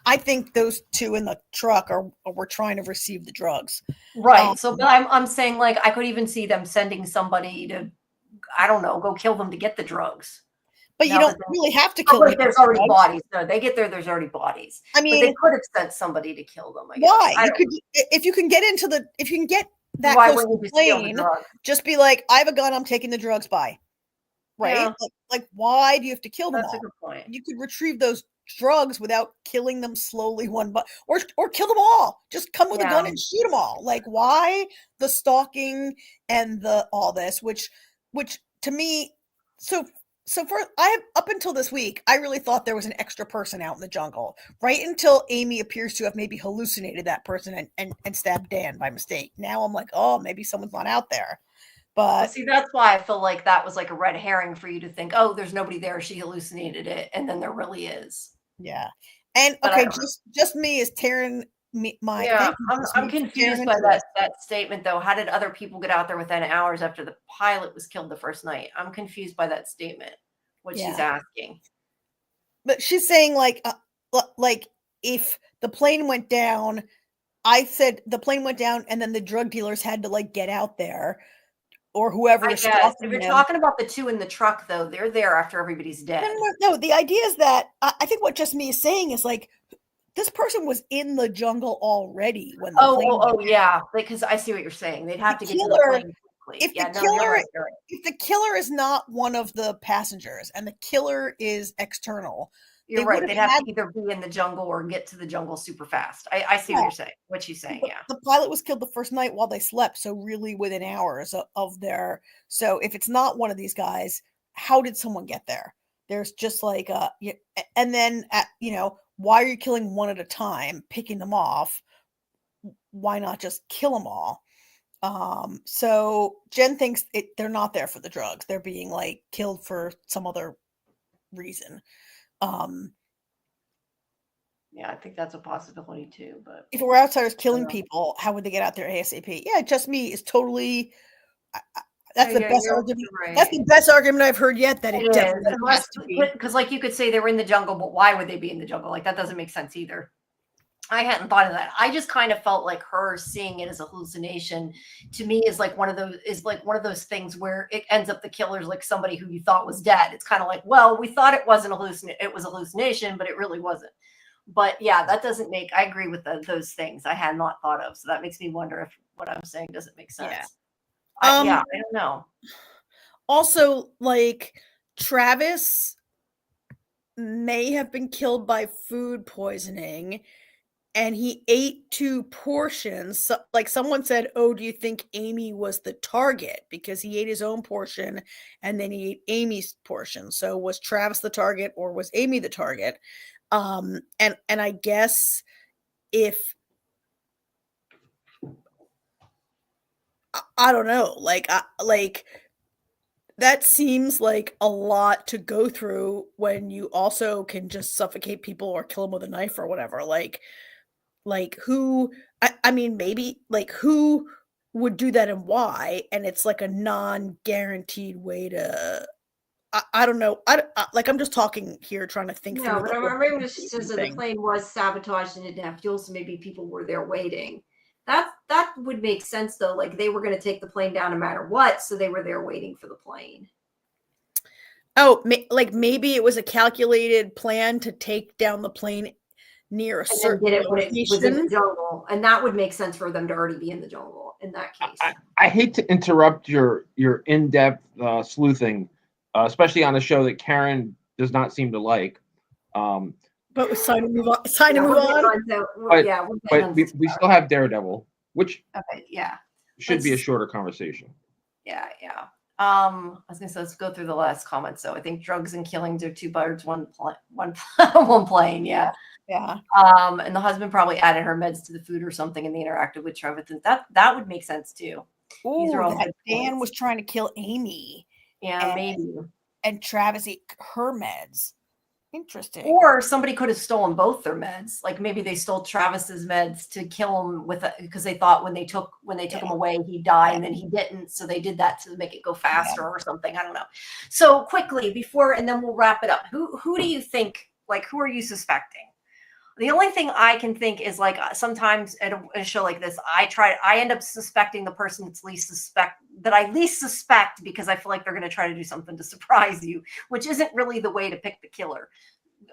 I think those two in the truck were trying to receive the drugs, right? But I'm saying I could even see them sending somebody to, I don't know, go kill them to get the drugs. But you don't really have to kill them. There's already bodies. No, they get there. There's already bodies. I mean, but they could have sent somebody to kill them. I guess. Why? If you can get that close to the plane, just be like, I have a gun. I'm taking the drugs by. Right? Yeah. Why do you have to kill them? That's all? A good point. You could retrieve those drugs without killing them slowly one by or kill them all. Just come with a gun and shoot them all. Why the stalking and the all this, which to me, up until this week, I really thought there was an extra person out in the jungle, right until Amy appears to have maybe hallucinated that person and stabbed Dan by mistake. Now I'm like, oh, maybe someone's not out there. But see, that's why I feel like that was a red herring for you to think, oh, there's nobody there. She hallucinated it. And then there really is. Yeah. And okay, just me is tearing my. Yeah, I'm confused by that statement though. How did other people get out there within hours after the pilot was killed the first night? I'm confused by that statement. What she's asking. But she's saying if the plane went down, I said the plane went down and then the drug dealers had to get out there. or whoever I is guess stalking if you're him. talking about the two in the truck, though, they're there after everybody's dead. No. The idea is that I think what Just Me is saying is like this person was in the jungle already when the plane. Yeah, because I see what you're saying. They'd have to get to the plane quickly. If Yeah, the no, you're killer, right. You're right. if the killer is not one of the passengers and the killer is external, You're they right. would They'd have have had. to either be in the jungle or get to the jungle super fast. I see what Yeah. you're saying. What she's saying, But yeah. the pilot was killed the first night while they slept, so really within hours of their. So if it's not one of these guys, how did someone get there? There's just like and then why are you killing one at a time, picking them off? Why not just kill them all? So Jen thinks they're not there for the drugs. They're being like killed for some other reason. Yeah, I think that's a possibility too. But if it were outsiders killing people, how would they get out there ASAP? Yeah, Just Me is totally. That's the best argument. Right. That's the best argument I've heard yet. That it definitely has to be. Because, like, you could say they were in the jungle, but why would they be in the jungle? Like, that doesn't make sense either. I hadn't thought of that. I just kind of felt like her seeing it as a hallucination to me is like one of those things where it ends up the killer's like somebody who you thought was dead. It's kind of like, well, we thought it was it was a hallucination, but it really wasn't. But yeah, that doesn't make. I agree with those things. I had not thought of, so that makes me wonder if what I'm saying doesn't make sense. Yeah. I don't know. Also, like Travis may have been killed by food poisoning. And he ate 2 portions. So, like someone said, oh, do you think Amy was the target? Because he ate his own portion and then he ate Amy's portion. So was Travis the target or was Amy the target? And I guess if I don't know, like that seems like a lot to go through when you also can just suffocate people or kill them with a knife or whatever. Like who I mean maybe like who would do that and why, and it's like a non-guaranteed way to I don't know. I'm just talking here trying to think through. No, but I remember she says that the plane was sabotaged and didn't have fuel, so maybe people were there waiting. That would make sense though. Like they were going to take the plane down no matter what, so they were there waiting for the plane. Oh, like maybe it was a calculated plan to take down the plane near a certain location. When it was in the jungle, and that would make sense for them to already be in the jungle in that case. I hate to interrupt your in-depth sleuthing, especially on a show that Karen does not seem to like. But it's time to move on. It's time to move on. But we still have Daredevil, which should be a shorter conversation. Yeah. I was gonna say let's go through the last comments. So I think drugs and killings are 2 birds, one plane. Yeah. Yeah. And the husband probably added her meds to the food or something, and they interacted with Travis. That would make sense too. These are all that Dan was trying to kill Amy. Yeah, maybe. And Travis ate her meds. Interesting. Or somebody could have stolen both their meds. Like maybe they stole Travis's meds to kill him because they thought when they took him away he'd die, and then he didn't. So they did that to make it go faster or something. I don't know. So quickly and then we'll wrap it up. Who do you think? Like who are you suspecting? The only thing I can think is like sometimes at a show like this, I end up suspecting the person that I least suspect because I feel like they're going to try to do something to surprise you, which isn't really the way to pick the killer.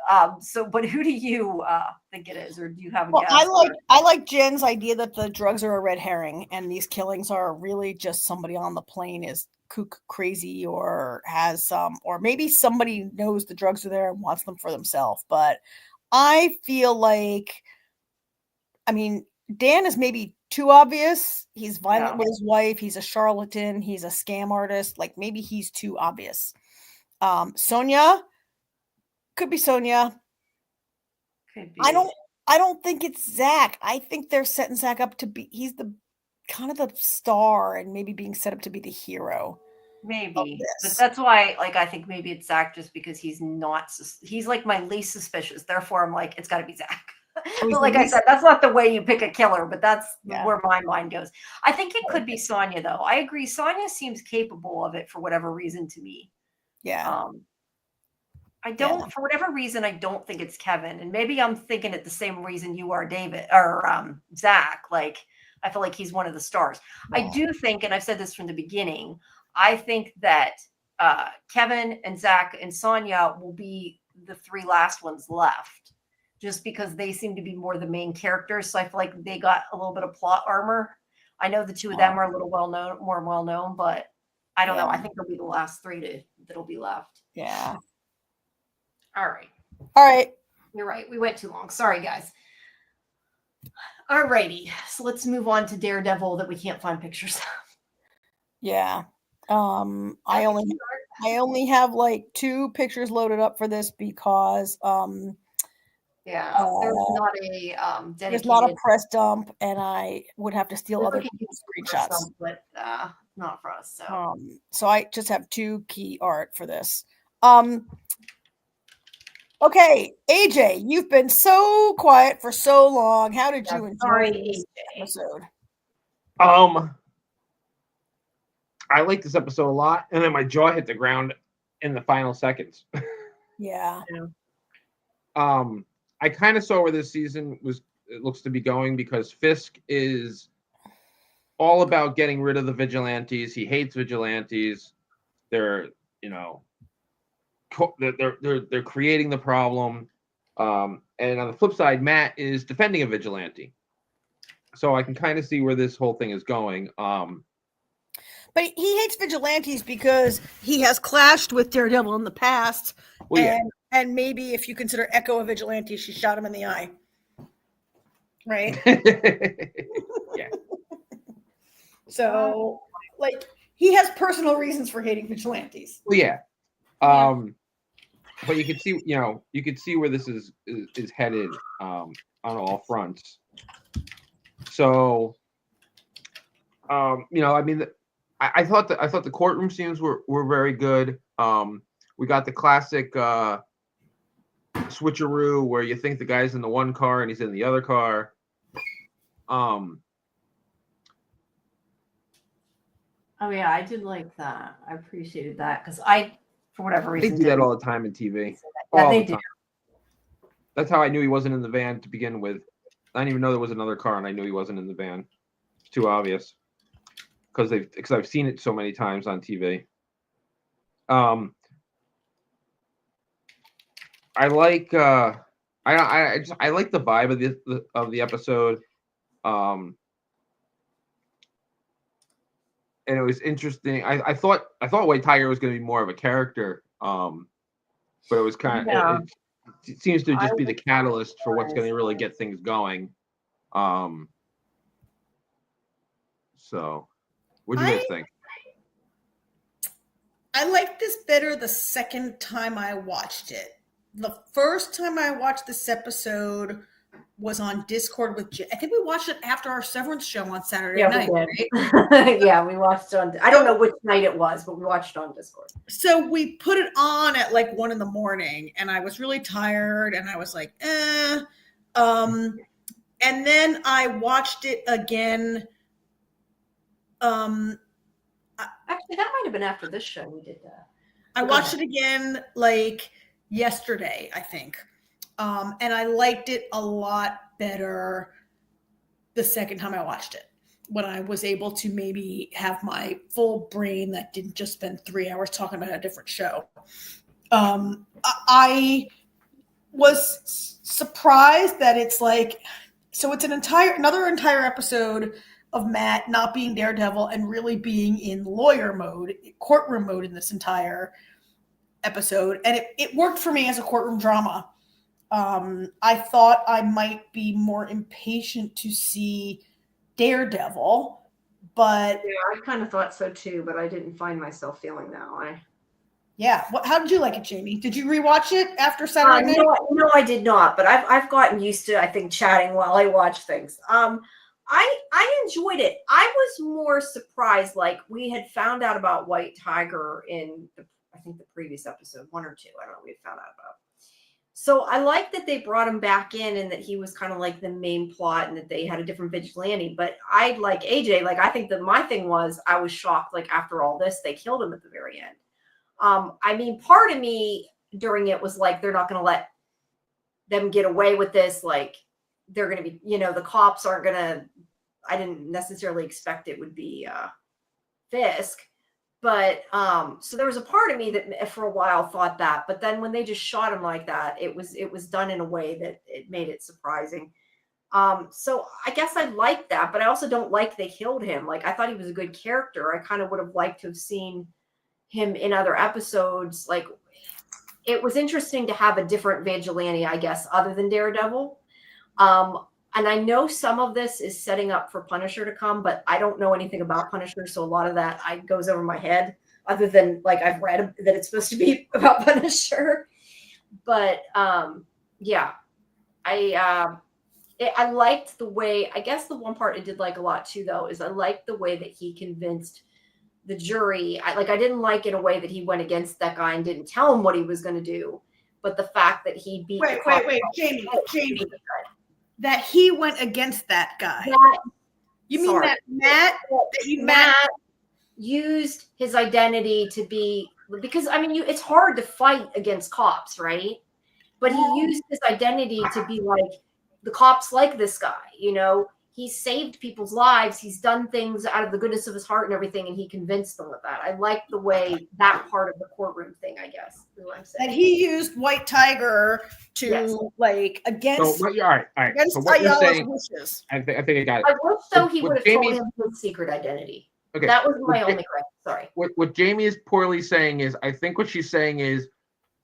But who do you think it is, or do you have a guess? I like Jen's idea that the drugs are a red herring and these killings are really just somebody on the plane is kook crazy or has some, or maybe somebody knows the drugs are there and wants them for themselves. But I feel like, I mean, Dan is maybe too obvious. He's violent with his wife. He's a charlatan. He's a scam artist. Like maybe he's too obvious. Sonia could be Sonia. Could be. I don't think it's Zach. I think they're setting Zach up to be. He's the kind of the star and maybe being set up to be the hero. Maybe, but that's why, like, I think maybe it's Zach just because he's like my least suspicious. Therefore, I'm like, it's got to be Zach. But like I said, that's not the way you pick a killer, but that's where my mind goes. I think it could be Sonia, though. I agree. Sonia seems capable of it for whatever reason to me. Yeah. For whatever reason, I don't think it's Kevin. And maybe I'm thinking it the same reason you are, David, or Zach. Like, I feel like he's one of the stars. I do think, and I've said this from the beginning, I think that Kevin and Zach and Sonia will be the three last ones left, just because they seem to be more the main characters. So I feel like they got a little bit of plot armor. I know the two of them are a little more well known, but I don't know. I think they'll be the last three that'll be left. Yeah. All right. All right. You're right. We went too long. Sorry, guys. All righty. So let's move on to Daredevil that we can't find pictures of. Yeah. I only have like 2 pictures loaded up for this because there's not a dedicated. There's not a press dump, and I would have to steal other people's screenshots. But not for us. So I just have 2 key art for this. Okay, AJ, you've been so quiet for so long. How did you enjoy this episode? I like this episode a lot, and then my jaw hit the ground in the final seconds. Yeah. I kind of saw where this season looks to be going, because Fisk is all about getting rid of the vigilantes. He hates vigilantes. They're creating the problem. And on the flip side, Matt is defending a vigilante. So I can kind of see where this whole thing is going. But he hates vigilantes because he has clashed with Daredevil in the past. Well, and maybe if you consider Echo a vigilante, she shot him in the eye. Right? Yeah. So, like, he has personal reasons for hating vigilantes. Well, yeah. But you could see where this is headed on all fronts. So, I mean, I thought the courtroom scenes were very good. We got the classic switcheroo where you think the guy's in the one car and he's in the other car. Oh yeah, I did like that. I appreciated that because for whatever reason, they do that all the time in TV. Yeah, they do. That's how I knew he wasn't in the van to begin with. I didn't even know there was another car, and I knew he wasn't in the van. It's too obvious because I've seen it so many times on TV. I like I like the vibe of the episode. And it was interesting. I thought White Tiger was going to be more of a character, but it was kind of it seems to just be the catalyst for what's going to really get things going. So, what do you guys think? I liked this better the second time I watched it. The first time I watched this episode was on Discord with Jay. I think we watched it after our Severance show on Saturday night. Right? Yeah, we watched it on. I don't know which night it was, but we watched it on Discord. So we put it on at like 1 a.m, and I was really tired, and I was like, And then I watched it again. Actually, that might have been after this show we did that. I watched it again like yesterday, I think. And I liked it a lot better the second time I watched it, when I was able to maybe have my full brain that didn't just spend 3 hours talking about a different show. I was surprised that it's like, so it's another entire episode of Matt not being Daredevil and really being in lawyer mode, courtroom mode in this entire episode. And it worked for me as a courtroom drama. I thought I might be more impatient to see Daredevil, but yeah, I kind of thought so too, but I didn't find myself feeling that way. Yeah. How did you like it, Jamie? Did you rewatch it after Saturday night? No, I did not, but I've gotten used to, I think, chatting while I watch things. I enjoyed it. I was more surprised, like we had found out about White Tiger in I think the previous episode, 1 or 2. I don't know. We had found out about. So I like that they brought him back in and that he was kind of like the main plot and that they had a different vigilante. But I like AJ, like I think that my thing was I was shocked, like after all this, they killed him at the very end. I mean, part of me during it was like, they're not going to let them get away with this. Like they're going to be, the cops aren't going to I didn't necessarily expect it would be Fisk. But so there was a part of me that for a while thought that, but then when they just shot him like that, it was done in a way that it made it surprising. So I guess I like that, but I also don't like they killed him. Like, I thought he was a good character. I kind of would have liked to have seen him in other episodes. Like, it was interesting to have a different vigilante, I guess, other than Daredevil. And I know some of this is setting up for Punisher to come, but I don't know anything about Punisher, so a lot of that goes over my head, other than, like, I've read that it's supposed to be about Punisher. But yeah, I liked the way, I guess the one part I did like a lot too, though, is I liked the way that he convinced the jury. I didn't like in a way that he went against that guy and didn't tell him what he was going to do, but the fact that he beat Jamie, that he went against that guy. You mean Sorry. that Matt used his identity to be, because I mean, it's hard to fight against cops, right? But he used his identity to be like, the cops like this guy, you know, he saved people's lives. He's done things out of the goodness of his heart and everything. And he convinced them of that. I like the way that part of the courtroom thing, I guess, is what I'm saying. That he used White Tiger to like against. So, all right. Against So what you're saying, wishes. I think I got it. I wish though he What would have told Jamie's- him his secret identity. Okay. That was my only question. Sorry. What Jamie is poorly saying is, I think what she's saying is,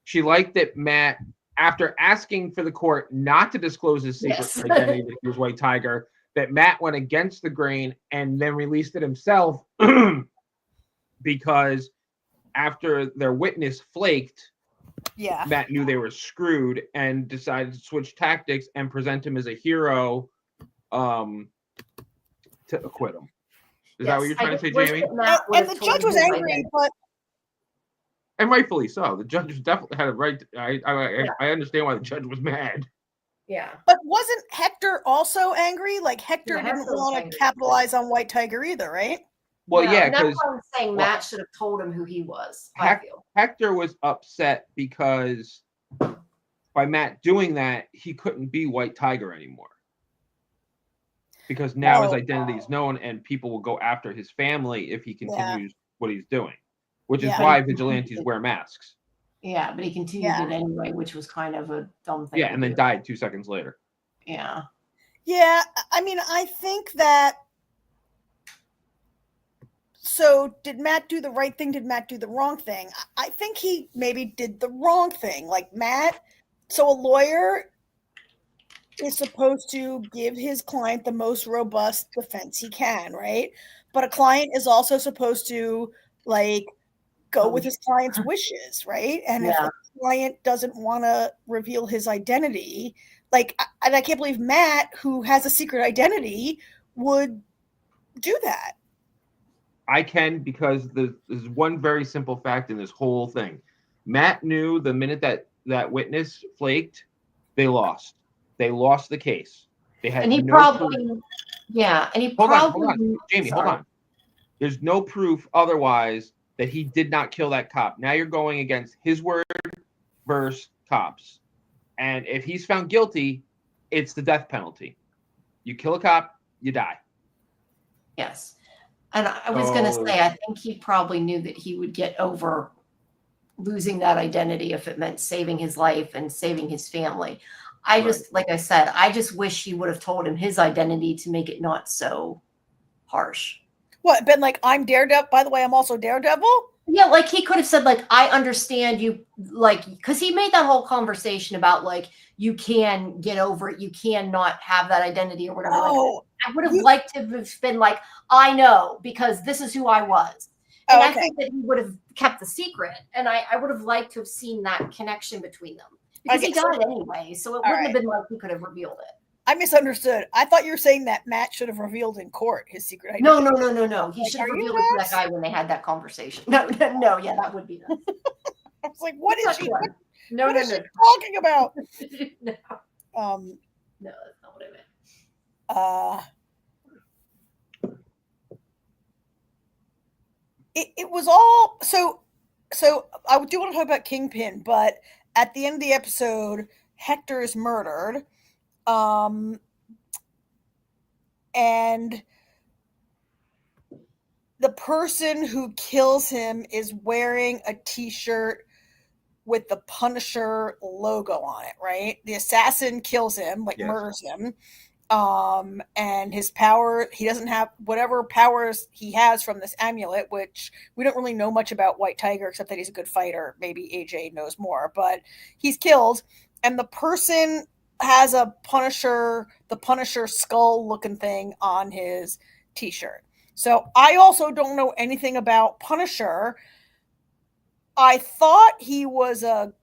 she liked that Matt, after asking for the court not to disclose his secret identity that he was White Tiger, that Matt went against the grain and then released it himself because after their witness flaked, Matt knew they were screwed and decided to switch tactics and present him as a hero to acquit him. Is that what you're trying to say, Jamie? And the judge was angry, but and rightfully so. The judge definitely had a right. I understand why the judge was mad. Yeah. But wasn't Hector also angry? Like, Hector didn't want to capitalize on White Tiger either, right? Well, no, yeah, that's because why I'm saying Matt should have told him who he was. I feel. Hector was upset because by Matt doing that, he couldn't be White Tiger anymore. Because now his identity is known and people will go after his family if he continues what he's doing, which is why vigilantes wear masks. Yeah, but he continued it anyway, which was kind of a dumb thing. Yeah, and then died 2 seconds later. Yeah. Yeah, I mean, I think that. So, did Matt do the right thing? Did Matt do the wrong thing? I think he maybe did the wrong thing. Like, Matt, so a lawyer is supposed to give his client the most robust defense he can, right? But a client is also supposed to, like, go with his client's wishes, right? And if the client doesn't want to reveal his identity, like, and I can't believe Matt, who has a secret identity, would do that. I can, because there's one very simple fact in this whole thing. Matt knew the minute that witness flaked, they lost. They lost the case. They had and he no probably, proof. and he Hold probably, on. Jamie, hold on. There's no proof otherwise that he did not kill that cop. Now you're going against his word versus cops. And if he's found guilty, it's the death penalty. You kill a cop, you die. Yes. And I was going to say, I think he probably knew that he would get over losing that identity if it meant saving his life and saving his family. Like I said, I just wish he would have told him his identity to make it not so harsh. What, been like, I'm Daredevil, by the way, I'm also Daredevil? Yeah, like he could have said, like, I understand you, like, because he made that whole conversation about, like, you can get over it, you can not have that identity or whatever. Oh, I would have liked to have been like, I know, because this is who I was. And I think that he would have kept the secret. And I would have liked to have seen that connection between them. Because he died anyway, so it wouldn't have been like he could have revealed it. I misunderstood. I thought you were saying that Matt should have revealed in court his secret identity. No. He should have revealed it to that guy when they had that conversation. No, yeah, that would be nice. I was like, what is she? No, what is she talking about? No. No, that's not what I meant. It was all so I do want to talk about Kingpin, but at the end of the episode, Hector is murdered. and the person who kills him is wearing a t-shirt with the Punisher logo on it, right? The assassin kills him, like Yes. murders him. And his power, he doesn't have whatever powers he has from this amulet, which we don't really know much about White Tiger except that he's a good fighter. Maybe AJ knows more, but he's killed. And the person has the Punisher skull looking thing on his t-shirt. So I also don't know anything about Punisher. I thought he was a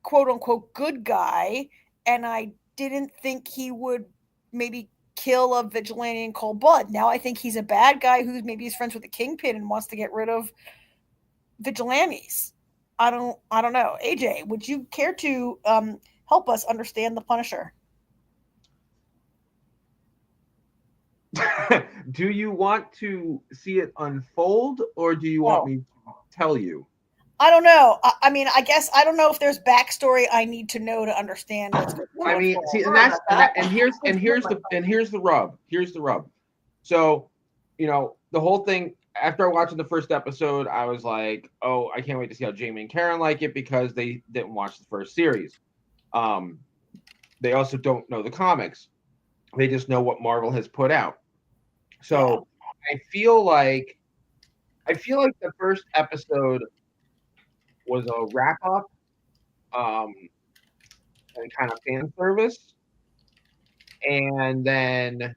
quote unquote good guy, and I didn't think he would maybe kill a vigilante in cold blood. Now I think he's a bad guy who's maybe he's friends with the Kingpin and wants to get rid of vigilantes. I don't know. AJ, would you care to help us understand the Punisher? Do you want to see it unfold, or do you want me to tell you? I don't know. I mean, I guess I don't know if there's backstory I need to know to understand what's going on. I mean, see, and here's the rub. Here's the rub. So, the whole thing. After watching the first episode, I was like, "Oh, I can't wait to see how Jamie and Karen like it," because they didn't watch the first series. They also don't know the comics. They just know what Marvel has put out. So I feel like the first episode was a wrap up, and kind of fan service, and then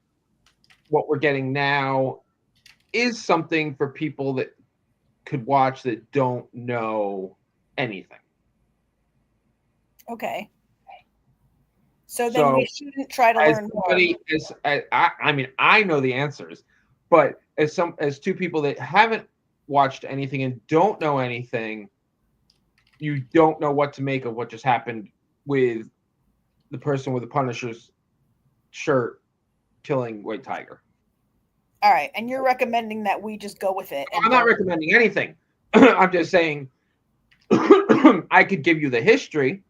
what we're getting now is something for people that could watch that don't know anything. Okay. So then we shouldn't try to learn more. I mean, I know the answers, but as two people that haven't watched anything and don't know anything, you don't know what to make of what just happened with the person with the Punisher's shirt killing White Tiger. All right, and you're recommending that we just go with it. I'm not recommending anything. I'm just saying I could give you the history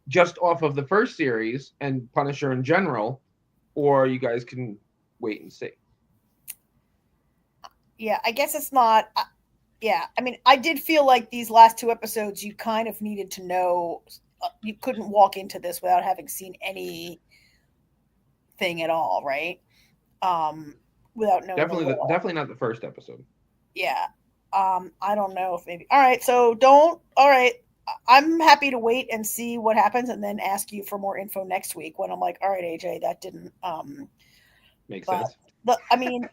just off of the first series and Punisher in general, or you guys can wait and see. Yeah, I guess it's not. Yeah, I mean, I did feel like these last two episodes, you kind of needed to know. You couldn't walk into this without having seen anything at all, right? Without knowing. Definitely not the first episode. Yeah. I don't know if maybe. All right, so don't. All right. I'm happy to wait and see what happens and then ask you for more info next week when I'm like, all right, AJ, that didn't make sense. I mean,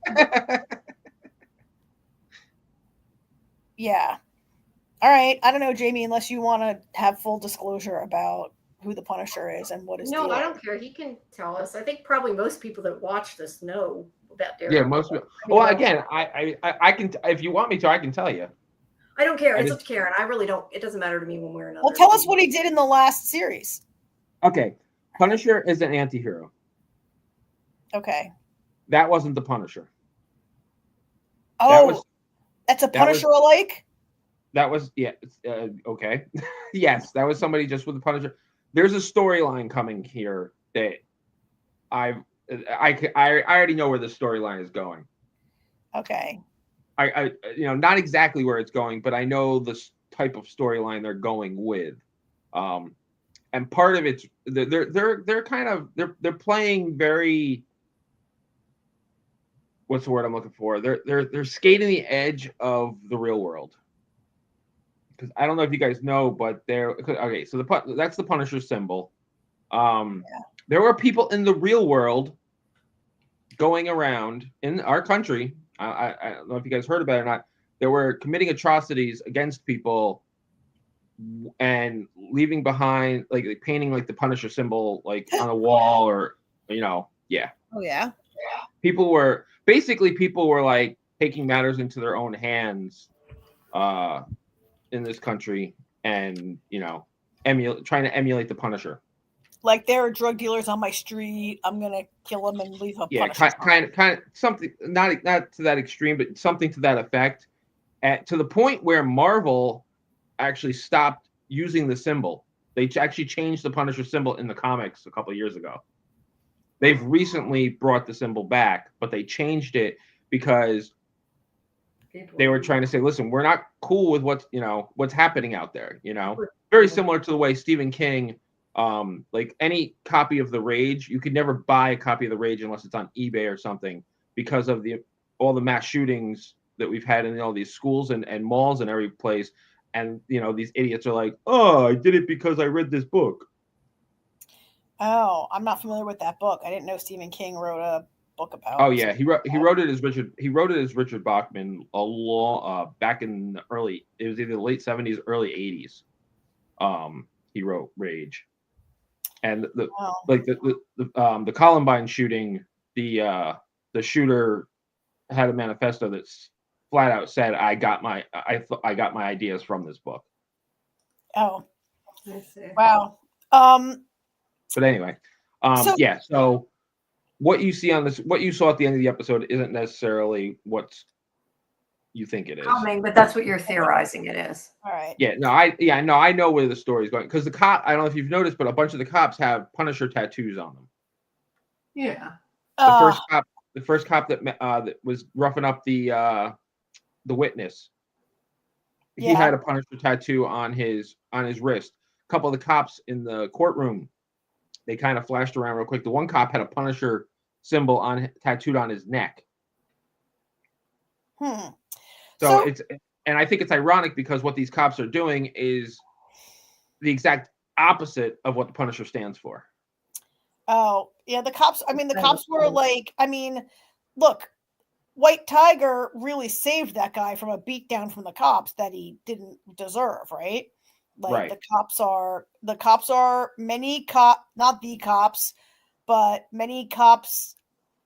yeah. All right. I don't know, Jamie, unless you want to have full disclosure about who the Punisher is and what his deal I don't care. He can tell us. I think probably most people that watch this know about Daredevil. Yeah, most people. Well, again, I can, if you want me to, I can tell you. I don't care. It's up to Karen. I really don't. It doesn't matter to me one way or another. Well, tell us what he did in the last series. Okay. Punisher is an anti-hero. Okay. That wasn't the Punisher. Oh, that's a Punisher alike? That was, yeah. Okay. Yes, that was somebody just with the Punisher. There's a storyline coming here that I already know where the storyline is going. Okay. I not exactly where it's going, but I know the type of storyline they're going with. And part of it's they're playing very, what's the word I'm looking for? They're skating the edge of the real world. Because I don't know if you guys know, but okay. So that's the Punisher symbol. There were people in the real world going around in our country. I don't know if you guys heard about it or not. They were committing atrocities against people and leaving behind, like painting like the Punisher symbol like on a wall, or yeah. Oh yeah. People were like taking matters into their own hands in this country, and trying to emulate the Punisher. Like, there are drug dealers on my street. I'm gonna kill them and leave a Punisher. kind of something, not to that extreme, but something to that effect. To the point where Marvel actually stopped using the symbol. They actually changed the Punisher symbol in the comics a couple of years ago. They've recently brought the symbol back, but they changed it because they were trying to say, listen, we're not cool with what's happening out there. Very similar to the way Stephen King, like any copy of The Rage, you could never buy a copy of The Rage unless it's on eBay or something because of all the mass shootings that we've had in all these schools and malls and every place. And, these idiots are like, oh, I did it because I read this book. Oh, I'm not familiar with that book. I didn't know Stephen King wrote a book about. Oh yeah, he wrote it as Richard Bachman back in it was either the late 70s, early 80s. He wrote Rage. And the Columbine shooting, the shooter had a manifesto that's flat out said, I got my ideas from this book. Oh, wow. But anyway, so what you see on this, what you saw at the end of the episode isn't necessarily what you think it is. Coming, but that's what you're theorizing it is. All right. Yeah, I know where the story is going because I don't know if you've noticed, but a bunch of the cops have Punisher tattoos on them. Yeah. The first cop that was roughing up the witness, he had a Punisher tattoo on his wrist. A couple of the cops in the courtroom, they kind of flashed around real quick. The one cop had a Punisher symbol tattooed on his neck. So and I think it's ironic because what these cops are doing is the exact opposite of what the Punisher stands for. Oh, yeah, the cops were like, look, White Tiger really saved that guy from a beatdown from the cops that he didn't deserve, right? Like right. the cops are not the cops, but many cops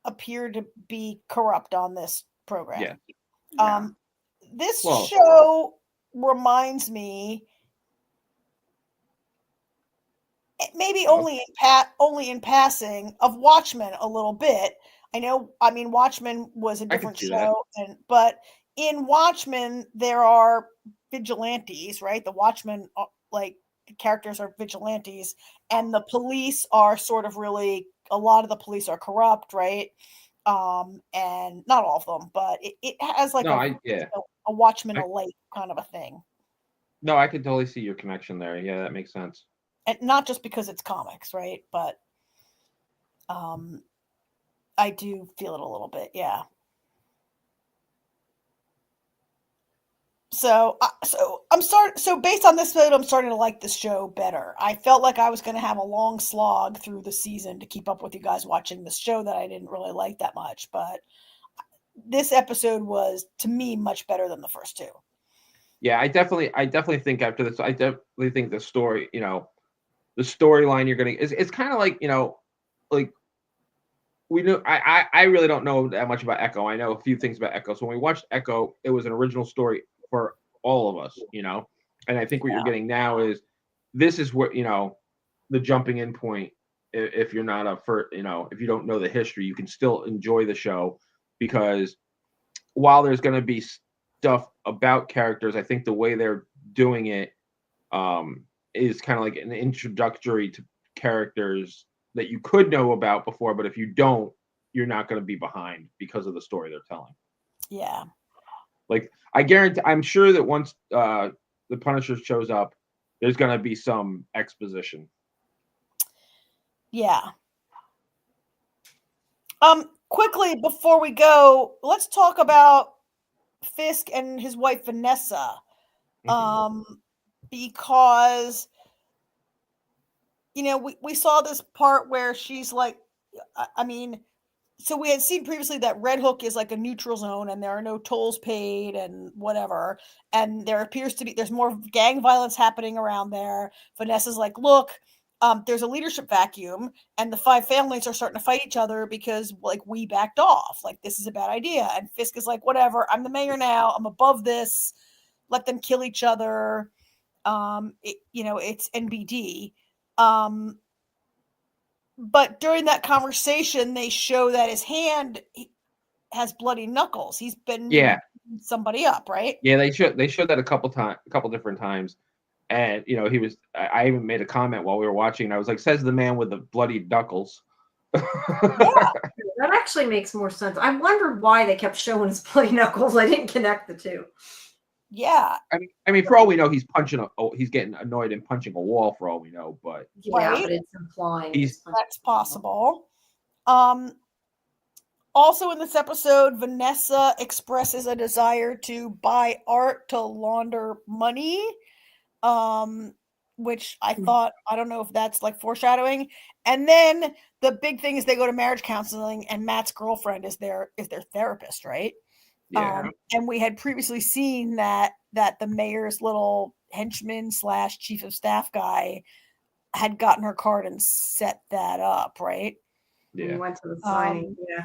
appear to be corrupt on this program. Yeah. This show reminds me, maybe only in passing, of Watchmen a little bit. Watchmen was a different show, but in Watchmen there are vigilantes, right? The Watchmen, like the characters are vigilantes, and the police are sort of really, a lot of the police are corrupt, right? And not all of them, but it has like a Watchmen Elite kind of a thing. No, I could totally see your connection there. Yeah, that makes sense. And not just because it's comics, right? But I do feel it a little bit, yeah. So based on this note, I'm starting to like this show better. I felt like I was going to have a long slog through the season to keep up with you guys watching this show that I didn't really like that much, but this episode was, to me, much better than the first two. Yeah, I definitely think after this, I definitely think the story, the storyline you're going to, it's kind of like, like we know, I really don't know that much about Echo. I know a few things about Echo. So when we watched Echo, it was an original story for all of us, and I think what you're getting now is this is what, the jumping in point. If you're not if you don't know the history, you can still enjoy the show because while there's going to be stuff about characters, I think the way they're doing it is kind of like an introductory to characters that you could know about before, but if you don't, you're not going to be behind because of the story they're telling. Yeah. Like I guarantee, I'm sure that once the Punisher shows up, there's going to be some exposition. Yeah. Quickly before we go, let's talk about Fisk and his wife Vanessa. Because we saw this part where she's like, so we had seen previously that Red Hook is like a neutral zone and there are no tolls paid and whatever. And there appears to be, there's more gang violence happening around there. Vanessa's like, look, there's a leadership vacuum and the 5 families are starting to fight each other because like we backed off. Like this is a bad idea. And Fisk is like, whatever, I'm the mayor now. I'm above this. Let them kill each other. It's NBD. But during that conversation, they show that his hand has bloody knuckles. He's been somebody up, right? Yeah, they showed that a couple different times, and he was. I even made a comment while we were watching. And I was like, "Says the man with the bloody knuckles." That actually makes more sense. I wondered why they kept showing his bloody knuckles. I didn't connect the two. Yeah. I mean, for all we know, he's he's getting annoyed and punching a wall. For all we know, but Yeah, Right. but it's implying That's possible. Also in this episode, Vanessa expresses a desire to buy art to launder money. Which I thought, I don't know if that's like foreshadowing. And then the big thing is they go to marriage counseling, and Matt's girlfriend is their therapist, right? yeah, And we had previously seen that the mayor's little henchman / chief of staff guy had gotten her card and set that up, right? We yeah. went to the signing. Yeah.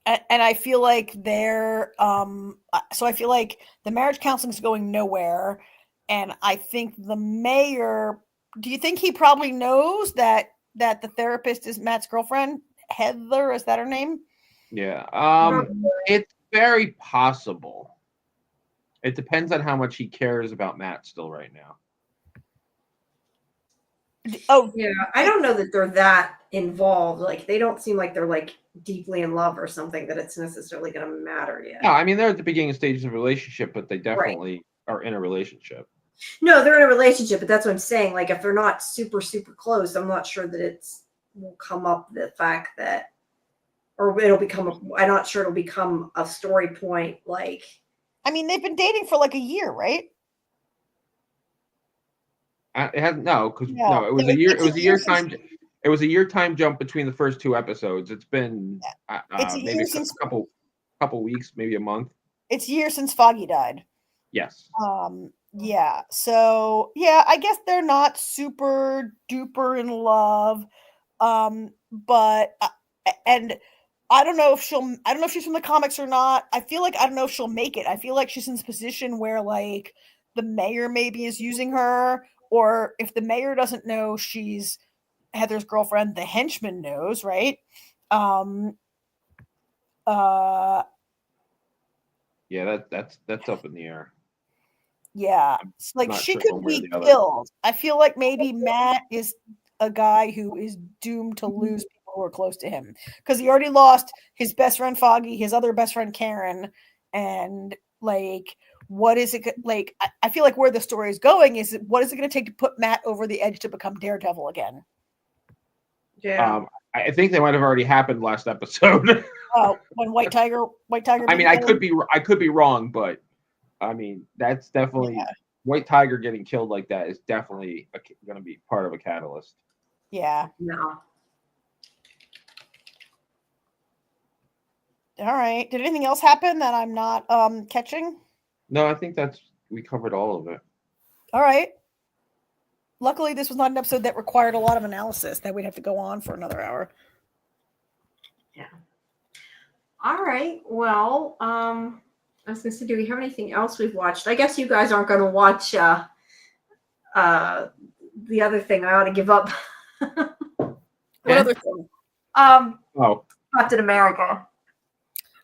And I feel like so I feel like the marriage counseling is going nowhere. And I think the mayor, do you think he probably knows that the therapist is Matt's girlfriend? Heather, is that her name? Yeah. It's very possible. It depends on how much he cares about Matt still right now. Oh, yeah. I don't know that they're that involved. Like, they don't seem like they're like deeply in love or something that it's necessarily going to matter yet. No, I mean, they're at the beginning stages of a relationship, but they definitely are in a relationship. No, they're in a relationship, but that's what I'm saying. Like, if they're not super, super close, I'm not sure that will come up the fact that, or it'll become, I'm not sure it'll become a story point. Like, I mean, they've been dating for like a year, right? It has because No. it was a year. It was a year time. It was a year time jump between the first two episodes. It's been It's a maybe year a since couple weeks, maybe a month. It's a year since Foggy died. Yes. Yeah. So yeah, I guess they're not super duper in love. But and I don't know if she's from the comics or not. I feel like I don't know if she'll make it. I feel like she's in this position where like the mayor maybe is using her, or if the mayor doesn't know she's Heather's girlfriend, the henchman knows, right? Yeah, that's up in the air. Yeah, like not she sure could one way or be the other. killed. I feel like maybe Matt is a guy who is doomed to lose people who are close to him because he already lost his best friend Foggy, his other best friend Karen, and like, what is it like? I feel like where the story is going is what is it going to take to put Matt over the edge to become Daredevil again? yeah. I think they might have already happened last episode. Oh, when White Tiger. I mean, I could be wrong, but I mean, that's definitely White Tiger getting killed like that is definitely going to be part of a catalyst. Yeah. No. All right. Did anything else happen that I'm not catching? No, I think we covered all of it. All right. Luckily, this was not an episode that required a lot of analysis that we'd have to go on for another hour. Yeah. All right. Well, I was going to say, do we have anything else we've watched? I guess you guys aren't going to watch the other thing. I ought to give up. What other thing? Captain America.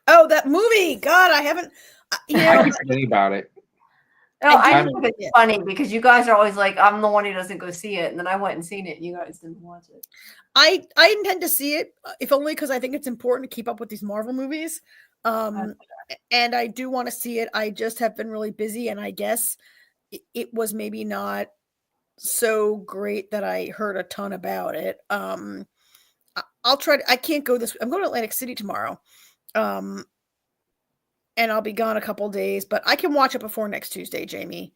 Oh, that movie! God, I haven't. I keep forgetting about it. No, I think it's funny because you guys are always like, I'm the one who doesn't go see it, and then I went and seen it, and you guys didn't watch it. I intend to see it, if only because I think it's important to keep up with these Marvel movies. And I do want to see it. I just have been really busy, and I guess it was maybe not so great that I heard a ton about it. I'll try to, I can't go this. I'm going to Atlantic City tomorrow. And I'll be gone a couple days, but I can watch it before next Tuesday, Jamie.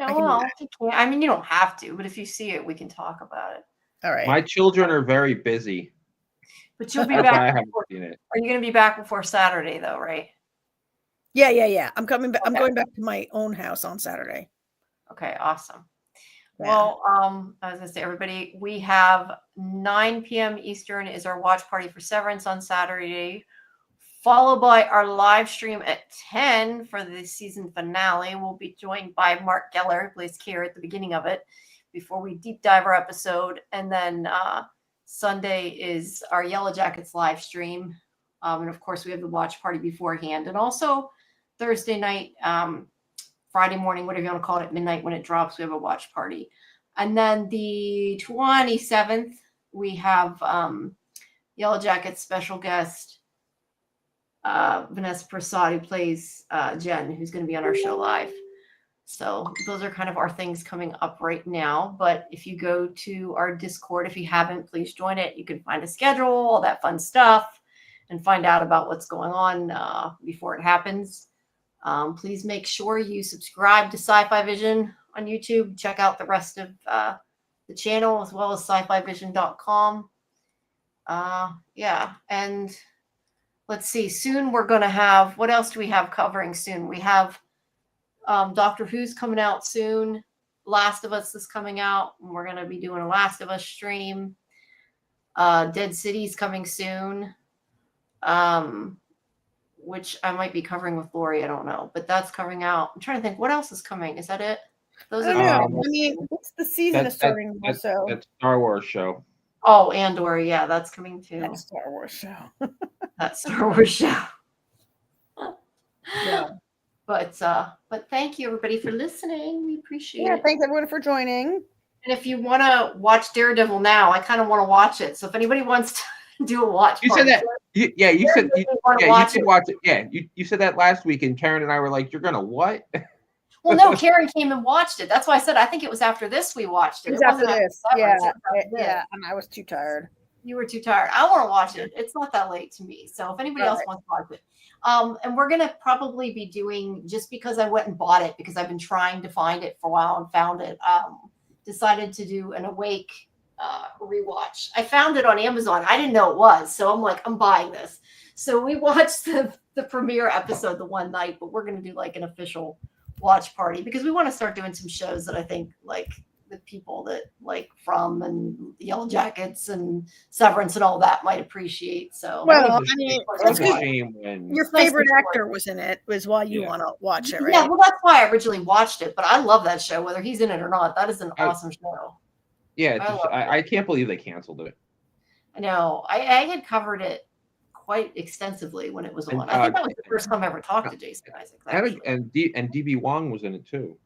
I mean, you don't have to, but if you see it, we can talk about it. All right. My children are very busy. But you'll be That's back. why I haven't seen it. Are you going to be back before Saturday, though, right? Yeah. I'm coming back. Okay. I'm going back to my own house on Saturday. Okay, awesome. Yeah. Well, I was going to say, everybody, we have 9 p.m. Eastern is our watch party for Severance on Saturday, followed by our live stream at 10 for the season finale. We'll be joined by Mark Geller, who plays Kier at the beginning of it, before we deep dive our episode. And then Sunday is our Yellow Jackets live stream. And of course, we have the watch party beforehand. And also Thursday night, Friday morning, whatever you want to call it, midnight when it drops, we have a watch party. And then the 27th, we have Yellow Jackets special guest Vanessa Prasad, who plays Jen, who's going to be on our show live. So those are kind of our things coming up right now. But if you go to our Discord, if you haven't, please join it. You can find a schedule, all that fun stuff, and find out about what's going on before it happens. Please make sure you subscribe to SciFi Vision on YouTube. Check out the rest of the channel as well as scifivision.com. Yeah, and let's see. Soon we're going to have, what else do we have covering soon? We have Doctor Who's coming out soon. Last of Us is coming out. And we're going to be doing a Last of Us stream. Dead City's coming soon. Which I might be covering with Lori. I don't know. But that's coming out. I'm trying to think. What else is coming? Is that it? Those I are don't know. I mean, what's the season is starting now, so. That's Star Wars show. Oh, Andor. Yeah, that's coming too. That Star Wars show. That Star Wars show. Yeah. But thank you everybody for listening. We appreciate it. Thanks everyone for joining. And if you want to watch Daredevil now, I kind of want to watch it. So if anybody wants to do a watch, you party, said that. You said you watch could watch it. Yeah, you said that last week, and Karen and I were like, "You're gonna what?" Well, no, Karen came and watched it. That's why I said I think it was after this we watched it. It was after this. Severance. Yeah, and I was too tired. You were too tired. I want to watch it. It's not that late to me. So if anybody else wants to watch it. And we're going to probably be doing, just because I went and bought it, because I've been trying to find it for a while and found it, decided to do an Awake rewatch. I found it on Amazon. I didn't know it was. So I'm like, I'm buying this. So we watched the premiere episode the one night, but we're going to do like an official watch party because we want to start doing some shows that I think like the people that like From and Yellow Jackets and Severance and all that might appreciate. So well, I mean, your favorite actor was in it, was why you want to watch it, right? Yeah, well, that's why I originally watched it. But I love that show, whether he's in it or not. That is an awesome show. Yeah, I can't believe they canceled it. I know. I had covered it quite extensively when it was on. I think that was the first time I ever talked to Jason Isaacs. And DB Wong was in it too.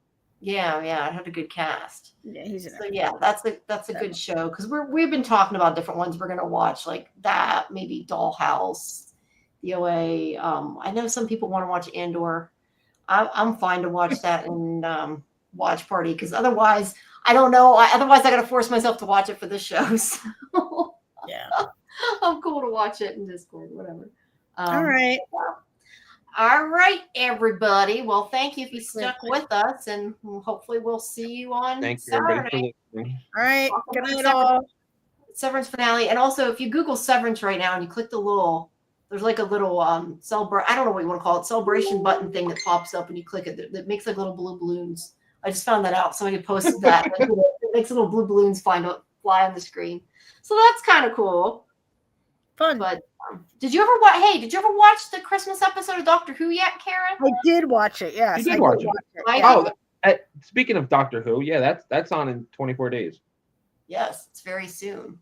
Yeah, it had a good cast. Yeah, he's in it. So yeah, that's a good show because we've been talking about different ones we're gonna watch, like that, maybe Dollhouse, the OA. I know some people want to watch Andor. I'm fine to watch that in watch party because otherwise I don't know. Otherwise I gotta force myself to watch it for this show. So yeah, I'm cool to watch it in Discord, whatever. All right. All right, everybody. Well, thank you if you stuck with us, and hopefully we'll see you on Saturday. All right. Good night, all. Severance finale. And also, if you Google Severance right now and you click there's like a little I don't know what you want to call it, celebration button thing that pops up and you click it that makes like little blue balloons. I just found that out. Somebody posted that. It makes little blue balloons fly on the screen. So that's kind of cool. Fun. But did you ever watch the Christmas episode of Doctor Who yet, Karen? I did watch it. Yes, you did watch it. Speaking of Doctor Who, yeah, that's on in 24 days. Yes, it's very soon.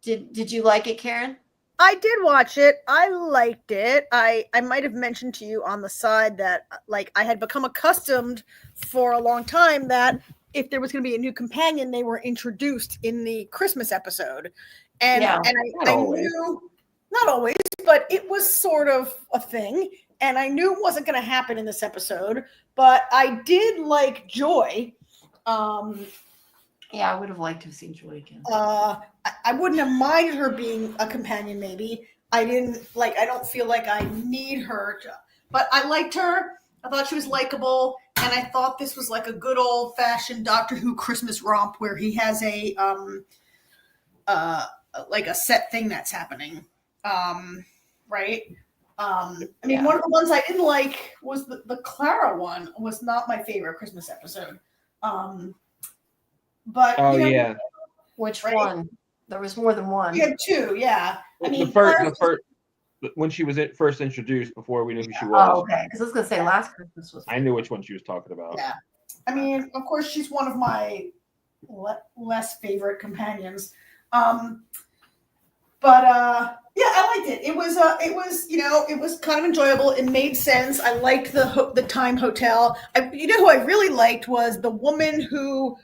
Did you like it, Karen? I did watch it. I liked it. I might have mentioned to you on the side that like I had become accustomed for a long time that if there was going to be a new companion, they were introduced in the Christmas episode. And I knew, not always, but it was sort of a thing. And I knew it wasn't going to happen in this episode, but I did like Joy. Yeah, I would have liked to have seen Joy again. I wouldn't have minded her being a companion, maybe. I don't feel like I need her but I liked her. I thought she was likable. And I thought this was like a good old fashioned Doctor Who Christmas romp where he has a like a set thing that's happening. Right. One of the ones I didn't like was the Clara one was not my favorite Christmas episode. But which one? There was more than one. We had two, yeah. The first when she was first introduced before we knew who she was. Oh, okay. Because I was gonna say last Christmas was. I knew which one she was talking about. Yeah. Of course, she's one of my less favorite companions. I liked it. It was it was kind of enjoyable. It made sense. I liked the time hotel. Who I really liked was the woman who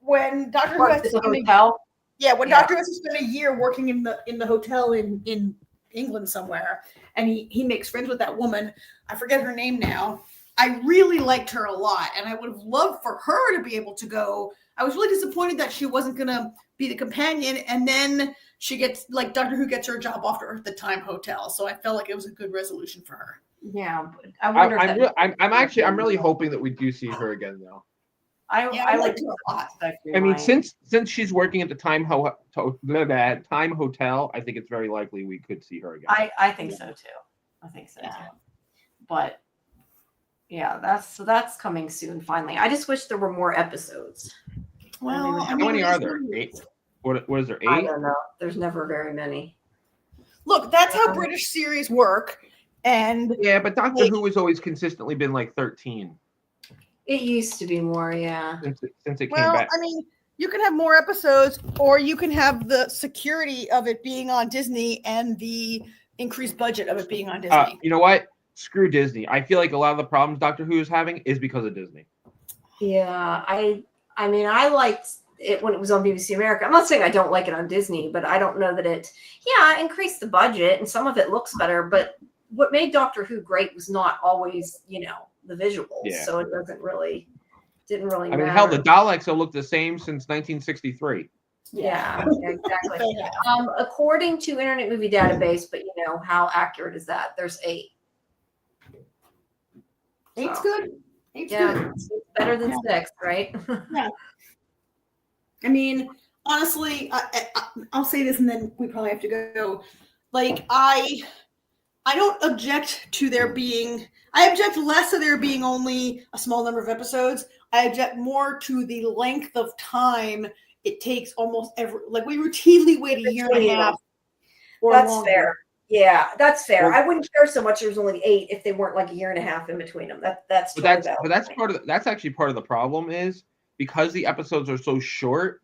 when Doctor Who Worked has at to the spend a, hotel. yeah, when Yeah. Doctor Who has to spend a year working in the hotel in England somewhere, and he makes friends with that woman. I forget her name now. I really liked her a lot, and I would have loved for her to be able to go. I was really disappointed that she wasn't going to be the companion, and then she gets, like, Doctor Who gets her a job offer at the Time Hotel, so I felt like it was a good resolution for her. Yeah, but I wonder. I'm really hoping that we do see her again, though. I liked her a lot. I mean, since she's working at the Time Hotel, I think it's very likely we could see her again. I think so too. I think so too. But yeah, that's coming soon. Finally, I just wish there were more episodes. Well, how many are there? 8? What is there? 8? I don't know. There's never very many. Look, that's how British series work. And yeah, but Doctor Who has always consistently been like 13. It used to be more, yeah. Since it came back. I mean, you can have more episodes, or you can have the security of it being on Disney and the increased budget of it being on Disney. You know what? Screw Disney. I feel like a lot of the problems Doctor Who is having is because of Disney. Yeah, I mean, I liked it when it was on BBC America. I'm not saying I don't like it on Disney, but I don't know that it increased the budget and some of it looks better, but what made Doctor Who great was not always, the visuals. Yeah. So it didn't really matter. I mean, hell, the Daleks have looked the same since 1963. Yeah, exactly. According to Internet Movie Database, but how accurate is that? There's 8. 8's good. 8's good. It's better than 6, right? Yeah. I mean, honestly, I'll say this, and then we probably have to go. Like, I don't object to there being. I object less to there being only a small number of episodes. I object more to the length of time it takes almost every. Like, we routinely wait a year and a half. That's longer. fair. Yeah, that's fair. I wouldn't care so much. There's only 8 if they weren't like a year and a half in between them. That's that's actually part of the problem is because the episodes are so short.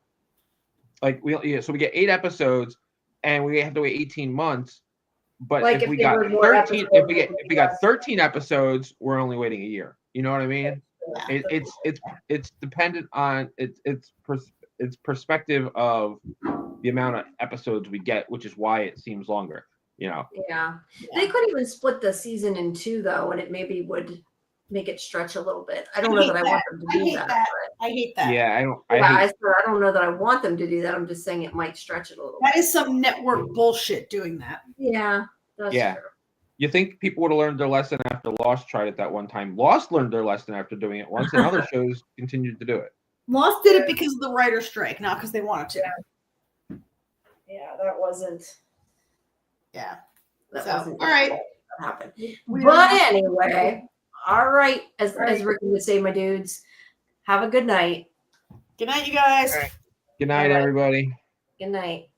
Like so we get 8 episodes, and we have to wait 18 months. But like if we got 13, if we got 13 episodes, we're only waiting a year. You know what I mean? Yeah. It's dependent on it's perspective of the amount of episodes we get, which is why it seems longer. Yeah. They could even split the season in 2 though, and it maybe would make it stretch a little bit. I don't know that I want them to do that. I hate that. Yeah, I don't know that I want them to do that. I'm just saying it might stretch it a little bit. That is some network bullshit doing that. Yeah, that's true. You think people would have learned their lesson after Lost tried it that one time? Lost learned their lesson after doing it once, and other shows continued to do it. Lost did it because of the writer's strike, not because they wanted to. Yeah, that wasn't. Yeah. All right. That happened. But anyway, all right. As Ricky would say, my dudes, have a good night. Good night, you guys. Good night, everybody. Good night.